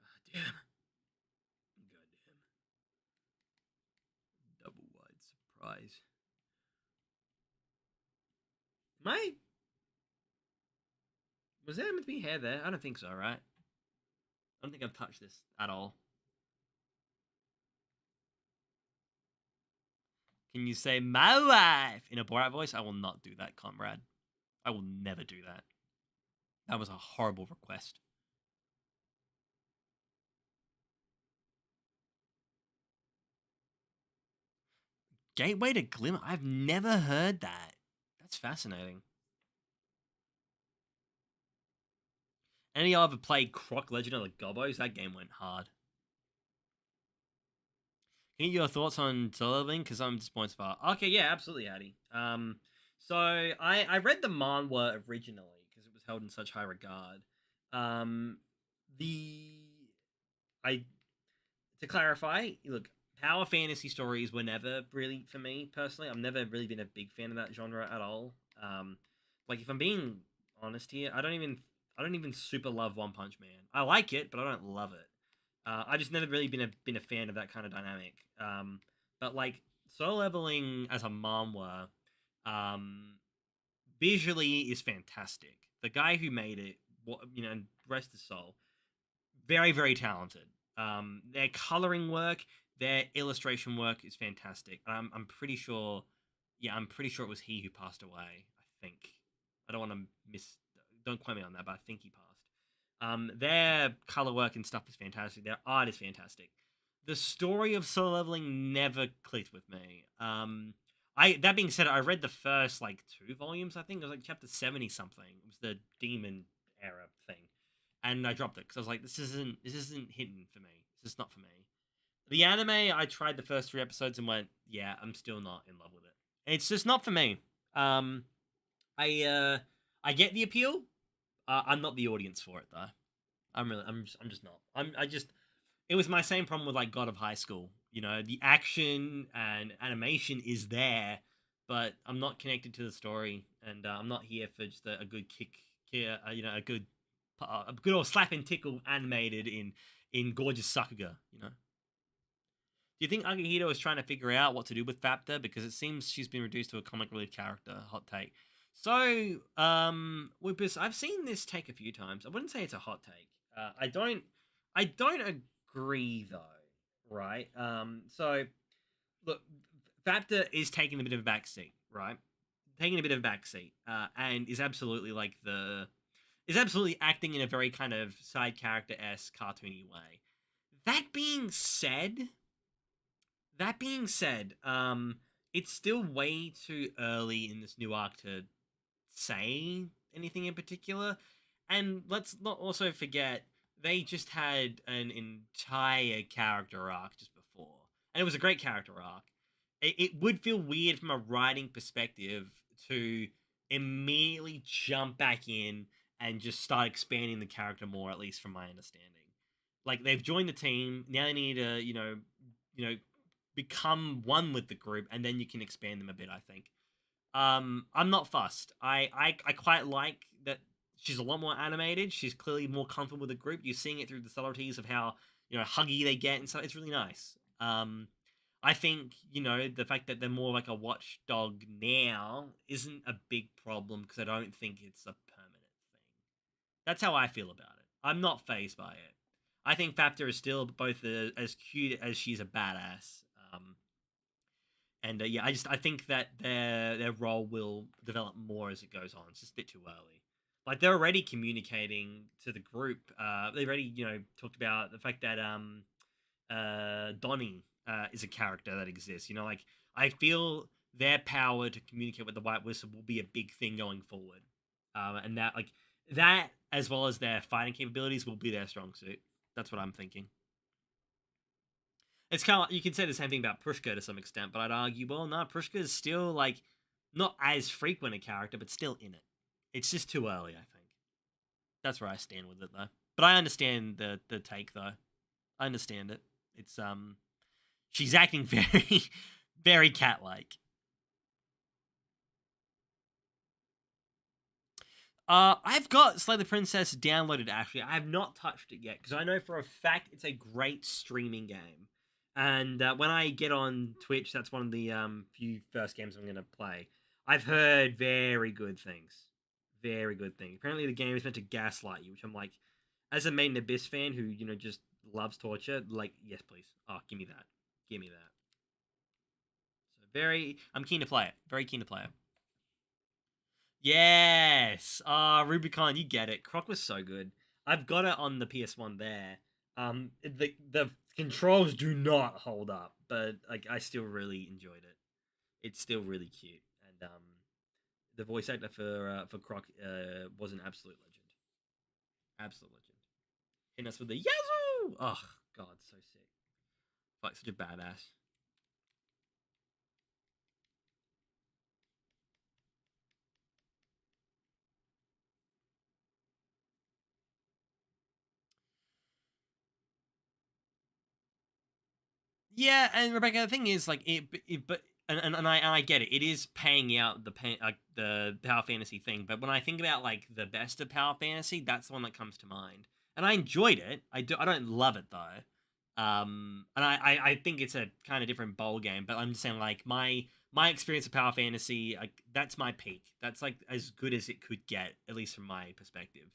God damn, god damn, double wide surprise. My was there meant to be hair there? I don't think so, right? I don't think I've touched this at all. Can you say my wife in a Borat voice? I will not do that, comrade. I will never do that. That was a horrible request. Gateway to Glimmer. I've never heard that. That's fascinating. Any of you ever played Croc Legend of the Gobos? That game went hard. Can you get your thoughts on solo leveling? Because I'm disappointed so far. Okay, yeah, absolutely, Addy. So I read the manhwa originally because it was held in such high regard. Um, the I to clarify, look, power fantasy stories were never really for me personally. I've never really been a big fan of that genre at all. Like if I'm being honest here, I don't even super love One Punch Man. I like it, but I don't love it. I just never really been a fan of that kind of dynamic. But like solo leveling as a manhwa, um, visually is fantastic. The guy who made it, rest his soul, very very talented. Their coloring work, their illustration work is fantastic. I'm pretty sure, yeah, I'm pretty sure it was he who passed away. I think I don't want to miss. Don't quote me on that, but I think he passed. Their color work and stuff is fantastic. Their art is fantastic. The story of solo leveling never clicked with me. I that being said, I read the first like 2 volumes. I think it was like chapter 70 something. It was the demon era thing, and I dropped it because I was like, this isn't hitting for me. This is not for me. The anime, I tried the first 3 episodes and went, yeah, I'm still not in love with it. It's just not for me. Um, I get the appeal. I'm not the audience for it though. I'm just not. I just it was my same problem with like God of High School. The action and animation is there, but I'm not connected to the story, and I'm not here for just a good kick, a good old slap and tickle animated in gorgeous Sakuga. Do you think Akihito is trying to figure out what to do with Fapta because it seems she's been reduced to a comic relief character? Hot take. So, Whoopus, I've seen this take a few times. I wouldn't say it's a hot take. I don't agree though. Right. So look, Fapta is taking a bit of a backseat, right? Taking a bit of a backseat, and is absolutely acting in a very kind of side character esque cartoony way. That being said, it's still way too early in this new arc to say anything in particular. And let's not also forget they just had an entire character arc just before, and it was a great character arc. It would feel weird from a writing perspective to immediately jump back in and just start expanding the character more, at least from my understanding. Like they've joined the team, now they need to, you know, become one with the group, and then you can expand them a bit. I think. I'm not fussed. I quite like that she's a lot more animated. She's clearly more comfortable with the group. You're seeing it through the subtleties of how huggy they get and stuff. It's really nice. I think the fact that they're more like a watchdog now isn't a big problem because I don't think it's a permanent thing. That's how I feel about it. I'm not phased by it. I think Fapta is still both as cute as she's a badass. And yeah, I think that their role will develop more as it goes on. It's just a bit too early. Like they're already communicating to the group. They already talked about the fact that Donnie is a character that exists. Like I feel their power to communicate with the White Whistle will be a big thing going forward, and that as well as their fighting capabilities will be their strong suit. That's what I'm thinking. It's kind of you can say the same thing about Prushka to some extent, but I'd argue, well, no, Prushka is still like not as frequent a character, but still in it. It's just too early, I think. That's where I stand with it, though. But I understand the take, though. I understand it. It's she's acting very, very cat-like. I've got Slay the Princess downloaded. Actually, I have not touched it yet because I know for a fact it's a great streaming game. And when I get on Twitch, that's one of the few first games I'm going to play. I've heard very good things. Very good things. Apparently, the game is meant to gaslight you, which I'm like, as a Made in Abyss fan who just loves torture, like, yes, please. Oh, give me that. Give me that. So I'm keen to play it. Very keen to play it. Yes. Rubicon, you get it. Croc was so good. I've got it on the PS1 there. The controls do not hold up, but like I still really enjoyed it. It's still really cute, and the voice actor for Croc was an absolute legend. Absolute legend. And that's with the Yazoo. Oh God, so sick. Like such a badass. Yeah, and Rebecca, the thing is, like, but and I get it. It is paying out the power fantasy thing. But when I think about like the best of power fantasy, that's the one that comes to mind. And I enjoyed it. I don't love it though. And I think it's a kind of different bowl game. But I'm just saying, like my experience of power fantasy, like that's my peak. That's like as good as it could get, at least from my perspective.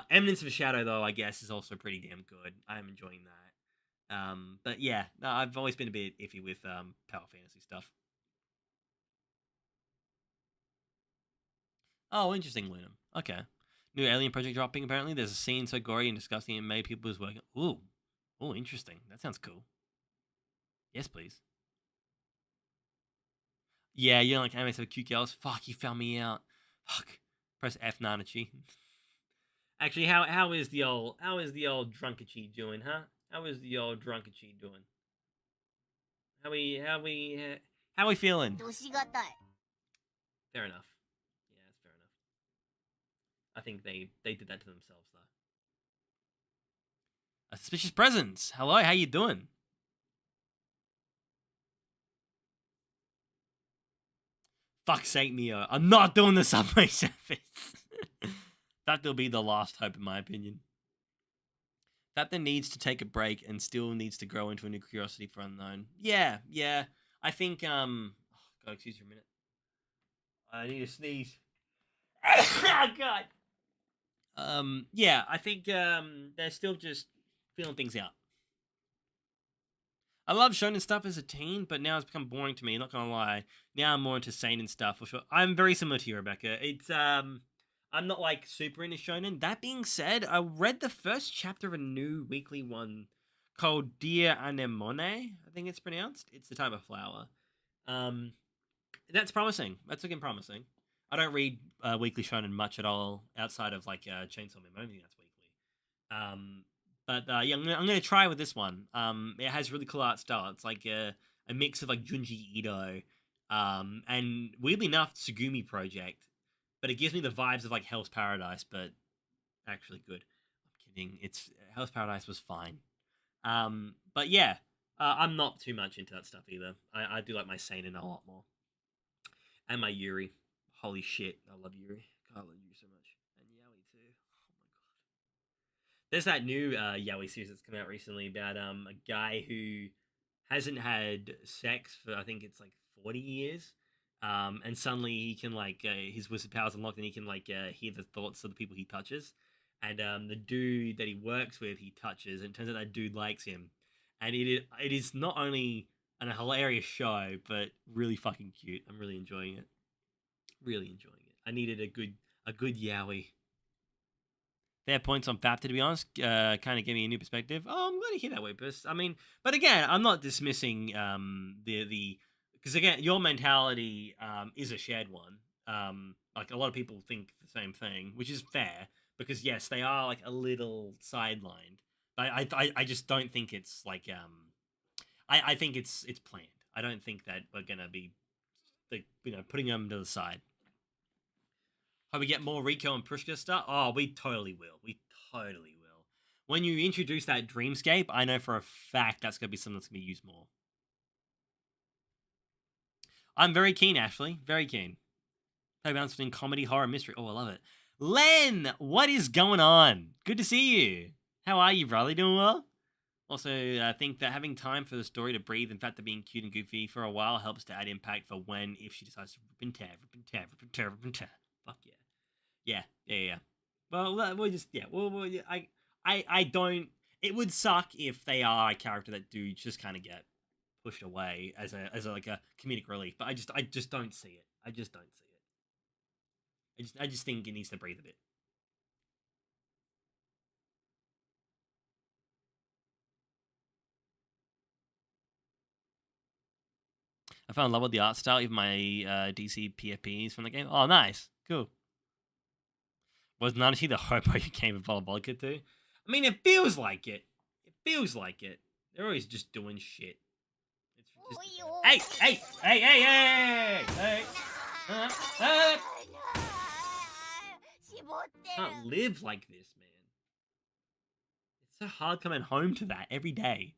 Eminence of a Shadow, though, I guess, is also pretty damn good. I'm enjoying that. But yeah, no, I've always been a bit iffy with power fantasy stuff. Oh, interesting, Lunam. Okay. New Alien Project dropping, apparently. There's a scene so gory and disgusting it made people was working. Ooh. Oh, interesting. That sounds cool. Yes, please. Yeah, you don't like anime so cute girls? Fuck, you found me out. Fuck. Press F, Nanachi. Actually, how is the old Drunkachi doing, huh? How is the old Drunkachi doing? How we feeling? Fair enough. Yeah, that's fair enough. I think they did that to themselves though. A suspicious presence. Hello, how you doing? Fuck's sake, Neo. I'm not doing the subway surface. That'll be the last hope, in my opinion. That then needs to take a break and still needs to grow into a new curiosity for unknown. Yeah, yeah. I think oh, God, excuse me a minute. I need to sneeze. Oh God. Yeah, I think they're still just feeling things out. I love shonen stuff as a teen, but now it's become boring to me. Not gonna lie. Now I'm more into seinen stuff for sure. I'm very similar to you, Rebecca. I'm not like super into shonen. That being said, I read the first chapter of a new weekly one called Dear Anemone. I think it's pronounced. It's the type of flower. Um, that's promising. That's looking promising. I don't read weekly shonen much at all outside of like Chainsaw Man. I don't think that's weekly. Um, but yeah, I'm gonna try with this one. It has really cool art style. It's like a mix of like Junji Ito, and weirdly enough, Tsugumi Project. But it gives me the vibes of like Hell's Paradise, but actually good. I'm kidding. It's Hell's Paradise was fine. But yeah, I'm not too much into that stuff either. I do like my seinen a lot more, and my Yuri. Holy shit, I love Yuri. God, I love Yuri so much, and Yaoi too. Oh my god. There's that new Yaoi series that's come out recently about a guy who hasn't had sex for I think it's like 40 years. And suddenly he can like his wizard powers unlocked and he can like hear the thoughts of the people he touches. And the dude that he works with, he touches, and it turns out that dude likes him. And it is not only an hilarious show, but really fucking cute. I'm really enjoying it. Really enjoying it. I needed a good yaoi. Fair points on FAPTA, to be honest. Kind of gave me a new perspective. Oh, I'm glad to hear that, Wipus. I mean, but again, I'm not dismissing the because again, your mentality is a shared one. Like a lot of people think the same thing, which is fair because yes, they are like a little sidelined. But I just don't think it's like I think it's planned. I don't think that we're gonna be like putting them to the side. How we get more Rico and Pushka stuff? Oh, we totally will. We totally will. When you introduce that dreamscape, I know for a fact that's going to be something that's going to be used more. I'm very keen, Ashley. Very keen. Play balance between comedy, horror, mystery. Oh, I love it. Len, what is going on? Good to see you. How are you, brother? Doing well? Also, I think that having time for the story to breathe and Factor being cute and goofy for a while helps to add impact for when if she decides to rip and tear, rip and tear, rip and tear, rip and tear. Fuck yeah. Yeah. Well, we'll just yeah. Well yeah, I don't. It would suck if they are a character that do just kind of get pushed away as a like a comedic relief. But I just don't see it. I just don't see it. I just think it needs to breathe a bit. I fell in love with the art style of my DC PFPs from the game. Oh, nice, cool. Was Nanashi the hobo you came with vodka to? I mean, it feels like it. It feels like it. They're always just doing shit. It's just... Hey! Uh, can't live like this, man. It's so hard coming home to that every day.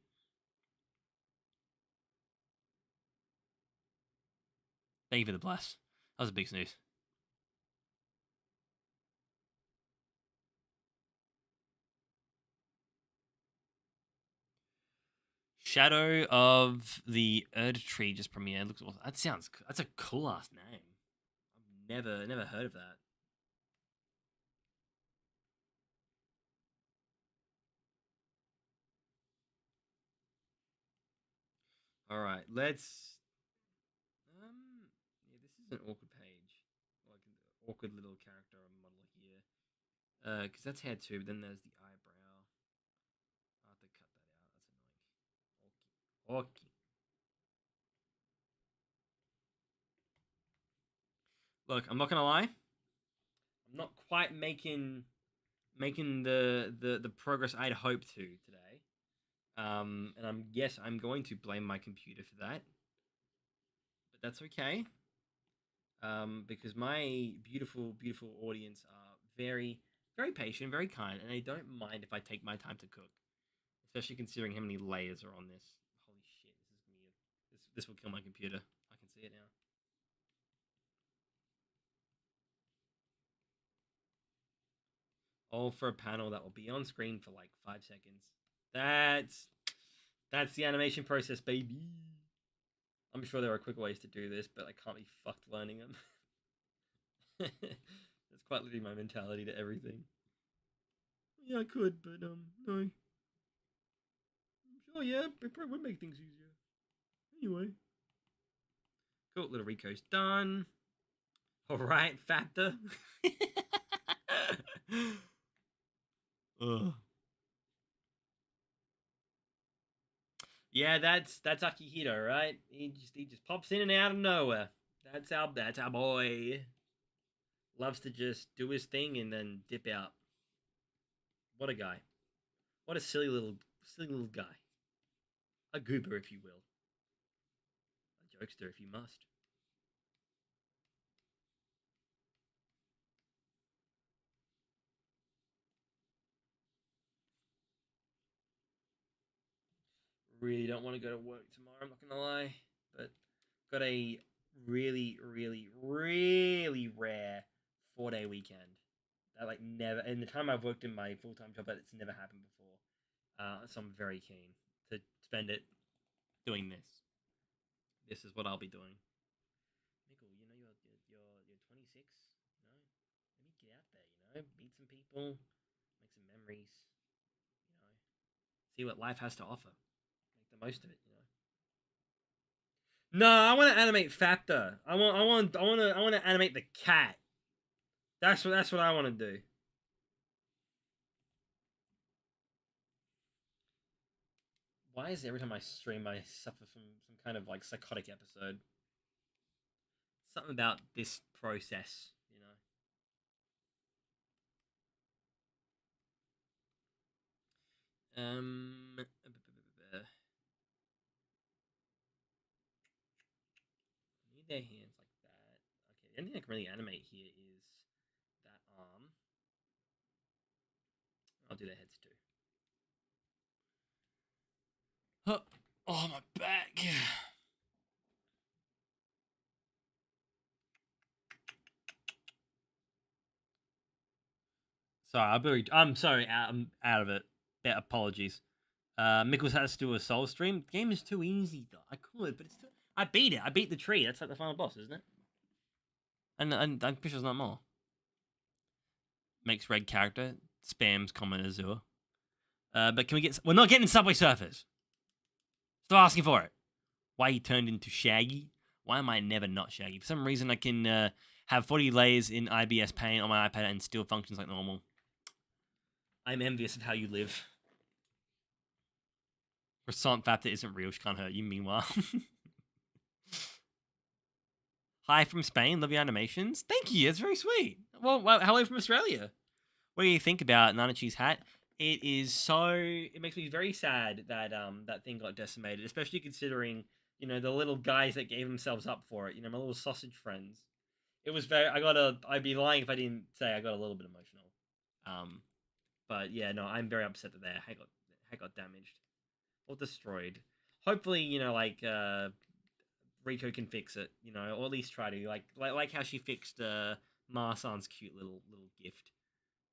Thank you for the bless. That was a big snooze. Shadow of the Erd Tree just premiered. Looks awesome. That's a cool ass name. I've never heard of that. All right, let's. Yeah, this is an awkward page, like an awkward little character model here. Because that's hair too. But then there's the eyebrow. I have to cut that out. That's annoying. Okay. Look, I'm not gonna lie. I'm not quite making the progress I'd hoped to today. And I'm going to blame my computer for that, but that's okay. Because my beautiful audience are very patient, very kind, and they don't mind if I take my time to cook. Especially considering how many layers are on this. Holy shit! This will kill my computer. I can see it now. All for a panel that will be on screen for like 5 seconds. That's that's the animation process, baby. I'm sure there are quick ways to do this, but I can't be fucked learning them. That's quite literally my mentality to everything. Yeah, I could, but no. Oh yeah, it probably would make things easier. Anyway, cool. Little Rico's done. All right, factor. Ugh. Yeah, that's Akihito, right? He just pops in and out of nowhere. That's our boy. Loves to just do his thing and then dip out. What a guy. What a silly little guy. A goober, if you will. A jokester, if you must. Really don't want to go to work tomorrow. I'm not gonna lie, but got a really rare 4 day weekend. That like never in the time I've worked in my full time job, that it's never happened before. So I'm very keen to spend it doing this. This is what I'll be doing. Michael, you're 26. You know, maybe get out there. Meet some people, make some memories. You know, see what life has to offer. Make the most of it. No, I want to animate Factor. I want to animate the cat. That's what I want to do. Why is it every time I stream I suffer from some kind of like psychotic episode? Something about this process. I need their hands like that. Okay, the only thing I can really animate here is that arm. I'll do their heads too. Huh. Oh, my back. Sorry, I'm sorry. I'm out of it. Yeah, apologies. Mickles has to do a soul stream. The game is too easy though. I could, but it's too. I beat it. I beat the tree. That's like the final boss, isn't it? And I'm pretty sure there's not more. Makes red character spams common Azure. But can we get? We're not getting Subway Surfers. Stop asking for it. Why he turned into Shaggy? Why am I never not Shaggy? For some reason, I can have 40 layers in IBS Paint on my iPad and still functions like normal. I'm envious of how you live. Croissant fap that isn't real. She can't hurt you. Meanwhile. Hi from Spain. Love your animations. Thank you. That's very sweet. Well, hello from Australia. What do you think about Nanachi's hat? It is so. It makes me very sad that that thing got decimated, especially considering the little guys that gave themselves up for it. My little sausage friends. It was very. I'd be lying if I didn't say I got a little bit emotional. But yeah, no, I'm very upset that their hat got damaged or destroyed. Hopefully, Rico can fix it, or at least try to like how she fixed Marsan's cute little gift.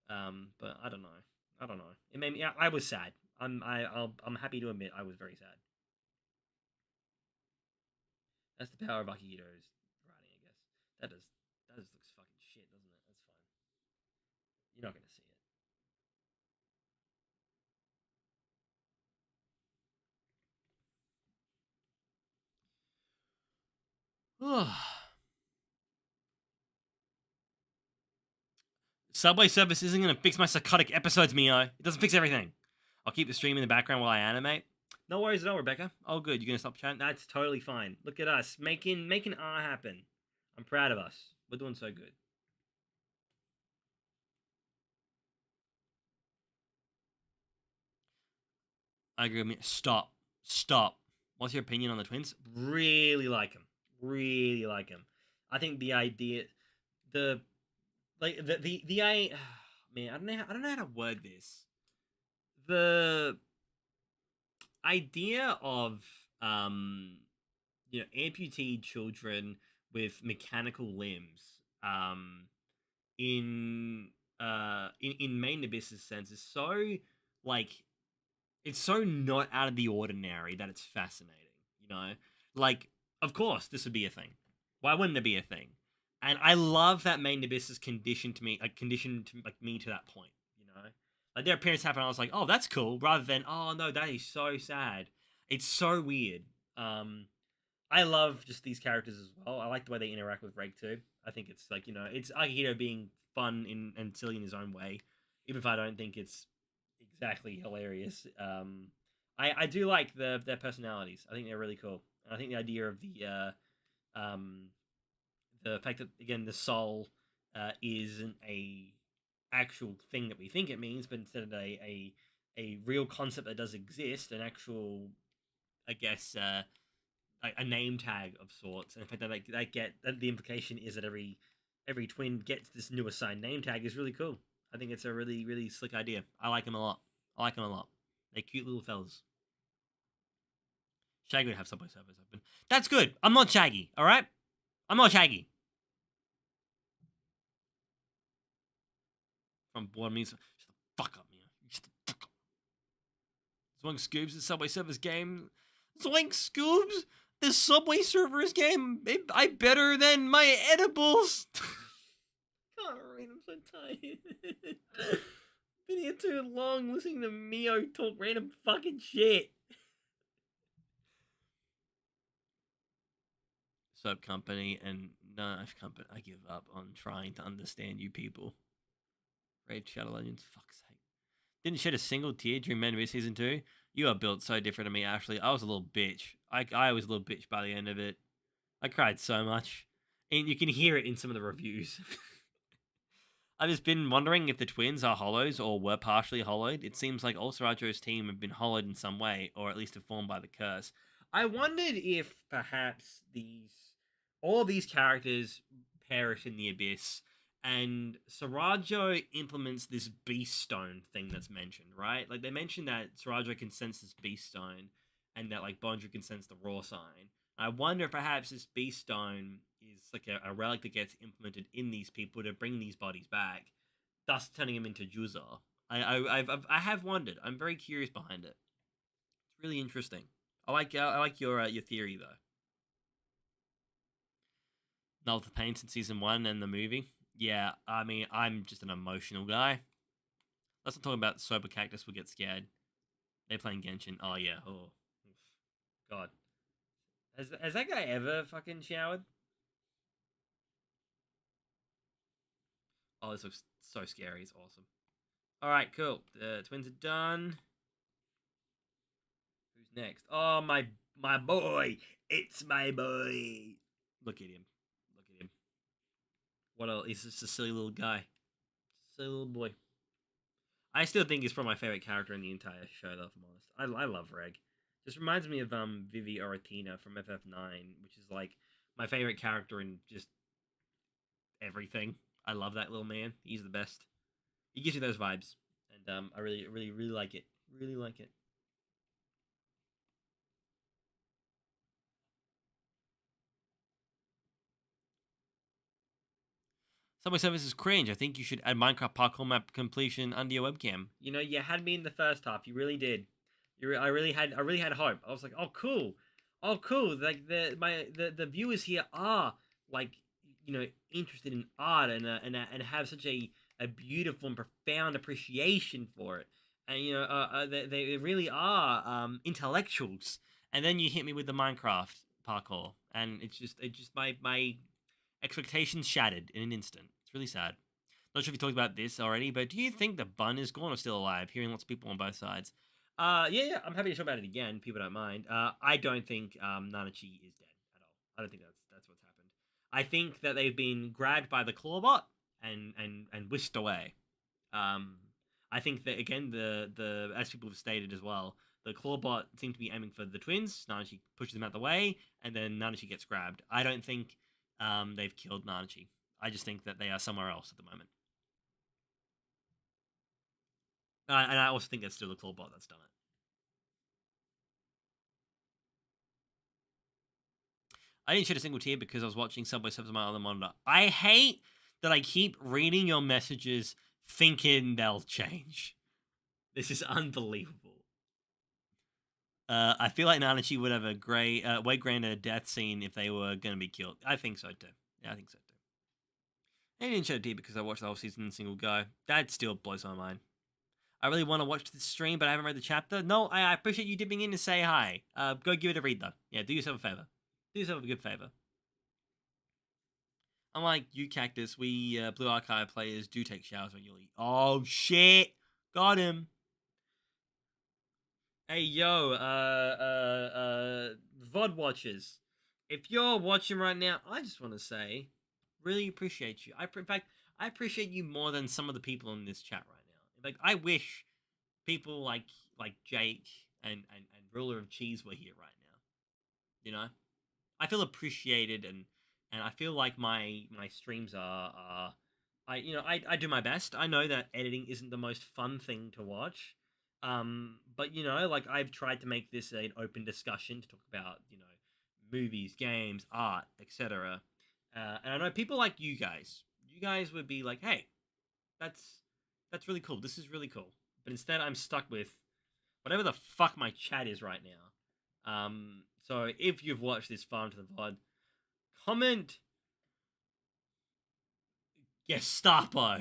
But I don't know. I don't know. It made me. I was sad. I'm happy to admit I was very sad. That's the power of Akihito's writing, I guess. That just looks fucking shit, doesn't it? That's fine. You're not gonna see it. Subway Surface isn't gonna fix my psychotic episodes, Mio. It doesn't fix everything. I'll keep the stream in the background while I animate. No worries at all, Rebecca. Oh, good. You're gonna stop chatting? That's totally fine. Look at us making R happen. I'm proud of us. We're doing so good. I agree with me. Stop. What's your opinion on the twins? Really like them. Really like them. I think the idea, the like the I, man, I don't know how to word this. The idea of amputee children with mechanical limbs in main abyss's sense is so like it's so not out of the ordinary that it's fascinating, you know? Like, of course, this would be a thing. Why wouldn't it be a thing? And I love that main abyss is conditioned to me, like me to that point, you know? Like their appearance happened, I was like, oh, that's cool, rather than, oh no, that is so sad. It's so weird. Um, I love just these characters as well. I like the way they interact with Reg too. I think it's like it's Akihito being fun and silly in his own way, even if I don't think it's exactly hilarious. I do like their personalities. I think they're really cool. And I think the idea of the fact that again the soul isn't a actual thing that we think it means, but instead a real concept that does exist, an actual I guess a name tag of sorts, and the fact that they get that the implication is that every twin gets this new assigned name tag is really cool. I think it's a really really slick idea. I like them a lot. I like them a lot. They're cute little fellas. Shaggy would have Subway servers open. That's good. I'm not Shaggy. All right. I'm not Shaggy. From board means shut the fuck up, man. Shut the fuck up. Zoink Scoops, the Subway servers game. Zoink Scoops, the Subway servers game. I better than my edibles. Can't read. I'm so tired. Been here too long listening to Mio talk random fucking shit. Sub company and knife company. I give up on trying to understand you people. Raid Shadow Legends, fuck's sake. Didn't shed a single tear during Men of Season 2. You are built so different to me, Ashley. I was a little bitch. I was a little bitch by the end of it. I cried so much. And you can hear it in some of the reviews. I've just been wondering if the twins are hollows or were partially hollowed. It seems like all Sarajo's team have been hollowed in some way, or at least deformed by the curse. I wondered if perhaps all of these characters perish in the abyss, and Sarajo implements this beast stone thing that's mentioned, right? Like they mentioned that Sarajo can sense this beast stone, and that like Bondra can sense the raw sign. I wonder if perhaps this beast stone is like a relic that gets implemented in these people to bring these bodies back, thus turning them into Juza. I have wondered. I'm very curious behind it. Really interesting. I like your theory though. Not the pain since season one and the movie. Yeah, I mean, I'm just an emotional guy. Let's not talk about sober cactus will get scared. They're playing Genshin. Oh yeah. Oh, God. Has that guy ever fucking showered? Oh, this looks so scary. It's awesome. All right, cool. The twins are done. Who's next? Oh, my boy. It's my boy. Look at him. Look at him. What else? He's just a silly little guy. Silly little boy. I still think he's probably my favorite character in the entire show, though, if I'm honest. I love Reg. Just reminds me of Vivi Oratina from FF9, which is like my favorite character in just everything. I love that little man. He's the best. He gives you those vibes, and I really like it. Really like it. Subway Surface is cringe. I think you should add Minecraft parkour map completion under your webcam. You know, you had me in the first half. You really did. I really had hope. I was like, oh cool, oh cool. Like the viewers here are like interested in art and have such a beautiful and profound appreciation for it. And they really are intellectuals. And then you hit me with the Minecraft parkour, and it's just my expectations shattered in an instant. It's really sad. Not sure if you talked about this already, but do you think the bun is gone or still alive? Hearing lots of people on both sides. Yeah, I'm happy to talk about it again. People don't mind. I don't think Nanachi is dead at all. I don't think that's what's happened. I think that they've been grabbed by the clawbot and whisked away. Um, I think that again, the as people have stated as well, the clawbot seemed to be aiming for the twins. Nanachi pushes them out the way, and then Nanachi gets grabbed. I don't think they've killed Nanachi. I just think that they are somewhere else at the moment. And I also think that's still the clawbot that's done it. I didn't shed a single tear because I was watching Subway Surfers on my other monitor. I hate that I keep reading your messages thinking they'll change. This is unbelievable. I feel like Nanachi would have a way grander death scene if they were going to be killed. I think so too. Yeah, I think so too. I didn't shed a tear because I watched the whole season in a single go. That still blows my mind. I really want to watch this stream, but I haven't read the chapter. No, I appreciate you dipping in to say hi. Go give it a read though. Yeah, do yourself a favor. Do yourself a good favor. Unlike you, Cactus, we Blue Archive players do take showers regularly. Oh shit! Got him. Hey yo, VOD watchers. If you're watching right now, I just want to say, really appreciate you. In fact, I appreciate you more than some of the people in this chat right now. Like, I wish people like Jake and Ruler of Cheese were here right now. You know, I feel appreciated and I feel like my streams are I do my best. I know that editing isn't the most fun thing to watch. But like I've tried to make this an open discussion to talk about, movies, games, art, etc. And I know people like you guys. You guys would be like, "Hey, that's that's really cool. This is really cool." But instead I'm stuck with whatever the fuck my chat is right now. So if you've watched this far into the VOD, comment Gestapo,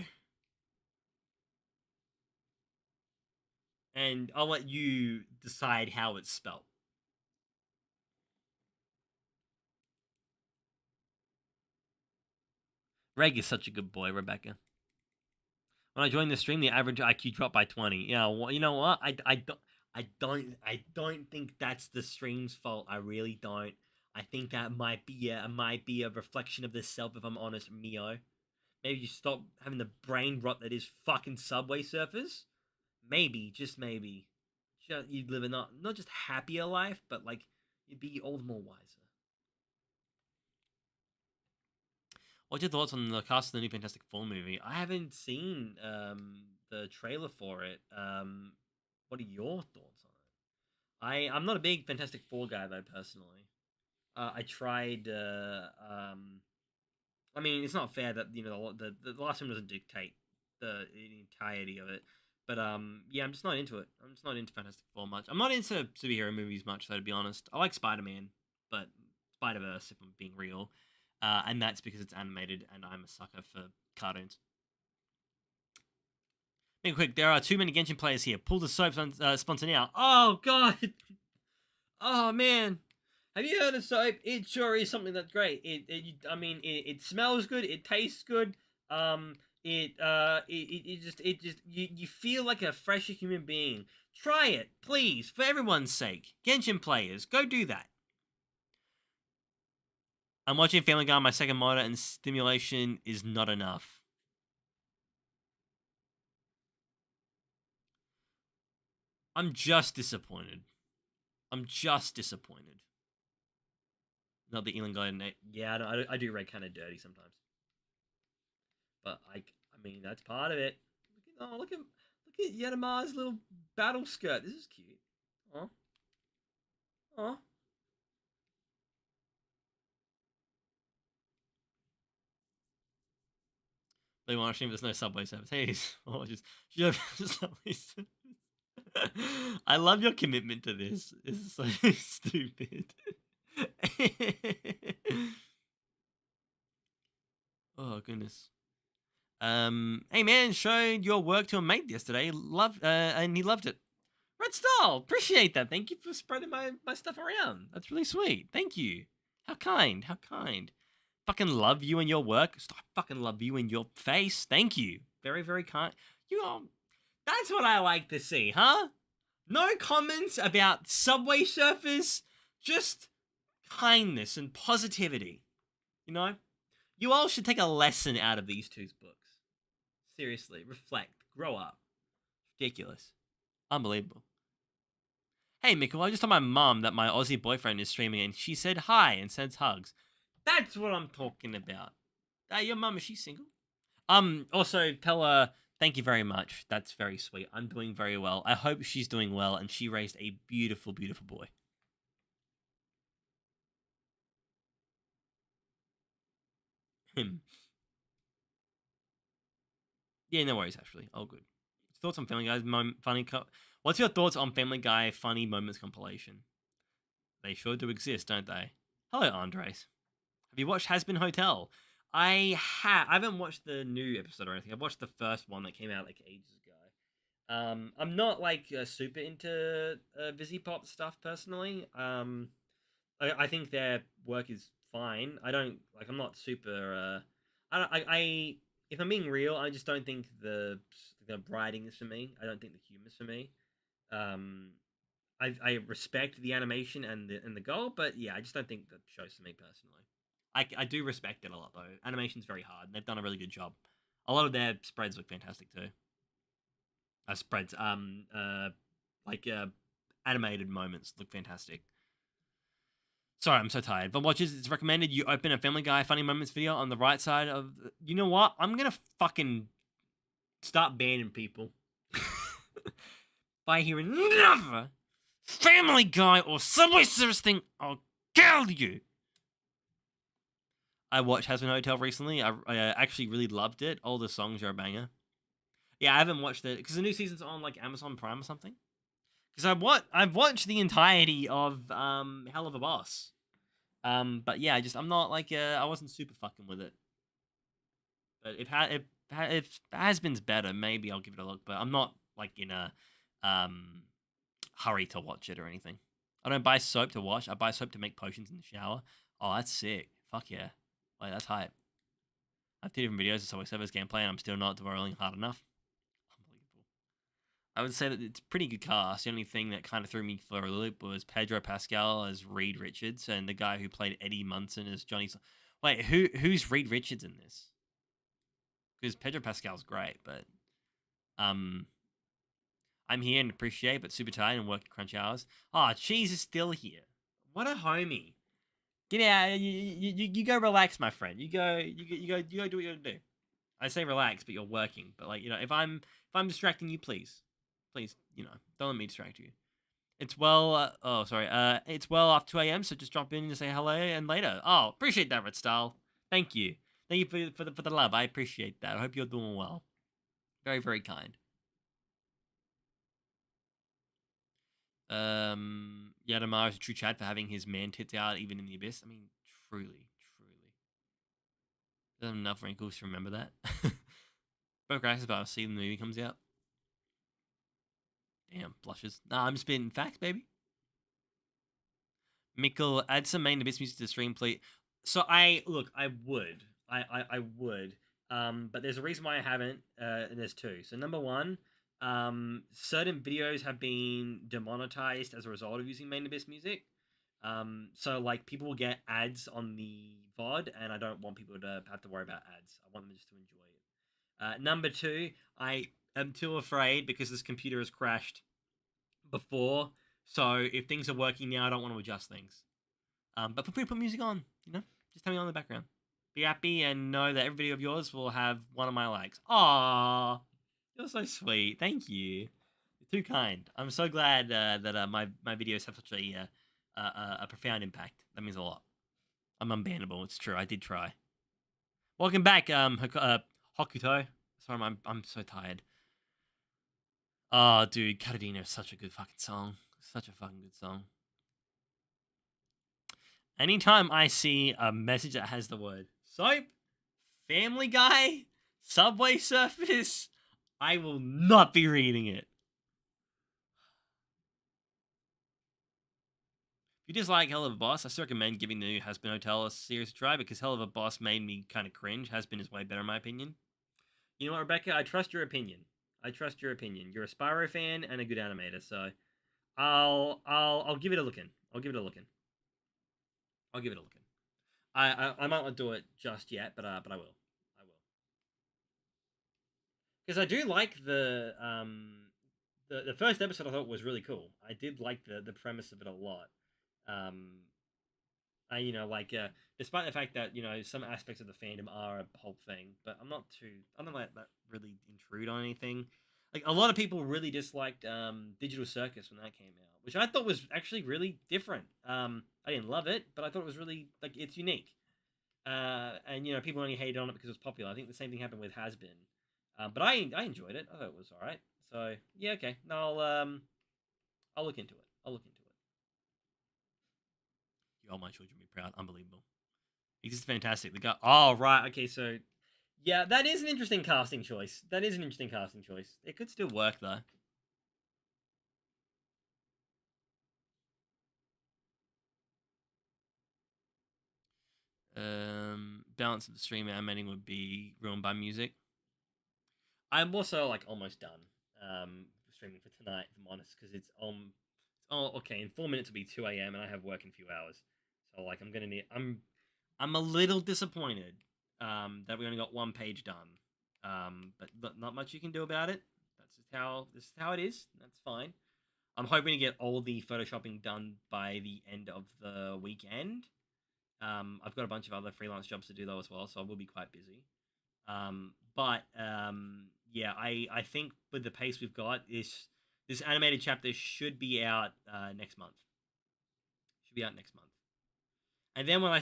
and I'll let you decide how it's spelled. Reg is such a good boy, Rebecca. When I joined the stream, the average IQ dropped by 20. Yeah, you know what? I don't think that's the stream's fault. I really don't. I think that might be a reflection of the self. If I'm honest, Mio. Maybe you stop having the brain rot that is fucking Subway Surfers. Maybe, just maybe, you'd live a not just happier life, but like you'd be all the more wiser. What's your thoughts on the cast of the new Fantastic Four movie? I haven't seen the trailer for it. What are your thoughts on it? I'm not a big Fantastic Four guy though, personally. I tried. I mean, it's not fair that the last one doesn't dictate the entirety of it. But yeah, I'm just not into it. I'm just not into Fantastic Four much. I'm not into superhero movies much, though, to be honest. I like Spider-Man, but Spider-Verse, if I'm being real, and that's because it's animated, and I'm a sucker for cartoons. Being quick, there are too many Genshin players here. Pull the soap sponsor now. Oh god. Oh man. Have you heard of soap? It sure is something that's great. I mean, it smells good. It tastes good. You feel like a fresher human being. Try it, please, for everyone's sake. Genshin players, go do that. I'm watching Family Guy on my second monitor, and stimulation is not enough. I'm just disappointed. I'm just disappointed. Not the Elon guy. Yeah, I do read kind of dirty sometimes, but I mean that's part of it. Look at Yanama's little battle skirt. This is cute. Oh, oh. They want to stream. There's no subway service. Hey, oh, just subway service. I love your commitment to this. This is so stupid. Oh goodness. Hey man, showed your work to a mate yesterday. And he loved it. Red Star, appreciate that. Thank you for spreading my stuff around. That's really sweet. Thank you. How kind. How kind. Fucking love you and your work. Stop. Fucking love you and your face. Thank you. Very, very kind. You are. That's what I like to see, huh? No comments about Subway Surfers. Just kindness and positivity. You know? You all should take a lesson out of these two books. Seriously. Reflect. Grow up. Ridiculous. Unbelievable. Hey, Mikkel, I just told my mom that my Aussie boyfriend is streaming and she said hi and sends hugs. That's what I'm talking about. Your mum, is she single? Also, tell her thank you very much. That's very sweet. I'm doing very well. I hope she's doing well and she raised a beautiful, beautiful boy. Him. Yeah, no worries, actually. All good. Thoughts on Family Guy's What's your thoughts on Family Guy funny moments compilation? They sure do exist, don't they? Hello, Andres. Have you watched Has Been Hotel? I haven't watched the new episode or anything. I've watched the first one that came out like ages ago. I'm not like super into Vizzy Pop stuff personally. I think their work is fine. I don't like. I'm not super. I if I'm being real, I just don't think the writing is for me. I don't think the humor's for me. Um, I respect the animation and the goal, but yeah, I just don't think the show's for me personally. I do respect it a lot though. Animation's very hard. And they've done a really good job. A lot of their spreads look fantastic too. Spreads, like animated moments look fantastic. Sorry, I'm so tired. But watches, it's recommended you open a Family Guy funny moments video on the right side of. You know what? I'm gonna fucking start banning people by hearing another Family Guy or Subway Service thing. I'll kill you. I watched Has Been Hotel recently. I actually really loved it. All the songs are a banger. Yeah, I haven't watched it because the new season's on like Amazon Prime or something. Because I've watched the entirety of Hell of a Boss. But yeah, I'm not like I wasn't super fucking with it. But if Has Been's better, maybe I'll give it a look. But I'm not like in a hurry to watch it or anything. I don't buy soap to wash. I buy soap to make potions in the shower. Oh, that's sick. Fuck yeah. Wait, that's hype. I have 2 different videos of Subway Surfers gameplay, and I'm still not dwelling hard enough. Unbelievable. I would say that it's a pretty good cast. The only thing that kind of threw me for a loop was Pedro Pascal as Reed Richards, and the guy who played Eddie Munson as Johnny. Wait, who's Reed Richards in this? Because Pedro Pascal's great, but I'm here and appreciate, but super tired and working crunch hours. Oh, Cheese is still here. What a homie. Get out. You go relax, my friend. You go do what you gotta do. I say relax, but you're working. But like, if I'm distracting you, please, don't let me distract you. It's well. Oh, sorry. It's well after 2 a.m. So just drop in to say hello and later. Oh, appreciate that, Red Style. Thank you. Thank you for the love. I appreciate that. I hope you're doing well. Very, very kind. Yadamar is a true Chad for having his man tits out even in the abyss. I mean, truly, truly. There's enough wrinkles to remember that. Bro Crack's about to see when the movie comes out. Damn, blushes. Nah, I'm spitting facts, baby. Mikkel, add some main abyss music to the stream, please. So I would. I would. But there's a reason why I haven't, and there's two. So number one, certain videos have been demonetized as a result of using main abyss music. So like people will get ads on the VOD, and I don't want people to have to worry about ads. I want them just to enjoy it. Number two, I am too afraid because this computer has crashed before. So if things are working now, I don't want to adjust things. But feel free to put music on, just tell me on the background. Be happy and know that every video of yours will have one of my likes. Aww, you're so sweet. Thank you. You're too kind. I'm so glad that my videos have such a profound impact. That means a lot. I'm unbannable. It's true. I did try. Welcome back, Hokuto. Sorry, I'm so tired. Oh, dude, Katadina is such a good fucking song. Such a fucking good song. Anytime I see a message that has the word soap, Family Guy, Subway Surfers, I will not be reading it. If you dislike Hell of a Boss, I still recommend giving the new Hazbin Hotel a serious try because Hell of a Boss made me kind of cringe. Hazbin is way better in my opinion. You know what, Rebecca? I trust your opinion. You're a Spyro fan and a good animator, so I'll give it a look in. I'll give it a look in. I might not do it just yet, but I will. Because I do like the first episode. I thought was really cool. I did like the premise of it a lot. Um, I despite the fact that some aspects of the fandom are a whole thing, but I don't let that really intrude on anything. Like a lot of people really disliked Digital Circus when that came out, which I thought was actually really different. I didn't love it, but I thought it was really it's unique. And people only hated on it because it was popular. I think the same thing happened with Has Been, but I enjoyed it. I thought it was all right. So yeah, okay. No, I'll look into it. You all my children be proud. Unbelievable. He's just fantastic. The guy. Oh right. Okay. So yeah, that is an interesting casting choice. It could still work though. Balance of the stream animating would be ruined by music. I'm also almost done streaming for tonight, if I'm honest, because it's oh okay, in 4 minutes it'll be 2 a.m. and I have work in a few hours, so I'm gonna need I'm a little disappointed that we only got one page done, but not much you can do about it. This is how it is. That's fine. I'm hoping to get all the photoshopping done by the end of the weekend. I've got a bunch of other freelance jobs to do though as well, so I will be quite busy. Yeah, I think with the pace we've got, this animated chapter should be out next month. And then when I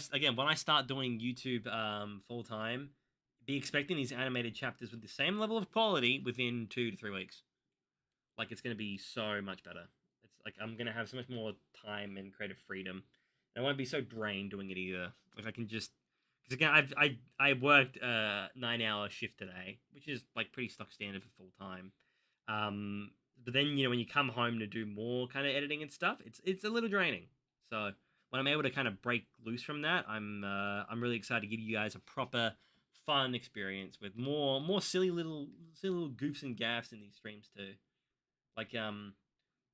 start doing YouTube full time, be expecting these animated chapters with the same level of quality within 2 to 3 weeks. It's gonna be so much better. It's I'm gonna have so much more time and creative freedom. And I won't be so drained doing it either. I can just because again I worked a 9 hour shift today, which is pretty stock standard for full time. But then when you come home to do more kind of editing and stuff, it's a little draining. So when I'm able to kind of break loose from that, I'm really excited to give you guys a proper fun experience with more silly little goofs and gaffs in these streams too.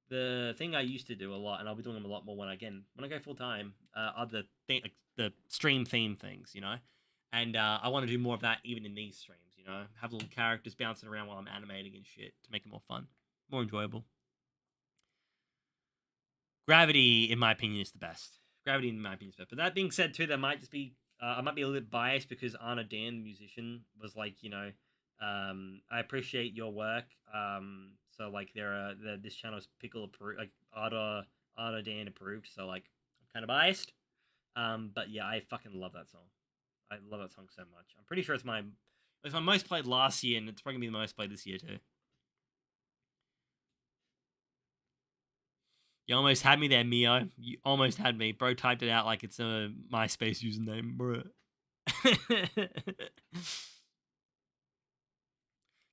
The thing I used to do a lot, and I'll be doing them a lot more when I go full time, are the stream theme things, and I want to do more of that even in these streams, have little characters bouncing around while I'm animating and shit to make it more fun, more enjoyable. Gravity, in my opinion, is the best. But that being said, too, there might just be I might be a little bit biased because Anna Dan, the musician, was I appreciate your work. So this channel is pickle approved, Anna Dan approved. So I'm kind of biased. But yeah, I fucking love that song. I love that song so much. I'm pretty sure it's my most played last year, and it's probably gonna be the most played this year too. You almost had me there, Mio. You almost had me. Bro typed it out like it's a MySpace username, bro.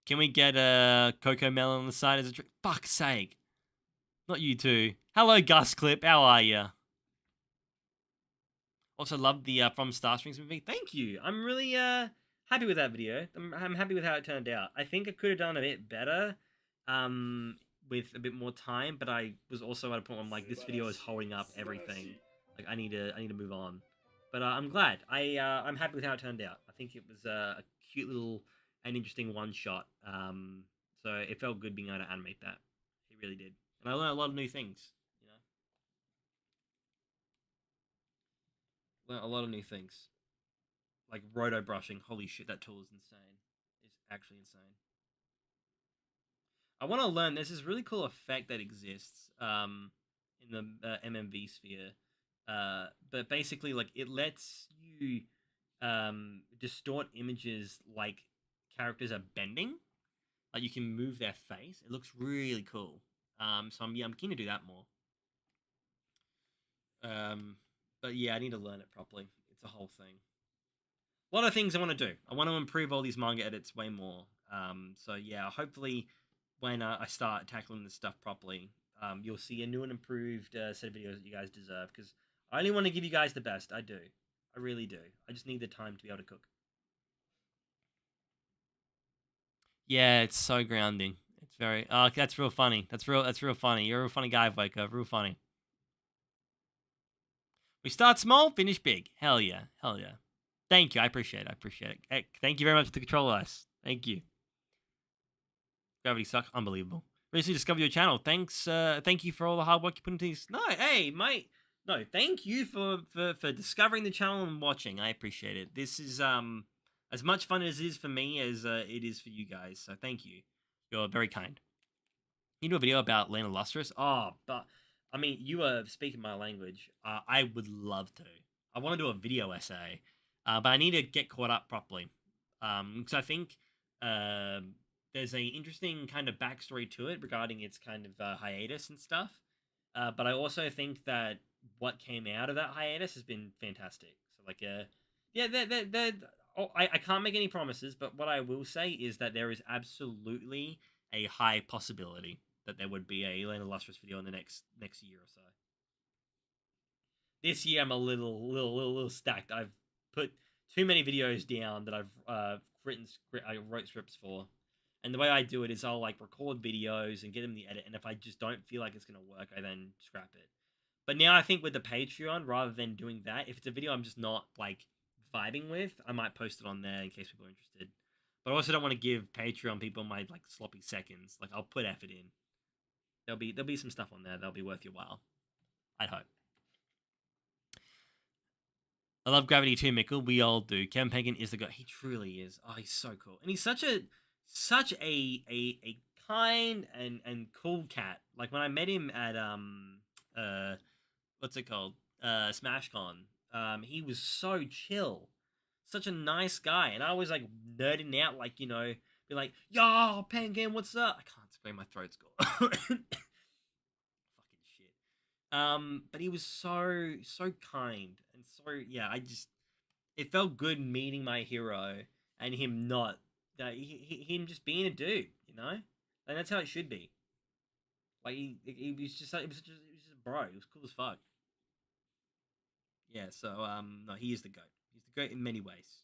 Can we get a Cocoa Melon on the side as a drink? Fuck's sake. Not you two. Hello, Gus Clip. How are you? Also, love the From Star Strings movie. Thank you. I'm really happy with that video. I'm happy with how it turned out. I think I could have done a bit better with a bit more time, but I was also at a point where I'm like, this video is holding up everything. Like, I need to move on. But I'm glad. I'm happy with how it turned out. I think it was a cute little and interesting one shot. So it felt good being able to animate that. It really did, and I learned a lot of new things. You know, learned a lot of new things. Like roto brushing. Holy shit, that tool is insane. It's actually insane. I want to learn. There's this really cool effect that exists in the MMV sphere. But basically, like it lets you distort images like characters are bending. Like you can move their face. It looks really cool. So I'm keen to do that more. Um, but yeah, I need to learn it properly. It's a whole thing. A lot of things I want to do. I want to improve all these manga edits way more. So yeah, hopefully when I start tackling this stuff properly, you'll see a new and improved set of videos that you guys deserve. Because I only want to give you guys the best. I do. I really do. I just need the time to be able to cook. Yeah, it's so grounding. It's very. Oh, that's real funny. That's real. That's real funny. You're a real funny guy, Vika. Real funny. We start small, finish big. Hell yeah. Hell yeah. Thank you. I appreciate it. I appreciate it. Hey, thank you very much for the control ice. Thank you. Gravity sucks. Unbelievable. Recently discovered your channel. Thanks. Thank you for all the hard work you put into this. No, hey, mate. No, thank you for discovering the channel and watching. I appreciate it. This is as much fun as it is for me as it is for you guys. So thank you. You're very kind. You do a video about Lena Lustrous? Oh, but I mean, you are speaking my language. I would love to. I want to do a video essay, but I need to get caught up properly. Because I think uh, there's a interesting kind of backstory to it regarding its kind of hiatus and stuff. But I also think that what came out of that hiatus has been fantastic. So like, yeah, I can't make any promises, but what I will say is that there is absolutely a high possibility that there would be a Elena Lustrous video in the next year or so. This year I'm a little stacked. I've put too many videos down that I've I wrote scripts for, and the way I do it is I'll like record videos and get them in the edit, and if I just don't feel like it's gonna work, I then scrap it. But now I think with the Patreon, rather than doing that, if it's a video I'm just not like vibing with, I might post it on there in case people are interested. But I also don't want to give Patreon people my like sloppy seconds. Like I'll put effort in. There'll be some stuff on there that'll be worth your while. I'd hope. I love Gravity too, Mickle. We all do. Kevin Pagan is the guy. He truly is. Oh, he's so cool, and he's such a kind and cool cat. Like when I met him at what's it called SmashCon, he was so chill, such a nice guy, and I was like nerding out, like be like, "Yo, Penguin, what's up?" I can't scream, my throat's gone. Fucking shit. But he was so kind and so yeah. It felt good meeting my hero and him not him just being a dude, and that's how it should be. Like he was just it was just a bro. He was cool as fuck. Yeah. So no, he is the goat. He's the goat in many ways.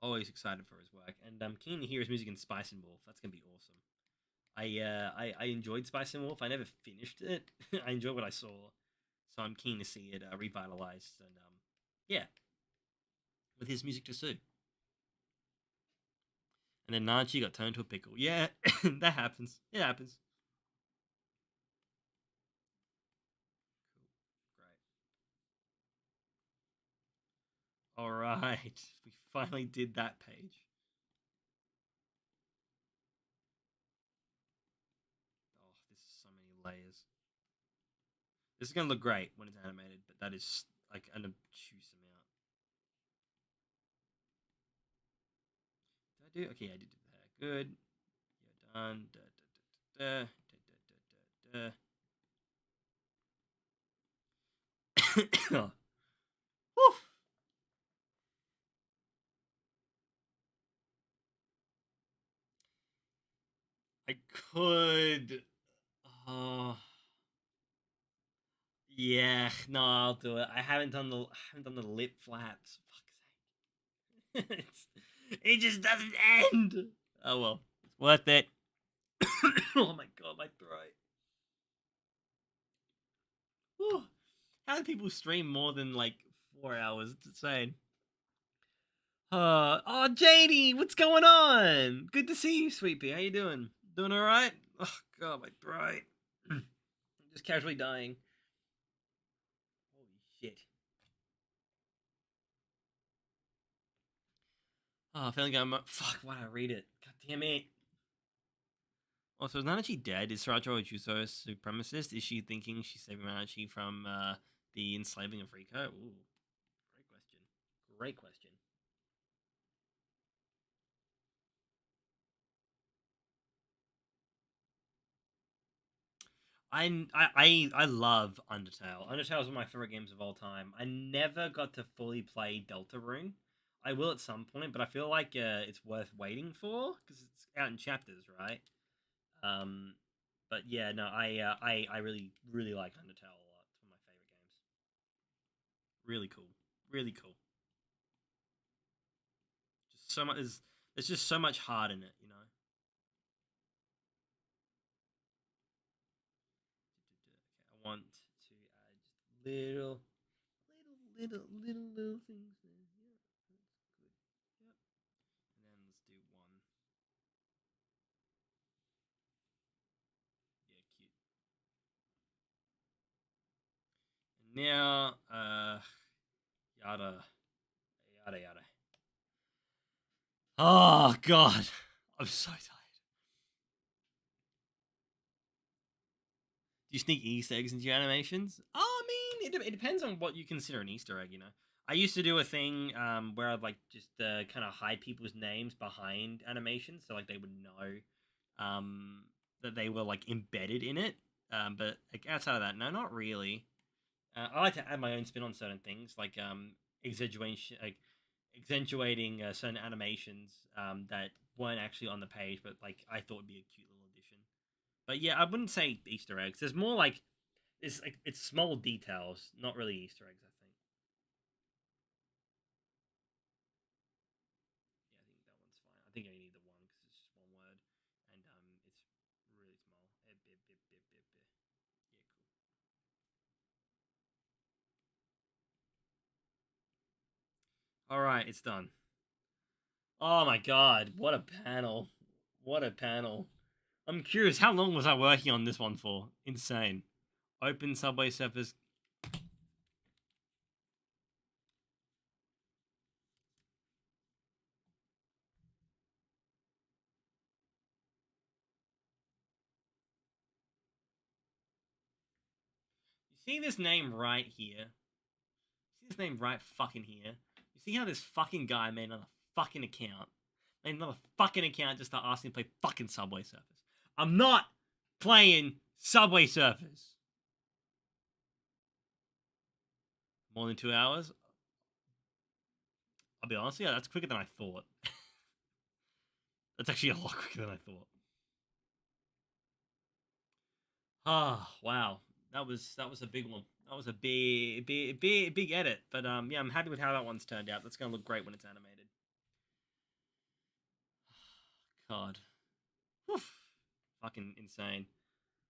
Always excited for his work, and I'm keen to hear his music in Spice and Wolf. That's gonna be awesome. I enjoyed Spice and Wolf. I never finished it. I enjoyed what I saw, so I'm keen to see it revitalized and yeah, with his music to suit. And then Nachi got turned into a pickle. Yeah, that happens. It happens. Cool, great. All right, we finally did that page. Oh, this is so many layers. This is gonna look great when it's animated, but that is like an obtuse amount. Did I do? Okay, I did the hair. Good. Yeah, done. Da, da, da, da, da, da, da, da, Whew. I could. Oh, yeah. No, I'll do it. I haven't done the lip flaps. Fuck's sake. It just doesn't end. Oh well, it's worth it. Oh my god, my throat. Whew. How do people stream more than like 4 hours? It's insane. Oh, JD, what's going on? Good to see you, sweet pea. How you doing? Doing all right? Oh god, my throat. I'm just casually dying. Holy shit. Oh, I feel like I'm. Fuck, why did I read it? God damn it. Also, is Nanachi dead? Is Sriracha Juso a supremacist? Is she thinking she's saving Nanachi from the enslaving of Rico? Ooh, great question. Great question. I love Undertale. Undertale is one of my favorite games of all time. I never got to fully play Deltarune. I will at some point, but I feel like it's worth waiting for because it's out in chapters, right? Um, but yeah, no, I really like Undertale a lot. It's one of my favorite games. Really cool, really cool. Just so much. There's just so much heart in it, you know. Okay, I want to add just little things there. Yeah, that's good. Yep. And then let's do one. Yeah, cute. And now, yada, yada, yada. Oh god, I'm so tired. Do you sneak Easter eggs into your animations? Oh, I mean, it depends on what you consider an Easter egg. You know, I used to do a thing where I'd like just kind of hide people's names behind animations, so like they would know that they were like embedded in it. But like outside of that, no, not really. I like to add my own spin on certain things, like exaggeration, like accentuating certain animations that weren't actually on the page, but like I thought would be a cute little addition. But yeah, I wouldn't say Easter eggs. There's more like it's small details, not really Easter eggs. I think. Yeah, I think that one's fine. I think I need the one because it's just one word, and it's really small. Yeah, cool. All right, it's done. Oh my god, what a panel! What a panel! I'm curious, how long was I working on this one for? Insane. Open Subway Surfers. You see this name right here? See this name right fucking here? You see how this fucking guy made another fucking account? Made another fucking account just to ask me to play fucking Subway Surfers. I'm not playing Subway Surfers. More than 2 hours? I'll be honest, yeah, that's quicker than I thought. That's actually a lot quicker than I thought. Ah, oh, wow. That was a big one. That was a big edit. But yeah, I'm happy with how that one's turned out. That's gonna look great when it's animated. God. Whew. Fucking insane.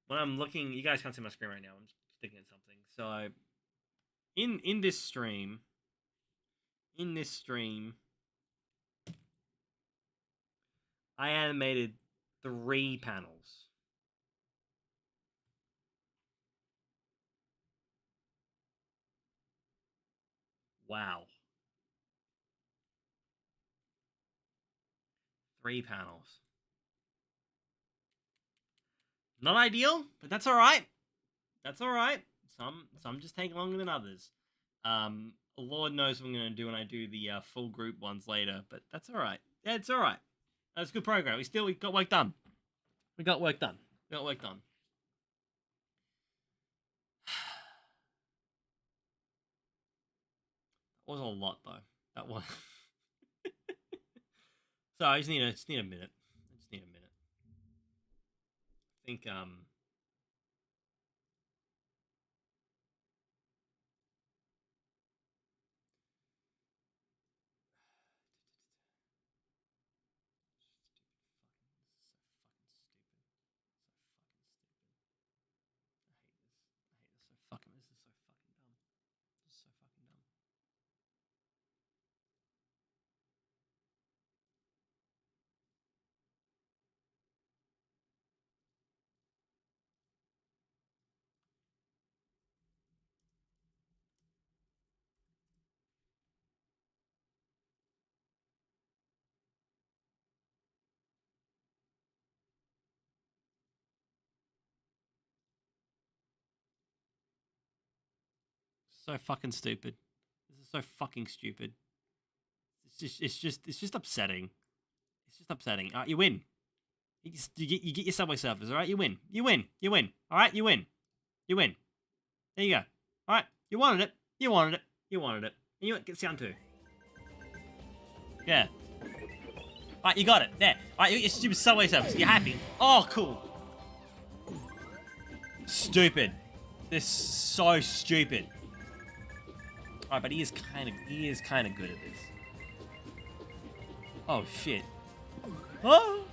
When I'm looking, you guys can't see my screen right now. I'm just thinking of something. So in this stream, in this stream, I animated 3 panels. Wow, 3 panels. Not ideal, but that's all right. That's all right. Some just take longer than others. Lord knows what I'm gonna do when I do the full group ones later, but that's all right. Yeah, it's all right. That's a good program. We got work done. We got work done. We got work done. Wasn't a lot though. That was. So I just need a minute. I just need a minute. I think This is so fucking dumb. This is so fucking dumb. So fucking stupid. This is so fucking stupid. It's just upsetting. It's just upsetting. All right, you win. You get your Subway Surfers. All right, you win. You win. You win. All right, you win. You win. There you go. All right, you wanted it. You wanted it. You wanted it. And you get down too. Yeah. All right, you got it. There. All right, you get your stupid Subway Surfers. You're happy. Oh, cool. Stupid. This is so stupid. All right, but he is kind of good at this. Oh shit. Oh.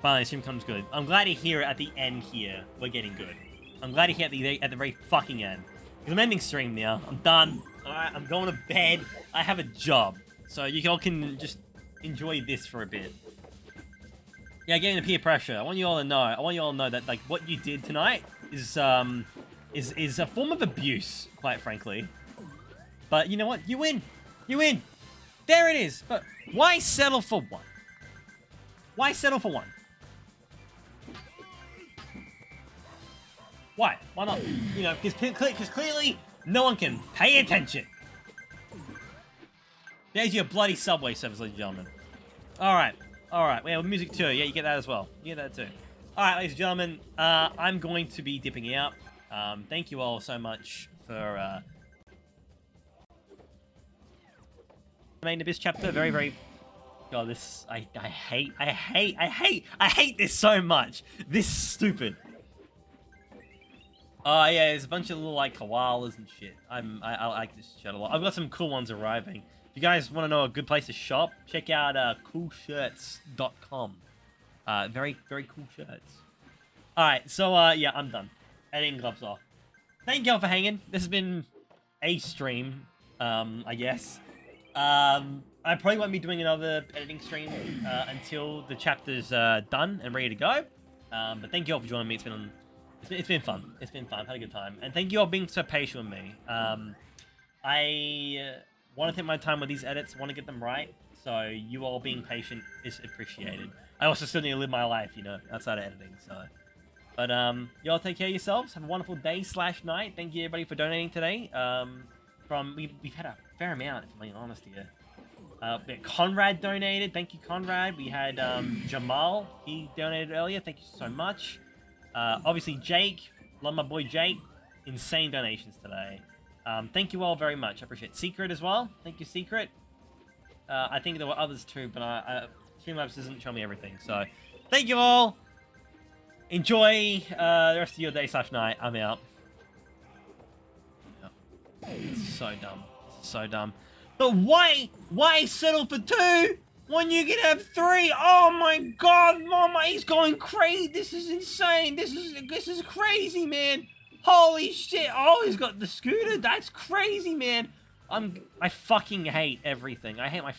Finally, stream comes good. I'm glad to hear it at the end here. We're getting good. I'm glad to hear it at the very fucking end. Because I'm ending stream now. I'm done. Alright, I'm going to bed. I have a job. So you all can just enjoy this for a bit. Yeah, getting the peer pressure. I want you all to know that like what you did tonight is a form of abuse, quite frankly. But you know what? You win. You win. There it is. But why settle for one? Why settle for one? Why? Why not? You know, because clearly no one can pay attention. There's your bloody Subway Surfers, ladies and gentlemen. Alright. Alright. We have music too. Yeah, you get that as well. You get that too. Alright, ladies and gentlemen. I'm going to be dipping out. Thank you all so much for making this chapter. Very, very... God, this... I hate this so much. This is stupid. Oh, yeah, there's a bunch of little, like, koalas and shit. I like this shit a lot. I've got some cool ones arriving. If you guys want to know a good place to shop, check out coolshirts.com. Very, very cool shirts. Alright, so, yeah, I'm done. Editing gloves off. Thank y'all for hanging. This has been a stream, I guess. I probably won't be doing another editing stream until the chapter's done and ready to go. But thank you all for joining me. It's been fun. It's been fun. I've had a good time. And thank you all for being so patient with me. I want to take my time with these edits. I want to get them right. So you all being patient is appreciated. I also still need to live my life, you know, outside of editing. So, but y'all take care of yourselves. Have a wonderful day/night. Thank you everybody for donating today. We've had a fair amount, if I'm being honest here. Conrad donated. Thank you, Conrad. We had Jamal. He donated earlier. Thank you so much. Obviously, Jake. Love my boy Jake. Insane donations today. Thank you all very much. I appreciate it. Secret as well. Thank you, Secret. I think there were others too, but Streamlabs doesn't show me everything. So, thank you all. Enjoy the rest of your day/night. I'm out. It's so dumb. It's so dumb. But why settle for 2 when you can have 3? Oh my god, Mama, he's going crazy. This is insane. This is crazy, man. Holy shit. Oh, he's got the scooter. That's crazy, man. I fucking hate everything. I hate my